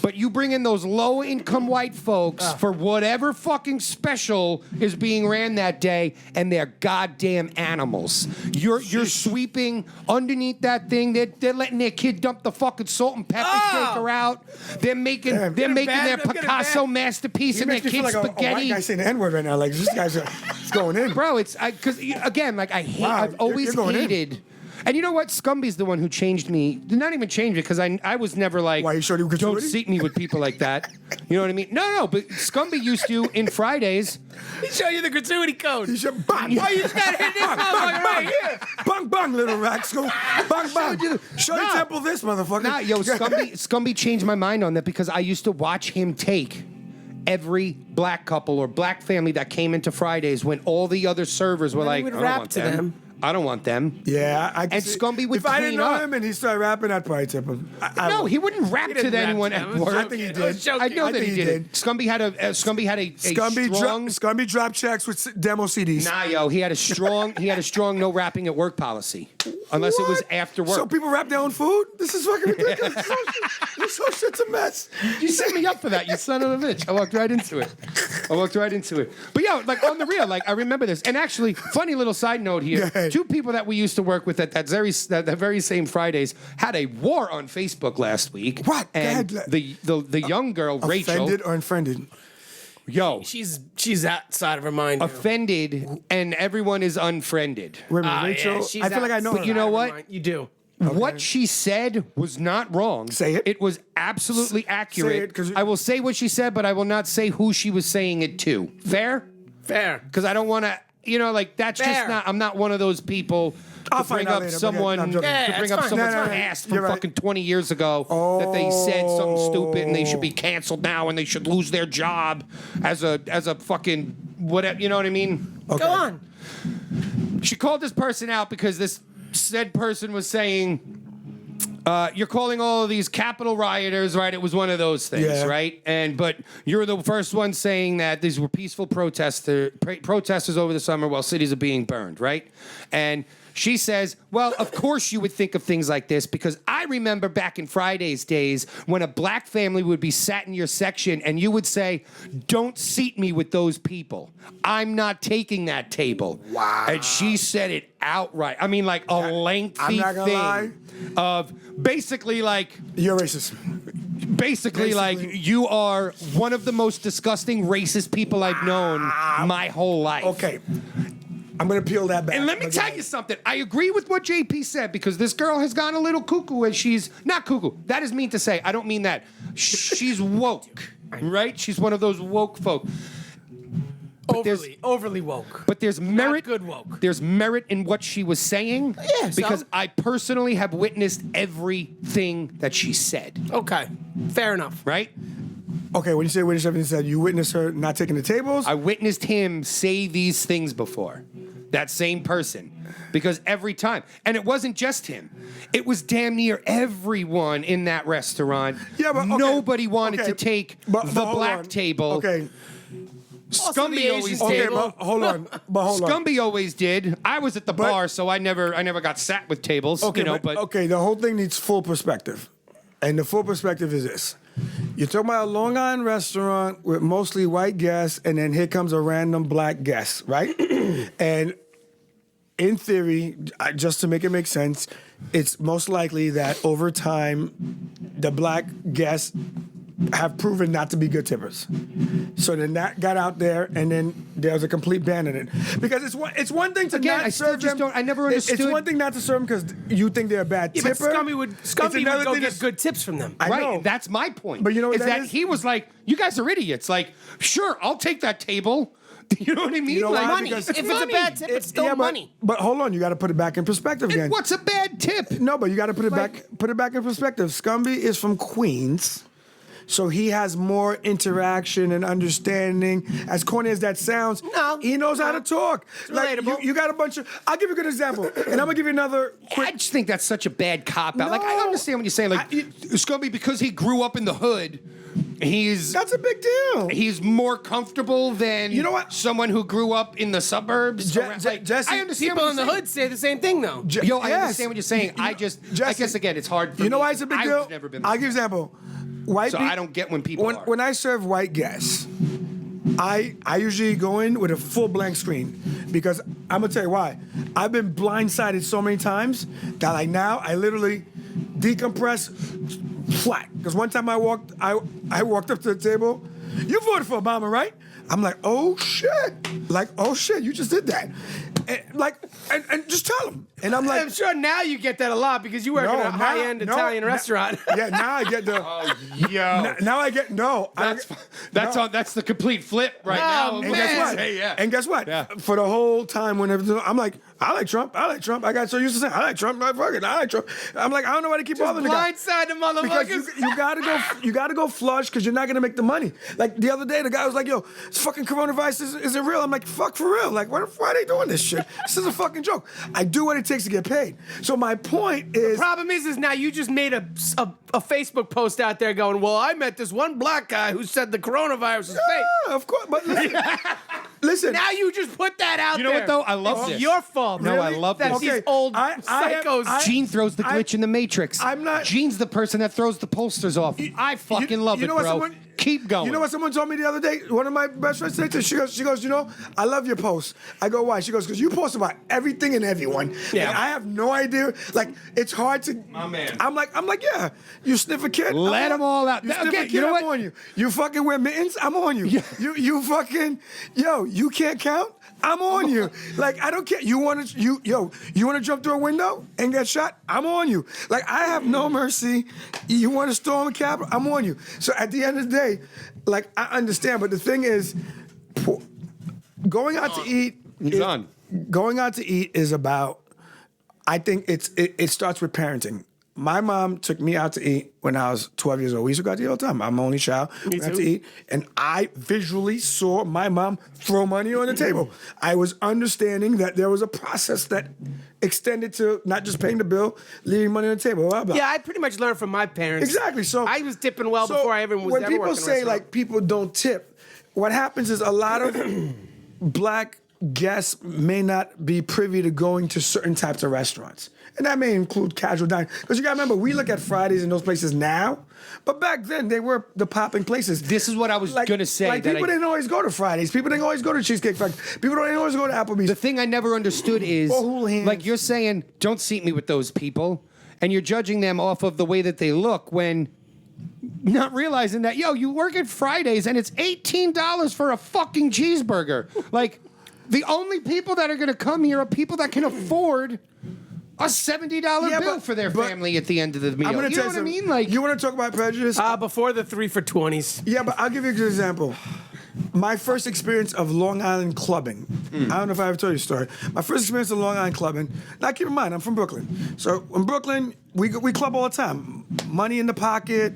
But you bring in those low-income white folks for whatever fucking special is being ran that day, and they're goddamn animals. You're sweeping underneath that thing. They're letting their kid dump the fucking salt and pepper shaker out. They're making Damn. they're Getting making bad, their I'm getting Picasso bad. masterpiece He and their makes me feel kid's like a white spaghetti. guy saying the N-word right now. Like, this guy's it's going in. Bro, it's because again, like I hate. Wow, I've always you're going in. hated. And you know what? Scumby's the one who changed me. Not even changed me, because I was never like, Why, he showed you don't gratuity? seat me with people like that. You know what I mean? No, but Scumby used to, in Fridays, He show you the gratuity code. He should bang. Why you just gotta hit this motherfucker right here? Bang, bang, little rascal. Bang, bang. Show Nah. your temple this, motherfucker. Nah, yo, Scumby changed my mind on that, because I used to watch him take every black couple or black family that came into Fridays when all the other servers were Then he like, would I don't rap want to them. I don't want them. Yeah, I can And see- Scumby would If I didn't clean know up. him and he started rapping, I'd probably tip him. No, he wouldn't rap didn't to rap anyone to at them. work. I think he I was did. joking. I know I that think he he did. did. Scumby had a Scumby dropped checks with demo CDs. Nah, yo, he had a strong no rapping at work policy, unless it was What? after work. So people rap their own food? This is fucking ridiculous. This whole shit's a mess. You set me up for that, you son of a bitch. I walked right into it. But yeah, like on the real, like I remember this. And actually, funny little side note here: Go ahead. 2 people that we used to work with at that very same Fridays had a war on Facebook last week. What? Go And ahead. the young girl Rachel, Offended or unfriended? yo, She's outside of her mind. now. offended, and everyone is unfriended. Wait a minute, Ah, Rachel. yeah, she's I feel like I know outside her. you know of her what? mind. You do. What she said was not wrong. Say it. It was absolutely accurate. 'cause you- I will say what she said, but I will not say who she was saying it to. Fair? Fair. Because I don't want to, like that's Fair. just not. I'm not one of those people I'll to find bring out up later, but someone I'm joking. Yeah, to bring it's up fine. someone's No, no, no. past from You're right. fucking 20 years ago that they said something stupid and they should be canceled now and they should lose their job as a fucking whatever. You know what I mean? Go on. She called this person out because this said person was saying, you're calling all of these Capitol rioters, right? It was one of those things, Yeah. right? But you're the first one saying that these were peaceful protesters over the summer while cities are being burned, right? And she says, well, of course you would think of things like this because I remember back in Friday's days when a black family would be sat in your section and you would say, don't seat me with those people. I'm not taking that table. Wow. And she said it outright. I mean, like a lengthy not gonna lie. thing of basically like You're racist. basically like you are one of the most disgusting racist people I've known my whole life. Okay. I'm going to peel that back. And let me tell you something. I agree with what JP said because this girl has gone a little cuckoo and she's not cuckoo. That is mean to say. I don't mean that. She's woke, right? She's one of those woke folk. Overly woke. But there's merit. good woke. There's merit in what she was saying. Yeah, because some. I personally have witnessed everything that she said. Okay. Fair enough. Right? Okay, when you say witness everything said, you witnessed her not taking the tables? I witnessed him say these things before. That same person. Because every time. And it wasn't just him. It was damn near everyone in that restaurant. Yeah, but okay, nobody wanted okay, to take but the hold black on. table. Okay, Also the Scumby Asian always table. did. okay, but hold on. Scumby always did. I was at the bar, so I never got sat with tables. Okay, but okay, the whole thing needs full perspective. And the full perspective is this. You're talking about a Long Island restaurant with mostly white guests, and then here comes a random black guest, right? And in theory, just to make it make sense, it's most likely that over time, the black guests have proven not to be good tippers. So then that got out there, and then there was a complete ban on it. Because it's one thing to Again, not I still serve just them. don't- I never It's understood- one thing not to serve them because you think they're a bad Yeah, tipper. but Scumby would It's go another thing get to- good tips from them. I right, know. that's my point. But you know what is that that is? he was like, you guys are idiots. Like, sure, I'll take that table. You know what I mean? You know like, why? Money. Because If it's a money. bad tip, it's still Yeah, money. But hold on, you got to put it back in perspective again. What's a bad tip? No, but you got to put it Like- back. Put it back in perspective. Scumby is from Queens, so he has more interaction and understanding. As corny as that sounds, No, he knows how to talk. Like relatable. you got a bunch of. I'll give you a good example, and I'm gonna give you another I quick. just think that's such a bad cop out. Like, I No. understand what you're saying. Like, Scumby, because he grew up in the hood, That's a big deal. he's more comfortable than You know what? someone who grew up in the suburbs. Like, Jesse, I understand People what in the you're saying. hood say the same thing, though. Yo, I Yes. understand what you're saying. I Jesse, guess again, it's hard for You know me. why it's a big I've deal? never been. I'll give you an example. White So peop- I don't get when people are. When I serve white guests, I usually go in with a full blank screen because I'm gonna tell you why. I've been blindsided so many times that like now I literally decompress flat. Because one time I walked up to the table. You voted for Obama, right? I'm like, oh shit. Like, oh shit, you just did that. And just tell them. And I'm like, I'm sure now you get that a lot because you work in a high-end Italian restaurant. Yeah, now I get the. Yo. Now I get That's the complete flip right now. And guess what? Hey, yeah. And guess what? Yeah. For the whole time, whenever I'm like, I like Trump. I got so used to saying, I like Trump. I like Trump. I'm like, I don't know why to keep bothering the guy. Blindside the Because motherfuckers. you gotta go flush because you're not gonna make the money. Like the other day, the guy was like, "Yo, this fucking coronavirus isn't real." I'm like, "Fuck for real? Like, why are they doing this shit? This is a fucking joke." I do what it takes to get paid. So my point is, Problem is now you just made a Facebook post out there going, well, I met this one black guy who said the coronavirus is fake. yeah, of course. But listen, Now you just put that out You there. know what, though? I love It's this. your fault. No, I Really? love That this. these Okay, old I- psychos. Gene throws the glitch in the Matrix. I'm not- Gene's the person that throws the posters off. I fucking love you it, know what bro. someone- Keep going. You know what someone told me the other day? One of my best friends said to me, she goes, you know, I love your posts. I go, why? She goes, because you post about everything and everyone. Yeah. And I have no idea. Like, it's hard to. My man. I'm like, yeah. You sniff a kid. Let I'm 'em all out. You sniff Okay, a kid, you know I'm what? on you. You fucking wear mittens. I'm on you. Yeah. You fucking, you can't count. I'm on you. Like, I don't care. You want to jump through a window and get shot? I'm on you. Like, I have no mercy. You want to storm a Capitol? I'm on you. So at the end of the day, like, I understand, but the thing is, going out to eat. He's on. Going out to eat is about. I think it starts with parenting. My mom took me out to eat when I was 12 years old. We used to go out to eat all the time. I'm my only child. We went out to eat, and I visually saw my mom throw money on the table. I was understanding that there was a process that extended to not just paying the bill, leaving money on the table. Blah, blah. Yeah, I pretty much learned from my parents. Exactly. So I was tipping well so before I ever was when ever people working in a say restaurant. like people don't tip, what happens is a lot of black guests may not be privy to going to certain types of restaurants. And that may include casual dining. Because you gotta remember, we look at Fridays in those places now, but back then they were the popping places. This is what I was gonna say. Like that people didn't always go to Fridays. People didn't always go to Cheesecake Factory. People didn't always go to Applebee's. The thing I never understood is, Or hooligans. like you're saying, don't seat me with those people, and you're judging them off of the way that they look when not realizing that, you work at Fridays and it's $18 for a fucking cheeseburger. Like, the only people that are going to come here are people that can afford a $70 Yeah, bill but- for their but family at the end of the meal. I'm gonna You tell know what I something. mean? Like, you want to talk about prejudice? before the 3 for 20s. Yeah, but I'll give you a good example. My first experience of Long Island clubbing. I don't know if I ever told you a story. My first experience of Long Island clubbing. Now, keep in mind, I'm from Brooklyn. So in Brooklyn, we club all the time. Money in the pocket,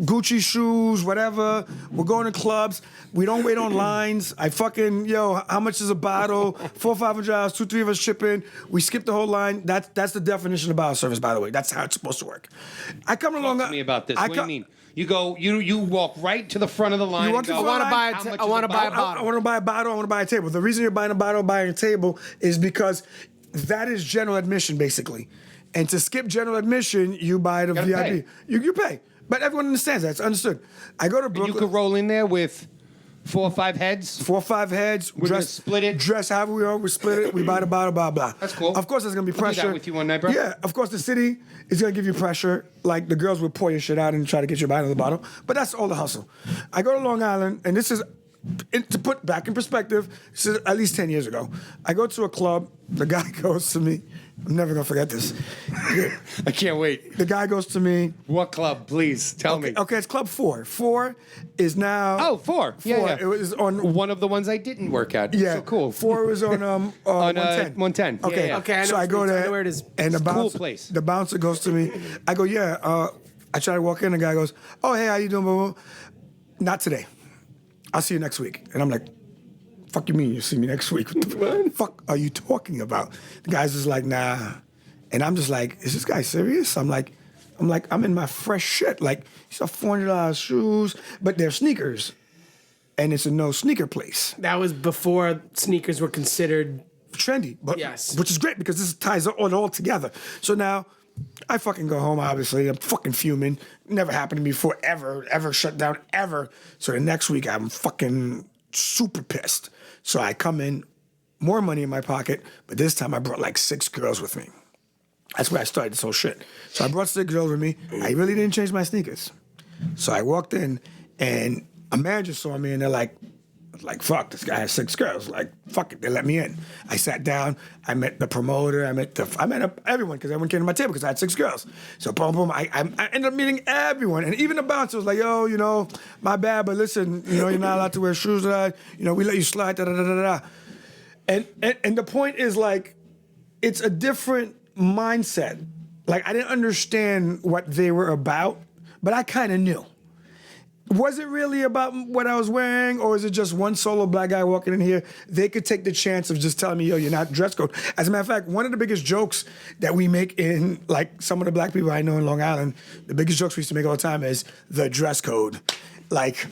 Gucci shoes, whatever. We're going to clubs. We don't wait on lines. I fucking, how much is a bottle? $400 or $500, 2-3 of us shipping. We skip the whole line. That's the definition of bottle service, by the way. That's how it's supposed to work. I come along. talk to me about this. What do you mean? You go, you walk right to the front of the line. You walk and to go, the front of the "How line? much I is wanna buy a bottle?" bottle. I want to buy a bottle. I want to buy a table. The reason you're buying a bottle, buying a table, is because that is general admission, basically. And to skip general admission, you buy the Gotta VIP. pay. You pay. But everyone understands that. It's understood. I go to And Brooklyn. you could roll in there with 4 or 5 heads. 4 or 5 heads. We're gonna split it. Dress however we are. We split it. We buy the bottle, blah, blah. That's cool. Of course, there's going to be I'll do that pressure. with you one night, bro. Yeah, of course, the city is going to give you pressure. Like, the girls will pour your shit out and try to get you to buy another bottle. But that's all the hustle. I go to Long Island, and this is, to put back in perspective, this is at least 10 years ago. I go to a club. The guy goes to me. I'm never going to forget this. I can't wait. The guy goes to me. What club? Please tell me. Okay, it's Club 4. 4 is now... Oh, 4. Yeah, yeah. It was on... One of the ones I didn't work at. Yeah, So cool. 4 was on 110. 110. Yeah, Okay, yeah. Okay, I know so I what go you mean. I there, know where it is. and the It's a cool bouncer, place. the bouncer goes to me. I go, yeah. I try to walk in. The guy goes, oh, hey, how you doing? Blah, blah, blah. Not today. I'll see you next week. And I'm like, fuck you mean you see me next week? What the fuck are you talking about? The guy's just like, nah. And I'm just like, is this guy serious? I'm like, I'm in my fresh shit. Like, these are $400 shoes, but they're sneakers. And it's a no sneaker place. That was before sneakers were considered. Trendy, but Yes. which is great because this ties it all together. So now I fucking go home, obviously. I'm fucking fuming. Never happened to me before, ever shut down, ever. So the next week I'm fucking super pissed. So I come in, more money in my pocket, but this time I brought like 6 girls with me. That's where I started this whole shit. So I brought 6 girls with me. I really didn't change my sneakers. So I walked in and a manager saw me and they're like, I was like, fuck, this guy has 6 girls. Like, fuck it, they let me in. I sat down. I met the promoter. I met everyone because everyone came to my table because I had 6 girls. So boom, boom. I ended up meeting everyone, and even the bouncer was like, yo, my bad, but listen, you're not allowed to wear shoes. We let you slide. Da da da da da. And the point is like, it's a different mindset. Like I didn't understand what they were about, but I kind of knew. Was it really about what I was wearing, or is it just one solo black guy walking in here? They could take the chance of just telling me, yo, you're not dress code. As a matter of fact, one of the biggest jokes that we make in, like, some of the black people I know in Long Island, the biggest jokes we used to make all the time is the dress code. Like,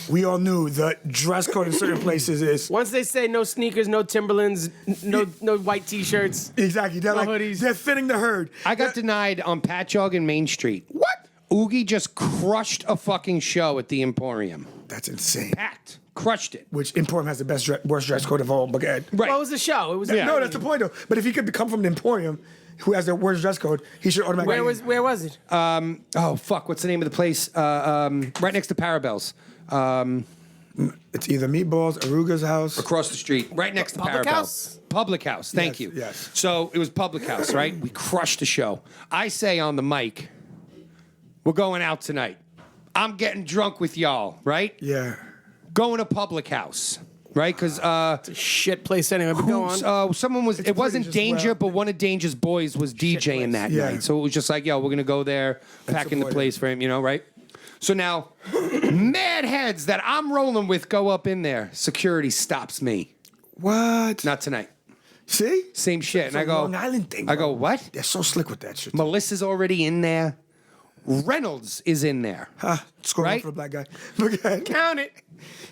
we all knew the dress code in certain places is... Once they say no sneakers, no Timberlands, no white T-shirts. Exactly. They're no like, hoodies. They're fitting the herd. I got denied on Patchogue and Main Street. What? Oogie just crushed a fucking show at the Emporium. That's insane. Packed. Crushed it. Which Emporium has the worst dress code of all. But Right. Well, it was a show. It was No, that's the point, though. But if he could come from the Emporium, who has the worst dress code, he should automatically... Where was it? Oh, fuck. What's the name of the place? Right next to Parabell's. It's either Meatballs, Aruga's house. Across the street. Right next to Public Parabell's. House? Public House. Thank Yes, you. yes. So it was Public House, right? We crushed the show. I say on the mic, we're going out tonight. I'm getting drunk with y'all, right? Yeah. Going to Public House, right? Because It's a shit place anyway, but go on. someone was. It wasn't just Danger, well- but one of Danger's boys was DJing that Yeah. night. So it was just like, yo, we're gonna go there, packing the support place for him, right? So now, mad heads that I'm rolling with go up in there. Security stops me. What? Not tonight. See? Same shit. It's And I a go, Long Island thing. I bro. go, what? They're so slick with that shit. Melissa's already in there. Reynolds is in there. Score one Right? for the black guy. Look at him. Count it.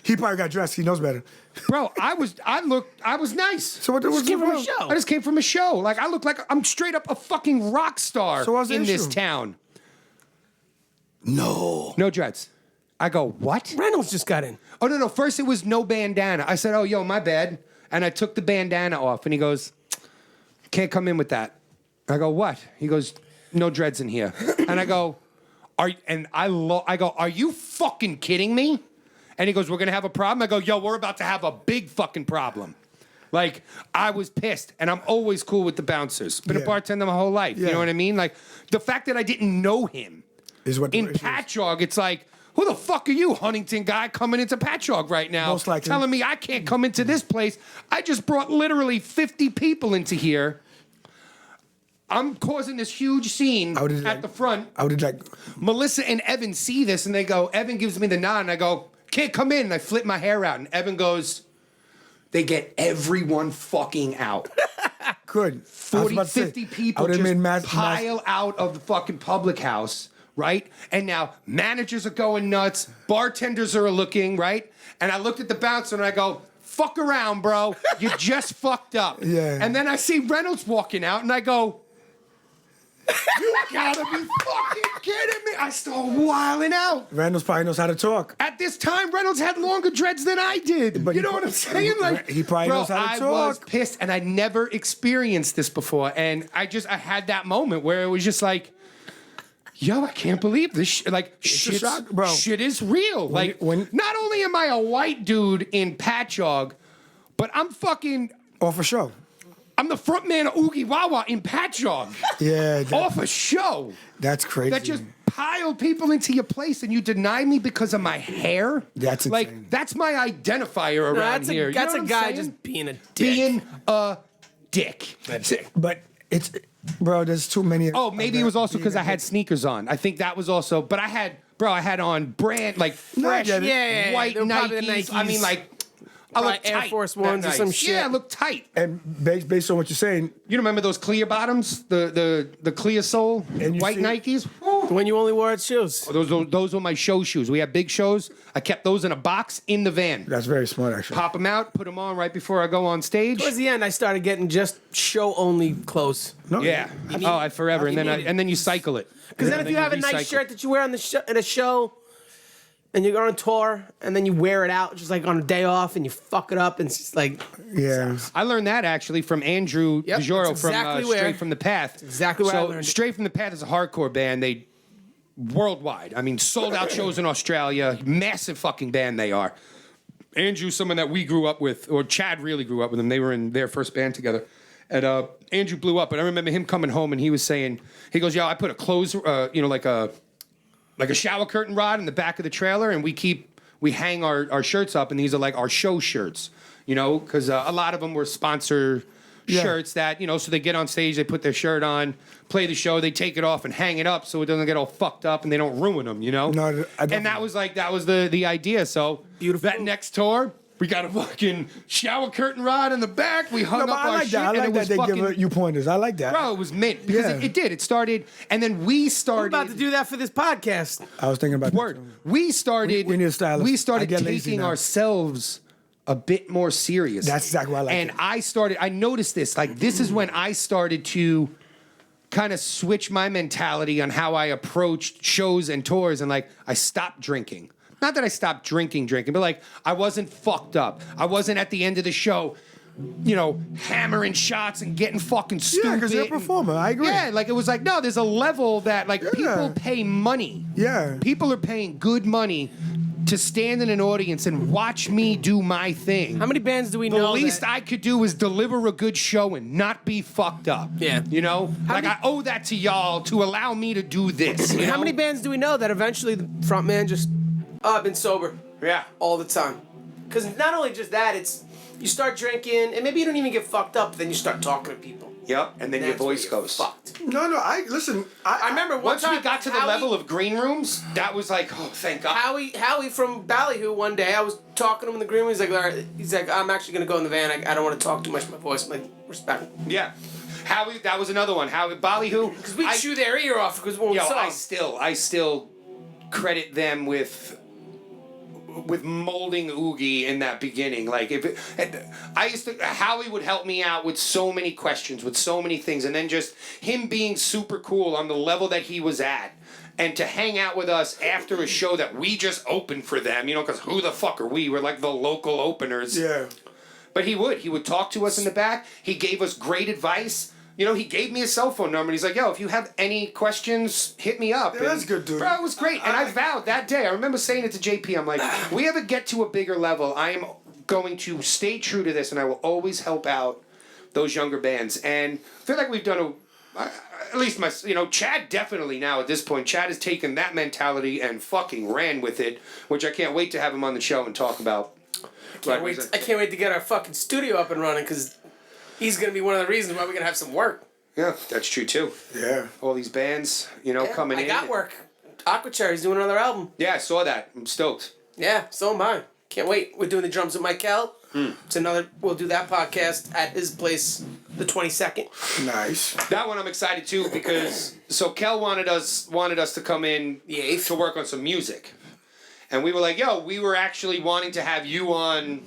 He probably got dressed. He knows better. Bro, I was nice. So what was Just give the him a problem? show. I just came from a show. Like I look like I'm straight up a fucking rock star So what's the in this issue? town. No. No dreads. I go, what? Reynolds just got in. Oh no. First it was no bandana. I said, oh yo, my bad. And I took the bandana off, and he goes, can't come in with that. I go, what? He goes, no dreads in here. And I go, I go, are you fucking kidding me? And he goes, we're gonna have a problem. I go, yo, we're about to have a big fucking problem. Like, I was pissed, and I'm always cool with the bouncers. Been a Yeah. bartender my whole life. You Yeah. know what I mean? Like, the fact that I didn't know him Is what the in issue is. Patchogue, it's like, who the fuck are you, Huntington guy, coming into Patchogue right now? Most likely. Telling me I can't come into this place. I just brought literally 50 people into here. I'm causing this huge scene at the front. I would have like, Melissa and Evan see this, and they go, Evan gives me the nod, and I go, can't come in. And I flip my hair out, and Evan goes, they get everyone fucking out. good. I was 40, about to say, 50 I people would've just made pile out of the fucking Public House, right? And now managers are going nuts, bartenders are looking, right? And I looked at the bouncer and I go, fuck around, bro. You just fucked up. Yeah. And then I see Reynolds walking out and I go, you gotta be fucking kidding me. I start wilding out. Randall's probably knows how to talk. At this time, Reynolds had longer dreads than I did. But You he know what pro- I'm saying? Like, he probably bro, knows how to I was talk. pissed, and I never experienced this before. And I had that moment where it was just like, yo, I can't believe this. Shit, shock, bro. Shit is real. Not only am I a white dude in Patchogue, but I'm Off a show. I'm the front man of Oogie Wawa in Patchogue. Yeah. Off a show. That's crazy. That just piled people into your place, and you deny me because of my hair? That's insane. Like, that's my identifier around That's here. You that's know a what guy I'm saying? just being a dick. Being a dick. But it's, bro, there's too many. Oh, maybe it was also because I had sneakers on. I think that was also, but I had on brand, like, fresh, get it. Yeah, white they were probably the Nikes. I mean, Nikes. like, I Probably look Air tight Force that Ones or night. some shit. Yeah, I look tight. And based on what you're saying, You remember those clear bottoms? The clear sole And you white see- Nikes? When you only wore shoes. Those were my show shoes. We had big shows. I kept those in a box in the van. that's very smart, actually. Pop them out, put them on right before I go on stage. Towards the end, I started getting just show only clothes. No, Yeah. I forever, and you then need it. and then you cycle it. Because then if you have a nice shirt that you wear on at a show, and you're on tour, and then you wear it out just like on a day off, and you fuck it up, and it's just like Yeah. I learned that actually from Andrew Yep, DiGioro that's from exactly where- Straight from the Path. exactly where I learned it. Straight from the Path is a hardcore band. They worldwide. I mean, sold out shows in Australia. Massive fucking band they are. Andrew's someone that we grew up with, or Chad really grew up with him. They were in their first band together. And Andrew blew up, and I remember him coming home, and he was saying, he goes, "Yo, I put a clothes, like a shower curtain rod in the back of the trailer, and we hang our shirts up, and these are like our show shirts, because a lot of them were sponsor shirts that, so they get on stage, they put their shirt on, play the show, they take it off and hang it up so it doesn't get all fucked up and they don't ruin them, No, and that was the idea. So Beautiful. that next tour, we got a fucking shower curtain rod in the back. We hung No, up but I our like shit, that. I and like it that was they fucking, give you pointers. I like that. bro, it was mint because Yeah. it did. It started, and then we We're started. about to do that for this podcast. I was thinking about Word. that. We started. We need a stylist. We I started get lazy taking now. ourselves a bit more serious. That's exactly what I like And it. I noticed this. Like, this is when I started to kind of switch my mentality on how I approached shows and tours, and like I stopped drinking. Not that I stopped drinking, but like I wasn't fucked up. I wasn't at the end of the show, hammering shots and getting fucking stupid. Yeah, because you're a performer. I agree. Yeah, like it was like, no, there's a level that like people pay money. Yeah. People are paying good money to stand in an audience and watch me do my thing. How many bands do we The know? least that- I could do is deliver a good show and not be fucked up. Yeah. Like many- I owe that to y'all to allow me to do this. How many bands do we know that eventually the front man just, I've been sober Yeah. all the time? Because not only just that, it's you start drinking and maybe you don't even get fucked up, but then you start talking to people. Yep. And then your That's where voice you're goes. fucked. No, listen. I remember one Once time we got to the level of green rooms, that was like, oh, thank God. Howie from Ballyhoo one day, I was talking to him in the green room. He's like, all right. He's like, I'm actually gonna go in the van. I don't want to talk too much. My voice, I'm like, respect. Yeah. Howie, that was another one. Howie, Ballyhoo. Because we chew their ear off because when we saw them. I still credit them with molding Oogie in that beginning. Like Howie would help me out with so many questions, with so many things, and then just him being super cool on the level that he was at. And to hang out with us after a show that we just opened for them, because who the fuck are we? We're like the local openers. Yeah. But he would talk to us in the back. He gave us great advice. He gave me his cell phone number, and he's like, yo, if you have any questions, hit me up. Yeah, that's good, dude. Bro, it was great. And I vowed that day, I remember saying it to JP, I'm like, we ever get to a bigger level, I am going to stay true to this, and I will always help out those younger bands. And I feel like we've done at least Chad definitely now at this point, Chad has taken that mentality and fucking ran with it, which I can't wait to have him on the show and talk about. I can't wait to get our fucking studio up and running because he's gonna be one of the reasons why we're gonna have some work. Yeah, that's true too. Yeah. All these bands, coming in. I got work. Aqua Cherry's doing another album. Yeah, I saw that. I'm stoked. Yeah, so am I. Can't wait. We're doing the drums with Mike Kell. We'll do that podcast at his place the 22nd. Nice. That one I'm excited too because Kel wanted us to come in The 8th. to work on some music. And we were like, yo, we were actually wanting to have you on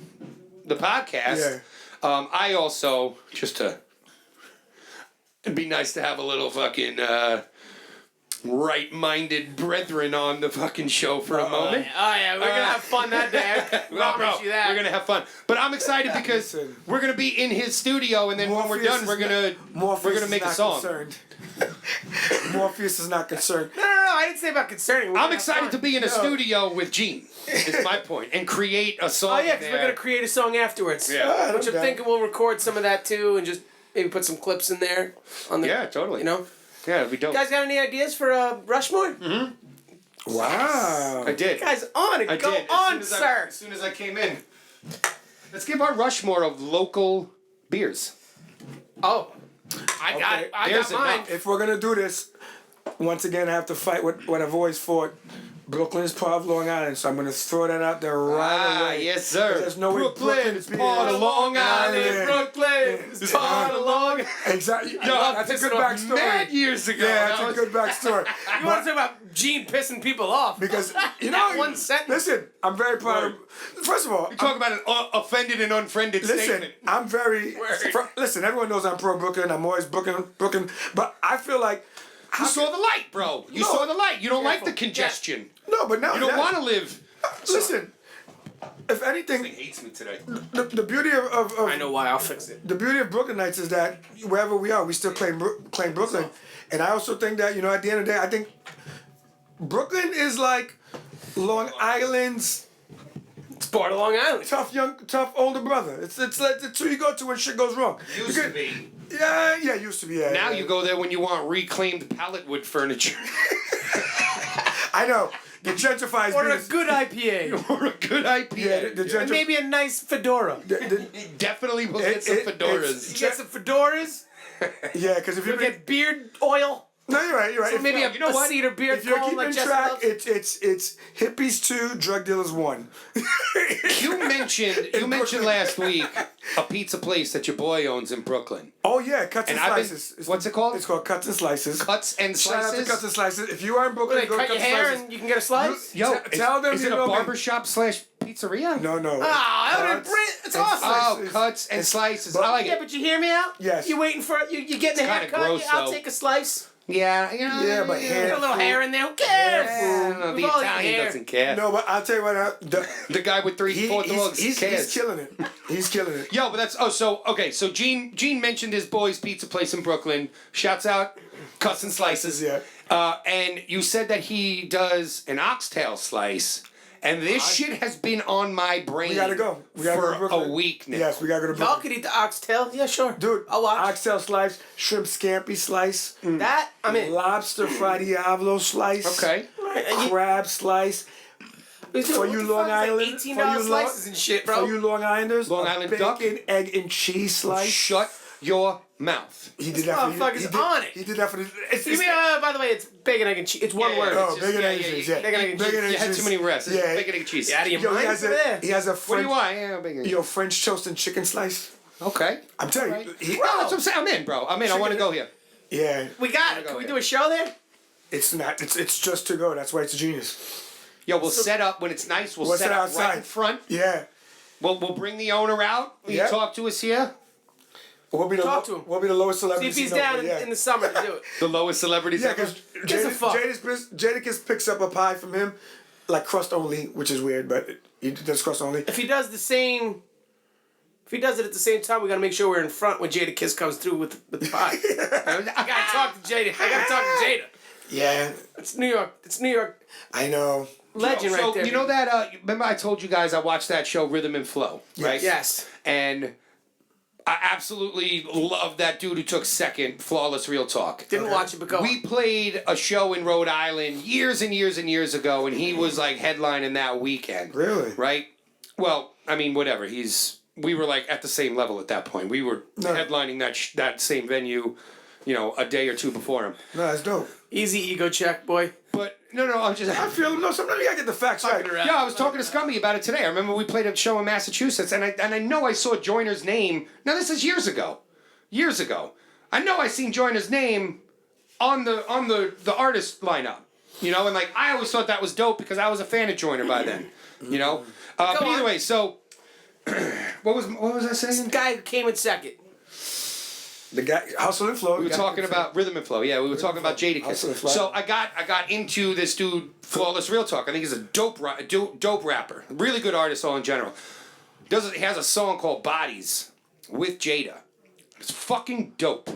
the podcast. Yeah. I also, it'd be nice to have a little fucking right-minded brethren on the fucking show for a moment. Oh yeah, we're gonna have fun that day. Well, bro, promise you that. we're gonna have fun. But I'm excited because Listen. we're gonna be in his studio, and then when we're done, we're gonna make a song. Morpheus is not concerned. No, I didn't say about concerning. We're I'm gonna have excited fun. to be in a studio with Gene. Is my point, and create a song. Oh yeah, because we're gonna create a song afterwards. Yeah. Which I'm thinking we'll record some of that too, and just maybe put some clips in there. On the, Yeah, totally. Yeah, it'd be dope. You guys got any ideas for Rushmore? Mm-hmm. Wow. I did. You guys on it. I Go did. on, sir. As soon as I came in. Let's give our Rushmore of local beers. Oh. I got There's mine. enough. If we're gonna do this, once again I have to fight what I've always fought. Brooklyn is part of Long Island, so I'm gonna throw that out there right away. Yes, sir. There's no way Brooklyn is beer- part of Long Island. Yeah. Brooklyn is part of Long. Exactly. Yo, That's a pissed good off backstory. mad years ago. Yeah, That that's a was- good backstory. You want to talk about Gene pissing people off? Because you That know, one sentence. listen, I'm very proud of. First of all, You talk about an offended and unfriended listen, statement. I'm very. Word. Listen, everyone knows I'm pro Brooklyn. I'm always Brooklyn, but I feel like. You saw the light, bro. You No. saw the light. You don't like the Careful. congestion. No, but now You don't want to live. Listen, if He anything, hates me today. the beauty of I know why. I'll fix it. the beauty of Brooklyn Nights is that wherever we are, we still claim Brooklyn. And I also think that, at the end of the day, I think Brooklyn is like Long Island's It's part of Long Island. tough older brother. It's like it's who you go to when shit goes wrong. Used to be. Yeah, used to be. Yeah. Now yeah. you go there when you want reclaimed pallet wood furniture. I know. The gentrifies Or a business. good IPA. Or a good IPA. Yeah, the And maybe a nice fedora. Definitely will get some fedoras. You get some fedoras. Yeah, because if you You'll get beard oil. no, you're right. You're right. So If- maybe you know a what? cedar beard if you're cone keeping like Jesse track, loves. it's hippies 2, drug dealers 1. You mentioned last week a pizza place that your boy owns in Brooklyn. Oh yeah, Cuts and And I've been- Slices. what's it called? It's called Cuts and Slices. Cuts and Shout out to Slices. Cuts and Slices. If you are in Brooklyn, They go to cut your Cuts and hair Slices. and you can get a slice. Yo, Tell them is you it a know me. barbershop / pizzeria? No. Ah, that would Cuts it's and awesome. Slices. Oh, cuts and slices. but- I like Yeah, it. but you hear me out? Yes. You waiting for you getting a kinda haircut? gross, I'll though. take a slice. Yeah, Yeah, but hair. Get a little food. hair in there. Who cares? The We've all eaten Italian hair. doesn't care. No, but I'll tell you what. The guy with 4 dogs he's cares. killing it. He's killing it. Yo, but that's so Gene mentioned his boy's pizza place in Brooklyn. Shouts out Cuts and Slices. Yeah. And you said that he does an oxtail slice. And this shit has been on my brain We gotta go. We gotta go to for Brooklyn. a week now. Yes, we gotta go to Y'all Brooklyn. could eat the oxtail. Yeah, sure. Dude, I'll watch. oxtail slice, shrimp scampi slice, That, I'm in. lobster fra diavolo slice, Okay. crab slice. For you Long Island, $18 slices and shit, bro. For you Long Islanders, Long a Island bacon, duck? egg, and cheese slice. Shut your mouth. He did that for you. motherfucker's on it. He did that for the. It's, You mean, by the way, it's bacon, egg, and cheese. It's one Yeah, word. yeah, oh, It's just- bacon, yeah, egg, and yeah, cheese. yeah. Yeah, Bacon, egg, and Bacon, cheese. egg, You had cheese. too many rests. Yeah. Bacon, egg, and cheese. You out of your Yo, mind over there? he has a What do French. you want? Yeah, bacon. Yo, French toast and chicken slice. Okay. I'm telling Right. you. Bro, that's what I'm saying. I'm in, bro. I'm in. I want to go here. Yeah, We got it. Can we do a show there? it's not. It's just to go. That's why it's a genius. Yo, we'll set up when it's nice. We'll We'll set set up outside. right in front. Yeah. We'll bring the owner out. Will you Yeah. talk to us here? We'll be the Talk to him. We'll be the lowest See celebrity. if he's down in the summer to do it. The lowest celebrities Yeah, ever. because a fuck. Jadakiss picks up a pie from him, like crust only, which is weird, but he does crust only. If he does it at the same time, we gotta make sure we're in front when Jada Kiss comes through with the pie. I gotta talk to Jada. Yeah, It's New York. It's New York I know. legend So right there. you know that? Remember I told you guys I watched that show Rhythm and Flow, right? Yes. And I absolutely love that dude who took second, Flawless Real Talk. Didn't watch it, but go. We played a show in Rhode Island years and years and years ago, and he was like headlining that weekend. Really? Right? Well, I mean, whatever. We were like at the same level at that point. We were headlining that same venue, a day or two before him. No, that's dope. Easy ego check, boy. But no, I'm just. I feel no. Sometimes you gotta get the facts right. Yeah, I was talking to Scummy about it today. I remember we played a show in Massachusetts, and I know I saw Joyner's name. Now this is years ago. I know I seen Joyner's name on the artist lineup. And like I always thought that was dope because I was a fan of Joyner by then. But either way, so what was I saying? Guy who came in second. The guy Hustle and Flow. We were talking about Rhythm and Flow. Yeah, we were talking about Jadakiss. Hustle and Flow. So I got into this dude, Flawless Real Talk. I think he's a dope rapper. Really good artist all in general. He has a song called Bodies with Jada. It's fucking dope.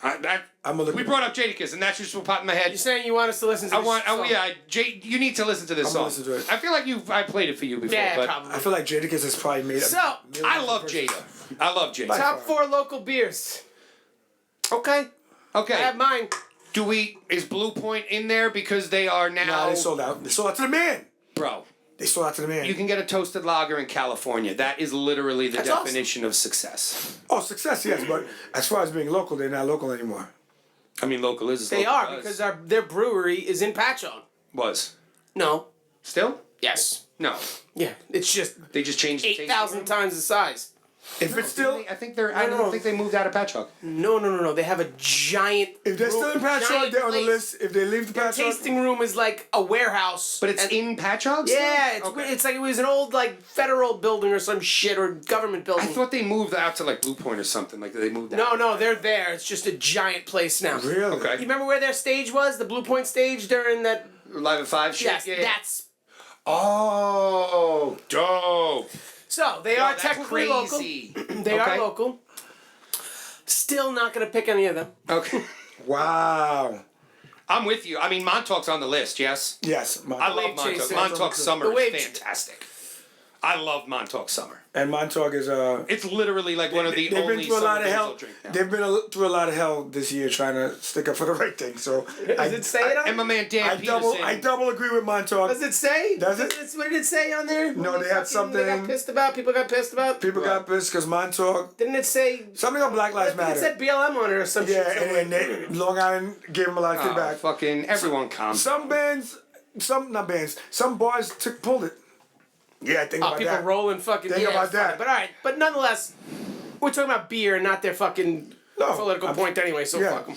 We brought up Jadakiss, and that's just what popped in my head. You're saying you want us to listen to this song? You need to listen to this song. listen to it. I feel like I played it for you before. Yeah, but probably. I feel like Jadakiss has probably made. So, I love Jada. Top 4 local beers. Okay. Okay. I have mine. Is Blue Point in there because they are now? Nah, they sold out. They sold out to the man. Bro. They sold out to the man. You can get a toasted lager in California. That is literally the That's definition of success. Oh, success, yes, but as far as being local, they're not local anymore. I mean, local is as They local are does. because their brewery is in Patchogue. Was. No. Still? Yes. No. Yeah. It's just They just changed the tasting 8,000 room? times the size. If it's still, I think I don't think they moved out of Patchogue. No. They have a giant. if they're still in Patchogue, giant they're on the place. list. If they leave the Their Patchogue, tasting room is like a warehouse. But it's and- in Patchogue still? Yeah, it's Okay. weird. It's like it was an old like federal building or some shit or government building. I thought they moved out to like Blue Point or something. Like they moved out. No, they're there. It's just a giant place now. really? Okay. You remember where their stage was? The Blue Point stage during that. Live at 5 shit? Yes, Yeah. that's. Oh, dope. So they Yo, are that's technically crazy. local. They are local. Still not gonna pick any of them. Okay. Wow. I'm with you. I mean, Montauk's on the list, yes? Yes. I love Wave Montauk. Chaser. Montauk Summer The Wave is Chaser. fantastic. I love Montauk Summer. And Montauk is It's literally like one of the they've only been through a summer lot of beers hell. I'll drink now. They've been through a lot of hell this year trying to stick up for the right thing. So Does it say it on? And my man Dan Peterson. I double agree with Montauk. Does it say? Does it? What did it say on there? No, What they had fucking- something- They got pissed about. People got pissed about. People got pissed because Montauk. Didn't it say? Something on Black I Lives think it Matter. said BLM on it or some Yeah, shit. and then Long Island gave them a lot of Oh, feedback. fucking everyone calm. Some bands, some bars pulled it. Yeah, think about People that. rolling fucking. Think yeah, about it's funny. that. But all right, but nonetheless, we're talking about beer and not their fucking political point anyway. So yeah. fuck them.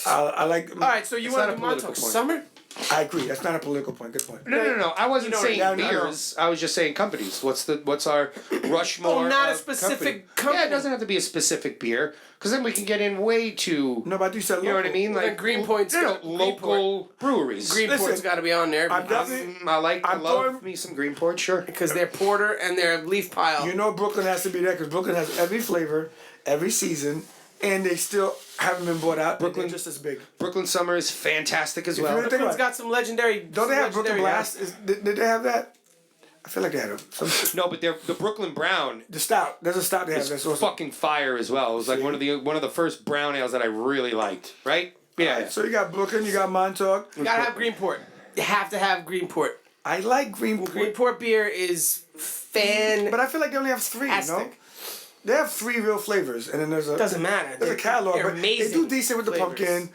I like. All right, so you It's want not to a do political Montauk point. Summer? I agree. That's not a political point. Good point. No. I wasn't You know, saying yeah, I know. beers. I was just saying companies. What's our Rushmore? Oh, not a of specific Yeah, company. it doesn't have to be a specific beer, because then we can get in way too. No, but I do say You know what I mean? Well, then Greenpoint's got- local breweries. Greenport's Listen, got to be on there I'm definitely. I I'm love throwing- me some Greenport, sure. because their porter and their leaf pile. You know Brooklyn has to be there because Brooklyn has every flavor, every season, and they still haven't been bought out. Brooklyn just as big. Brooklyn Summer is fantastic as you well. really think Brooklyn's about it. got some legendary. Don't they have Brooklyn Blast? Did they have that? I feel like they had some. No, but the Brooklyn Brown The stout. There's a stout they have. is That's also. fucking fire as well. It was like one of the first brown ales that I really liked. Right? Yeah. So you got Brooklyn, you got Montauk. You gotta have Greenport. You have to have Greenport. I like Greenport, Greenport beer is but I feel like they only have three. No, fantastic. they have three real flavors, and then there's a Doesn't matter. There's a catalog, They're but they amazing do decent with the flavors. pumpkin.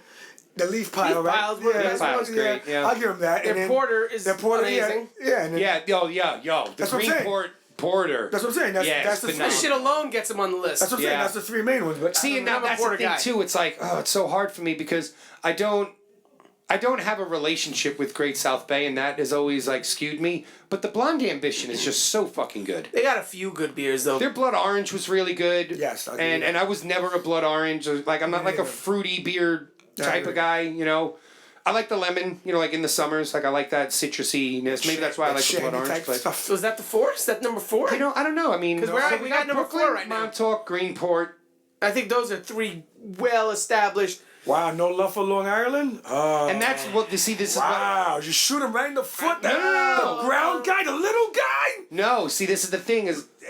The leaf pile, Leaf right? pile's one of the best Pile's ones. great, yeah. I'll give them that. Their and then porter is their porter, amazing. Yeah, and then, Yeah, yo. The That's what I'm saying. Greenport Porter. That's what I'm saying. That's it's the That phenomenal. shit alone gets them on the list. That's what I'm saying. Yeah. That's the three main ones. But See, and now I'm a that's the porter thing guy. too. It's like, it's so hard for me because I don't have a relationship with Great South Bay, and that has always like skewed me. But the Blonde Ambition is just so fucking good. They got a few good beers though. Their Blood Orange was really good. Yes, I'll give you and that. I was never a Blood Orange. Like I'm not like a fruity beer type agree. of guy. You know, I like the lemon. You know, like in the summers, like I like that citrusiness. Maybe that's why I like the Blood Shandy Orange. type But stuff. So is that the four? Is that number four? I don't know. I mean, 'Cause we got number Brooklyn, four right now. Montauk, Greenport. I think those are three well established. Wow, no love for Long Island? Oh. And that's what you see. This is what. Wow, you shoot him right in the foot. No. The ground guy, the little guy. No, see, this is the thing.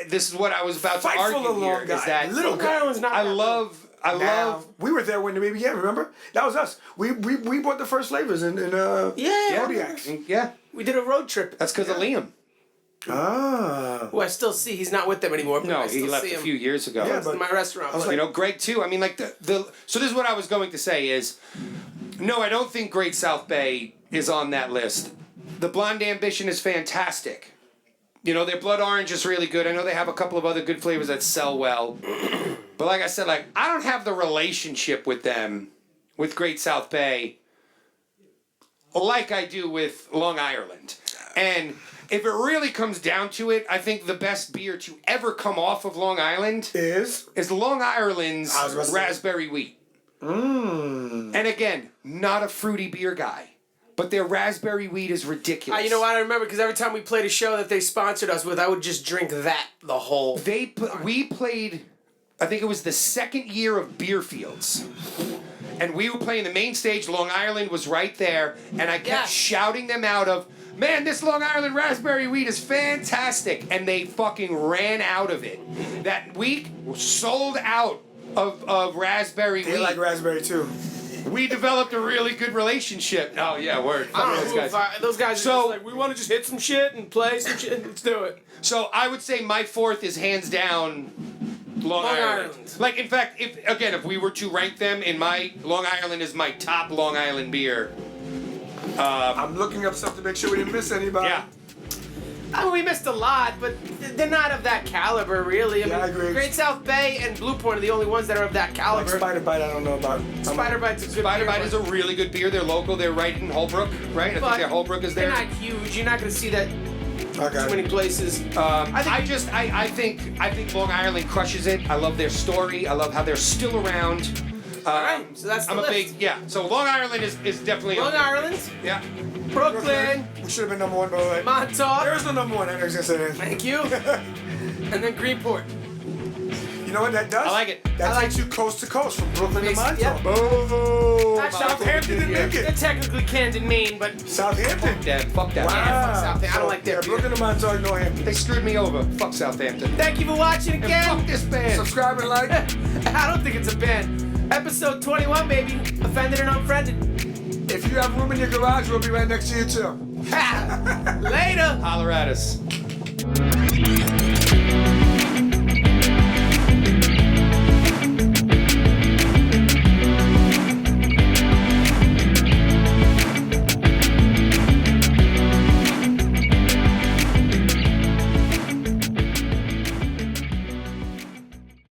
This is what I was about Fight to for the argue here. long guy. Is that Little Long guy. Island's not I that love. Now, we were there when the baby came, remember? That was us. We bought the first flavors in Yeah. Kodiaks. Yeah, We did a road trip. that's because of Liam. Ah. Who I still see. He's not with them anymore. But No, I he still left see a him few years ago. Yeah, in but- my restaurant. was You know, Greg too. I mean, like the. So this is what I was going to say is, no, I don't think Great South Bay is on that list. The Blonde Ambition is fantastic. You know, their Blood Orange is really good. I know they have a couple of other good flavors that sell well. But like I said, like I don't have the relationship with them, with Great South Bay, like I do with Long Island. And if it really comes down to it, I think the best beer to ever come off of Long Island Is? is Long Island's I was about to say- raspberry wheat. And again, not a fruity beer guy, but their raspberry wheat is ridiculous. You know what I remember? Because every time we played a show that they sponsored us with, I would just drink that the whole. We played, I think it was the second year of Beer Fields. And we were playing the main stage. Long Island was right there. And I kept Yes. shouting them out of, man, this Long Island raspberry wheat is fantastic. And they fucking ran out of it. That week, sold out of raspberry They wheat. like raspberry too. We developed a really good relationship. Oh, yeah, word. I don't know Those who guys. those guys are So- just like, we want to just hit some shit and play some shit. Let's do it. So I would say my fourth is hands down Long Island. Island. Like, in fact, if we were to rank them in my Long Island is my top Long Island beer. I'm looking up stuff to make sure we didn't miss anybody. Yeah. I mean, we missed a lot, but they're not of that caliber, really. Yeah, I agree. Great South Bay and Blue Point are the only ones that are of that Like caliber. Spider Bite, I don't know about. Spider Bite's a good Spider beer, Bite is a really good beer. They're local. They're right in Holbrook, right? I but think their Holbrook is they're there. not huge. You're not going to see that Okay. too many places. I think Long Island crushes it. I love their story. I love how they're still around. Alright, so that's the I'm list. a big So Long Island is definitely Long up there. Island, Yeah. Brooklyn, We should have been number one, by the way. Montauk. There's no number one. I was gonna say that. Thank you. And then Greenport. You know what that does? I like it. That I like takes you coast to coast from Brooklyn to Montauk. Yep. Boom. Actually, Southampton didn't make They're it. technically Camden, Maine, but Southampton. Fuck that. Wow. Yeah, fuck Southampton. I don't like Yeah, that. Brooklyn to Montauk, no Hampton. They screwed me over. Fuck Southampton. thank you for watching And again. fuck this band. Subscribe and like. I don't think it's a band. Episode 21, baby. Offended and Unfriended. If you have room in your garage, we'll be right next to you too. Later. Holler at us.